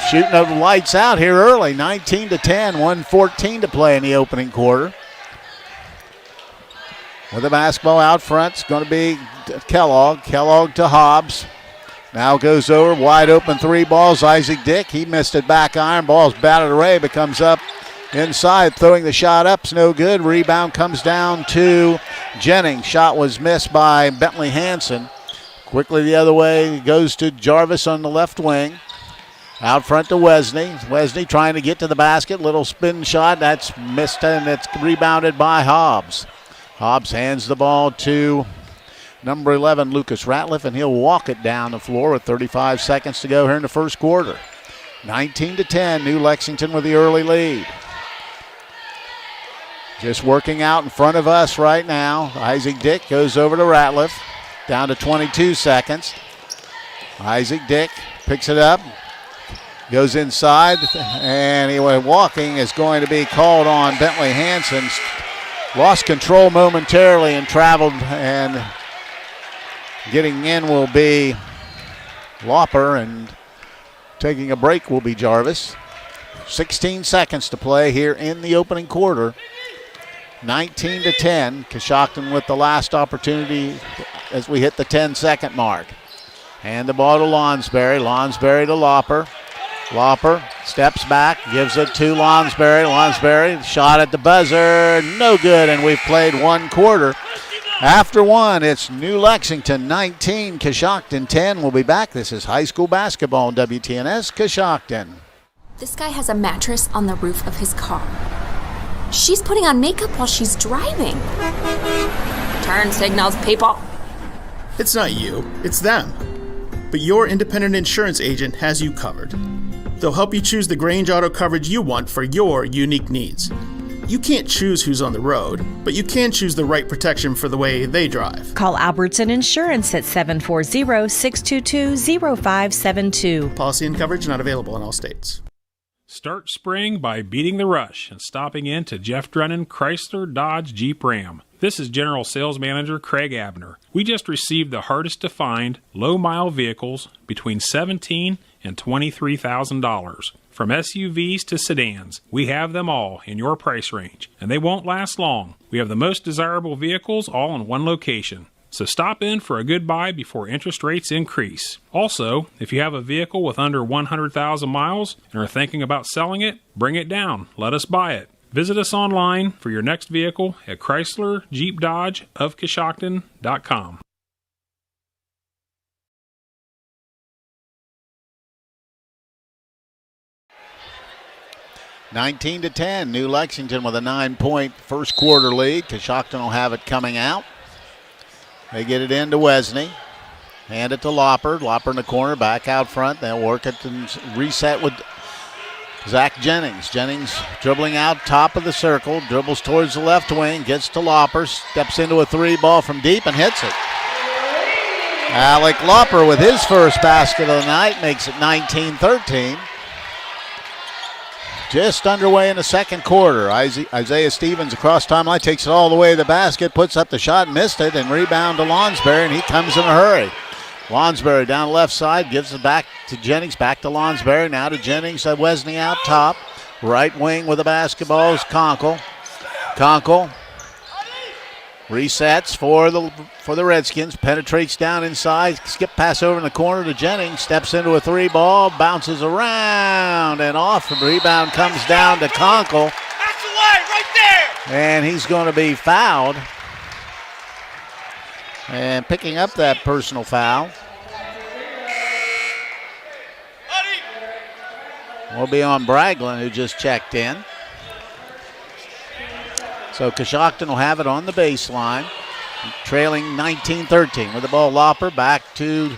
shooting the lights out here early, 19-10, 1:14 to play in the opening quarter. With the basketball out front, it's going to be Kellogg. Kellogg to Hobbs. Now goes over, wide open 3 balls. Isaac Dick, he missed it, back iron, ball's batted away, but comes up inside, throwing the shot up, it's no good. Rebound comes down to Jennings. Shot was missed by Bentley Hansen. Quickly the other way, goes to Jarvis on the left wing. Out front to Wesney. Wesney trying to get to the basket. Little spin shot, that's missed, and it's rebounded by Hobbs. Hobbs hands the ball to number 11, Lucas Ratliff, and he'll walk it down the floor with 35 seconds to go here in the first quarter. 19-10, New Lexington with the early lead. Just working out in front of us right now. Isaac Dick goes over to Ratliff. Down to 22 seconds. Isaac Dick picks it up, goes inside, and he went walking is going to be called on Bentley Hansen. Lost control momentarily and traveled, and getting in will be Lauper, and taking a break will be Jarvis. 16 seconds to play here in the opening quarter. 19-10. Coshocton with the last opportunity as we hit the 10-second mark. Hand the ball to Lonsberry. Lonsberry to Lauper. Lauper steps back, gives it to Lonsberry. Lonsberry, shot at the buzzer, no good, and we've played one quarter. After one, it's New Lexington 19, Coshocton 10. We'll be back. This is high school basketball on WTNS Coshocton. This guy has a mattress on the roof of his car. She's putting on makeup while she's driving. Turn signals, people. It's not you, it's them. But your independent insurance agent has you covered. They'll help you choose the Grange Auto coverage you want for your unique needs. You can't choose who's on the road, but you can choose the right protection for the way they drive. Call Albertson Insurance at 740-622-0572. Policy and coverage not available in all states. Start spring by beating the rush and stopping in to Jeff Drennan Chrysler Dodge Jeep Ram. This is General Sales Manager Craig Abner. We just received the hardest to find low-mile vehicles between $17,000 and $23,000. From SUVs to sedans, we have them all in your price range, and they won't last long. We have the most desirable vehicles all in one location. So stop in for a good buy before interest rates increase. Also, if you have a vehicle with under 100,000 miles and are thinking about selling it, bring it down. Let us buy it. Visit us online for your next vehicle at Chrysler Jeep Dodge of Coshocton.com. (19-10). New Lexington with a 9-point first quarter lead. Coshocton will have it coming out. They get it into Wesney. Hand it to Lauper. Lauper in the corner, back out front. They'll work it and reset with Zach Jennings. Jennings dribbling out top of the circle, dribbles towards the left wing, gets to Lauper, steps into a three ball from deep and hits it. Alec Lauper with his first basket of the night makes it 19-13. Just underway in the second quarter. Isaiah Stevens across timeline, takes it all the way to the basket, puts up the shot, missed it, and rebound to Lonsberry, and he comes in a hurry. Lonsberry down left side, gives it back to Jennings, back to Lonsberry, now to Jennings, Wesney out top. Right wing with the basketball is Conkle. Conkle resets for the Redskins, penetrates down inside, skip pass over in the corner to Jennings, steps into a three ball, bounces around and off, and rebound comes down to Conkle. That's the way, right there! And he's going to be fouled. And picking up that personal foul will be on Braglin, who just checked in. So Coshocton will have it on the baseline, trailing 19-13. With the ball, Lauper back to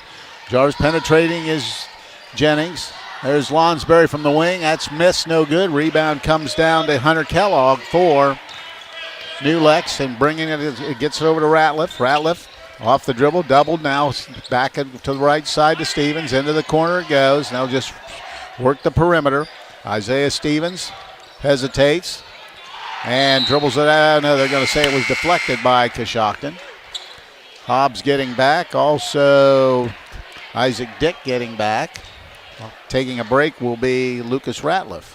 Jarvis, penetrating is Jennings. There's Lonsberry from the wing. That's missed, no good. Rebound comes down to Hunter Kellogg for New Lex, and bringing it gets it over to Ratliff. Ratliff off the dribble, doubled now, back to the right side to Stevens. Into the corner it goes. Now just work the perimeter. Isaiah Stevens hesitates and dribbles it out. No, they're going to say it was deflected by Coshocton. Hobbs getting back. Also, Isaac Dick getting back. Taking a break will be Lucas Ratliff.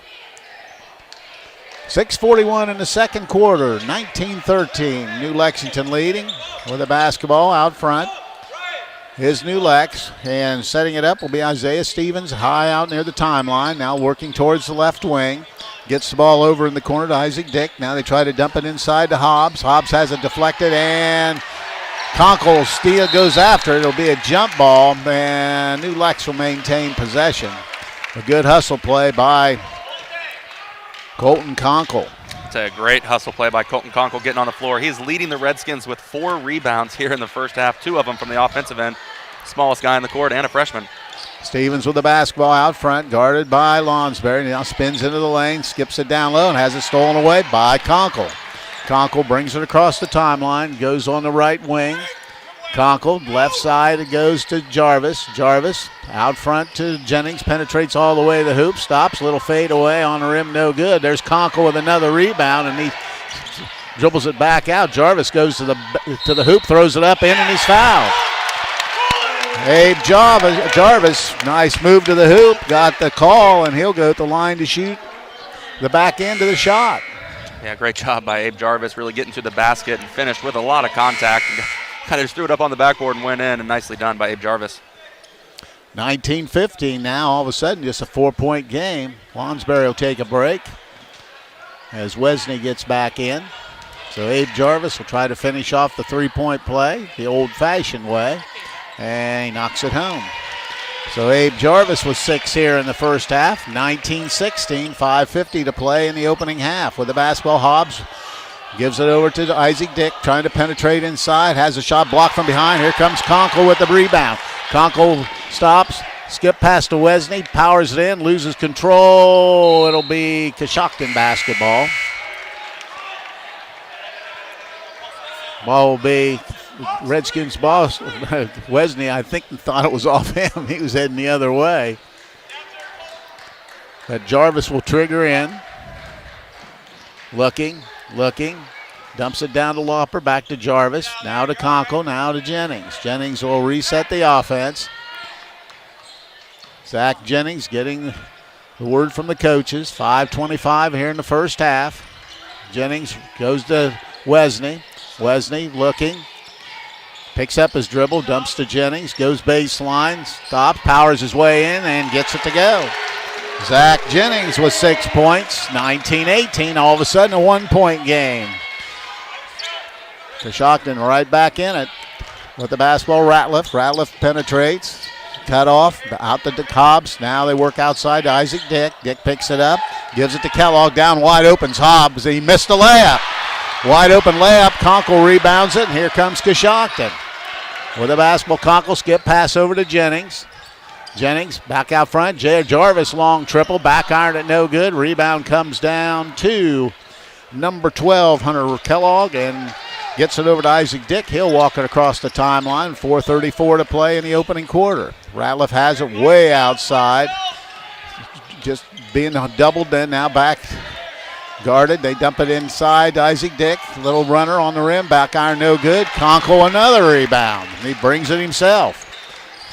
6:41 in the second quarter, 19-13. New Lexington leading with the basketball out front. Is New Lex, and setting it up will be Isaiah Stevens, high out near the timeline, now working towards the left wing. Gets the ball over in the corner to Isaac Dick. Now they try to dump it inside to Hobbs. Hobbs has it deflected, and Conkle steal goes after it. It'll be a jump ball, and New Lex will maintain possession. A good hustle play by Colton Conkle. It's a great hustle play by Colton Conkle getting on the floor. He's leading the Redskins with 4 rebounds here in the first half, 2 of them from the offensive end. Smallest guy in the court and a freshman. Stevens with the basketball out front, guarded by Lonsberry. Now spins into the lane, skips it down low, and has it stolen away by Conkle. Conkle brings it across the timeline, goes on the right wing, Conkle, left side, it goes to Jarvis. Jarvis out front to Jennings, penetrates all the way to the hoop, stops, little fade away on the rim, no good. There's Conkle with another rebound, and he dribbles it back out. Jarvis goes to the hoop, throws it up in, and he's fouled. Abe Jarvis, nice move to the hoop, got the call, and he'll go at the line to shoot the back end of the shot. Yeah, great job by Abe Jarvis, really getting to the basket and finished with a lot of contact. Kind of just threw it up on the backboard and went in, and nicely done by Abe Jarvis. 19-15 now, all of a sudden just a 4-point game. Lonsberry will take a break as Wesney gets back in. So Abe Jarvis will try to finish off the three-point play the old-fashioned way, and he knocks it home. So Abe Jarvis was 6 here in the first half. 19-16, 5:50 to play in the opening half. With the basketball, Hobbs gives it over to Isaac Dick, trying to penetrate inside. Has a shot blocked from behind. Here comes Conkle with the rebound. Conkle stops, skip past to Wesney, powers it in, loses control. It'll be Coshocton basketball. Ball will be Redskins boss. Wesney, I think, thought it was off him. He was heading the other way. But Jarvis will trigger in. Looking, dumps it down to Lauper, back to Jarvis, now to Conkle, now to Jennings. Jennings will reset the offense. Zach Jennings getting the word from the coaches. 5:25 here in the first half. Jennings goes to Wesney. Wesney looking, picks up his dribble, dumps to Jennings, goes baseline, stops, powers his way in, and gets it to go. Zach Jennings with 6 points, 19-18, all of a sudden a 1-point game. Coshocton right back in it with the basketball. Ratliff penetrates, cut off, out to Hobbs. Now they work outside to Isaac Dick. Dick picks it up, gives it to Kellogg, down wide open's Hobbs. He missed a layup. Wide open layup, Conkle rebounds it, and here comes Coshocton. With the basketball, Conkle skip pass over to Jennings. Jennings back out front. Jarvis long triple. Back iron it no good. Rebound comes down to number 12, Hunter Kellogg, and gets it over to Isaac Dick. He'll walk it across the timeline. 4:34 to play in the opening quarter. Ratliff has it way outside. Just being doubled then, now back guarded. They dump it inside to Isaac Dick. Little runner on the rim. Back iron no good. Conkle another rebound. He brings it himself.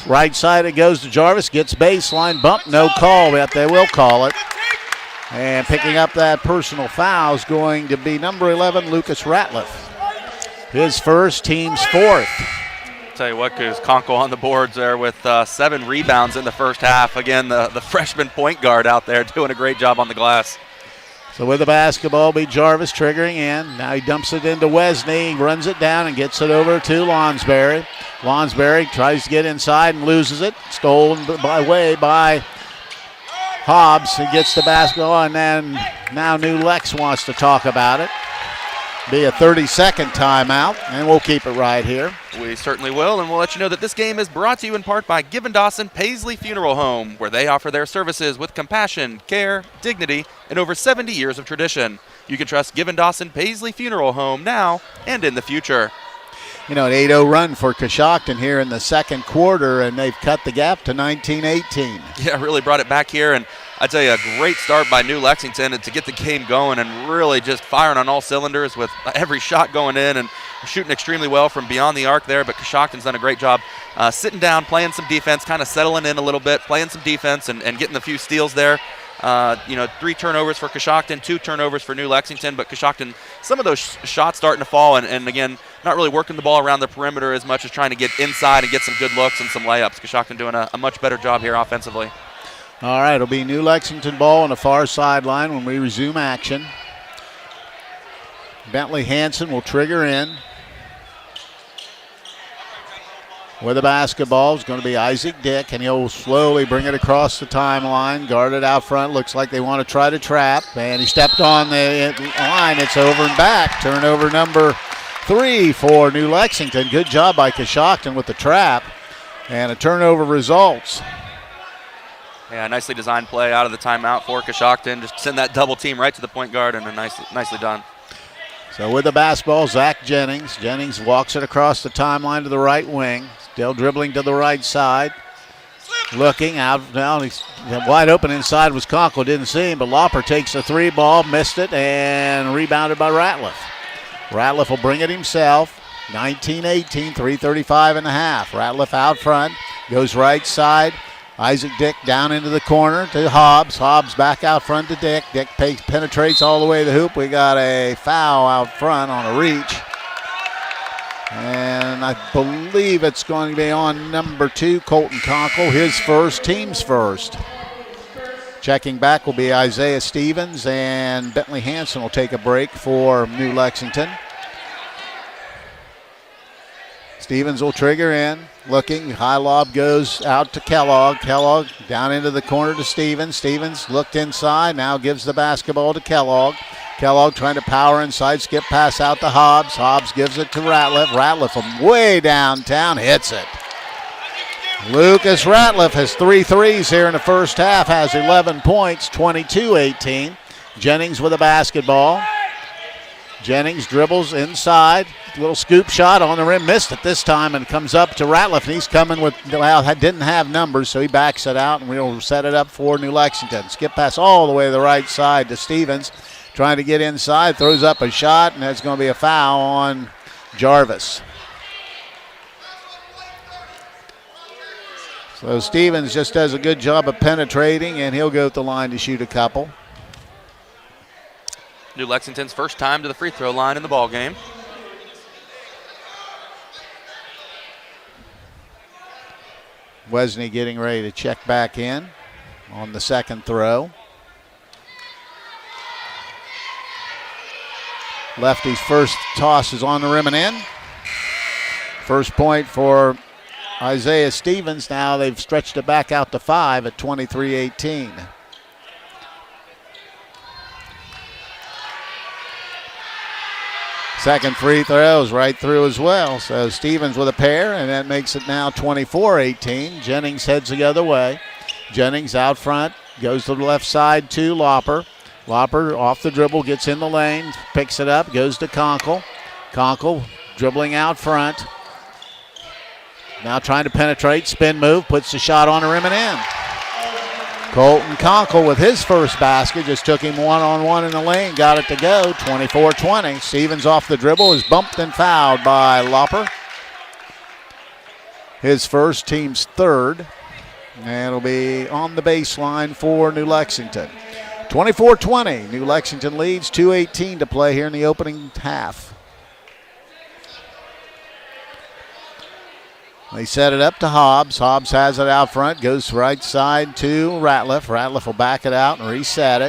Right side it goes to Jarvis, gets baseline, bump, no call, but they will call it. And picking up that personal foul is going to be number 11, Lucas Ratliff. His first, team's fourth. Tell you what, Coos, Conkle on the boards there with 7 rebounds in the first half. Again, the freshman point guard out there doing a great job on the glass. So with the basketball, be Jarvis triggering in. Now he dumps it into Wesney, runs it down and gets it over to Lonsberry. Lonsberry tries to get inside and loses it. Stolen by Hobbs. He gets the basketball, and then now New Lex wants to talk about it. Be a 30-second timeout, and we'll keep it right here. We certainly will, and we'll let you know that this game is brought to you in part by Given Dawson Paisley Funeral Home, where they offer their services with compassion, care, dignity, and over 70 years of tradition. You can trust Given Dawson Paisley Funeral Home now and in the future. You know, an 8-0 run for Coshocton here in the second quarter, and they've cut the gap to 19-18. Yeah, really brought it back here, and I'd say a great start by New Lexington to get the game going and really just firing on all cylinders with every shot going in and shooting extremely well from beyond the arc there. But Coshocton's done a great job sitting down, playing some defense, kind of settling in a little bit, playing some defense and getting a few steals there. 3 turnovers for Coshocton, 2 turnovers for New Lexington, but Coshocton, some of those shots starting to fall, and again, not really working the ball around the perimeter as much as trying to get inside and get some good looks and some layups. Coshocton doing a much better job here offensively. All right, it'll be New Lexington ball on the far sideline when we resume action. Bentley Hansen will trigger in. With the basketball is going to be Isaac Dick, and he'll slowly bring it across the timeline. Guarded out front. Looks like they want to try to trap, and he stepped on the line. It's over and back. Turnover number 3 for New Lexington. Good job by Coshocton with the trap, and a turnover results. Yeah, nicely designed play out of the timeout for Coshocton. Just send that double team right to the point guard, and nicely done. So with the basketball, Zach Jennings. Jennings walks it across the timeline to the right wing. Still dribbling to the right side. Looking out now, he's wide open inside was Conkle, didn't see him, but Lauper takes the three ball, missed it, and rebounded by Ratliff. Ratliff will bring it himself. 19-18, 3:35 and a half. Ratliff out front, goes right side. Isaac Dick down into the corner to Hobbs. Hobbs back out front to Dick. Dick penetrates all the way to the hoop. We got a foul out front on a reach. And I believe it's going to be on number 2, Colton Conkle, his first, team's first. Checking back will be Isaiah Stevens, and Bentley Hansen will take a break for New Lexington. Stevens will trigger in, looking, high lob goes out to Kellogg. Kellogg down into the corner to Stevens. Stevens looked inside, now gives the basketball to Kellogg. Kellogg trying to power inside, skip pass out to Hobbs. Hobbs gives it to Ratliff. Ratliff from way downtown hits it. Lucas Ratliff has 3 threes here in the first half, has 11 points, 22-18. Jennings with a basketball. Jennings dribbles inside, little scoop shot on the rim, missed it this time, and comes up to Ratliff, and he's coming with, well, didn't have numbers, so he backs it out, and we'll set it up for New Lexington. Skip pass all the way to the right side to Stevens. Trying to get inside, throws up a shot, and that's going to be a foul on Jarvis. So Stevens just does a good job of penetrating, and he'll go at the line to shoot a couple. New Lexington's first time to the free throw line in the ball game. Wesney getting ready to check back in on the second throw. Lefty's first toss is on the rim and in. First point for Isaiah Stevens. Now they've stretched it back out to 5 at 23-18. Second free throw is right through as well. So Stevens with a pair, and that makes it now 24-18. Jennings heads the other way. Jennings out front, goes to the left side to Lauper. Lauper off the dribble, gets in the lane, picks it up, goes to Conkle. Conkle dribbling out front. Now trying to penetrate, spin move, puts the shot on the rim and in. Colton Conkle with his first basket, just took him one-on-one in the lane, got it to go, 24-20. Stevens off the dribble, is bumped and fouled by Lauper. His first, team's third, and it'll be on the baseline for New Lexington. 24-20, New Lexington leads, 2:18 to play here in the opening half. They set it up to Hobbs. Hobbs has it out front, goes right side to Ratliff. Ratliff will back it out and reset it.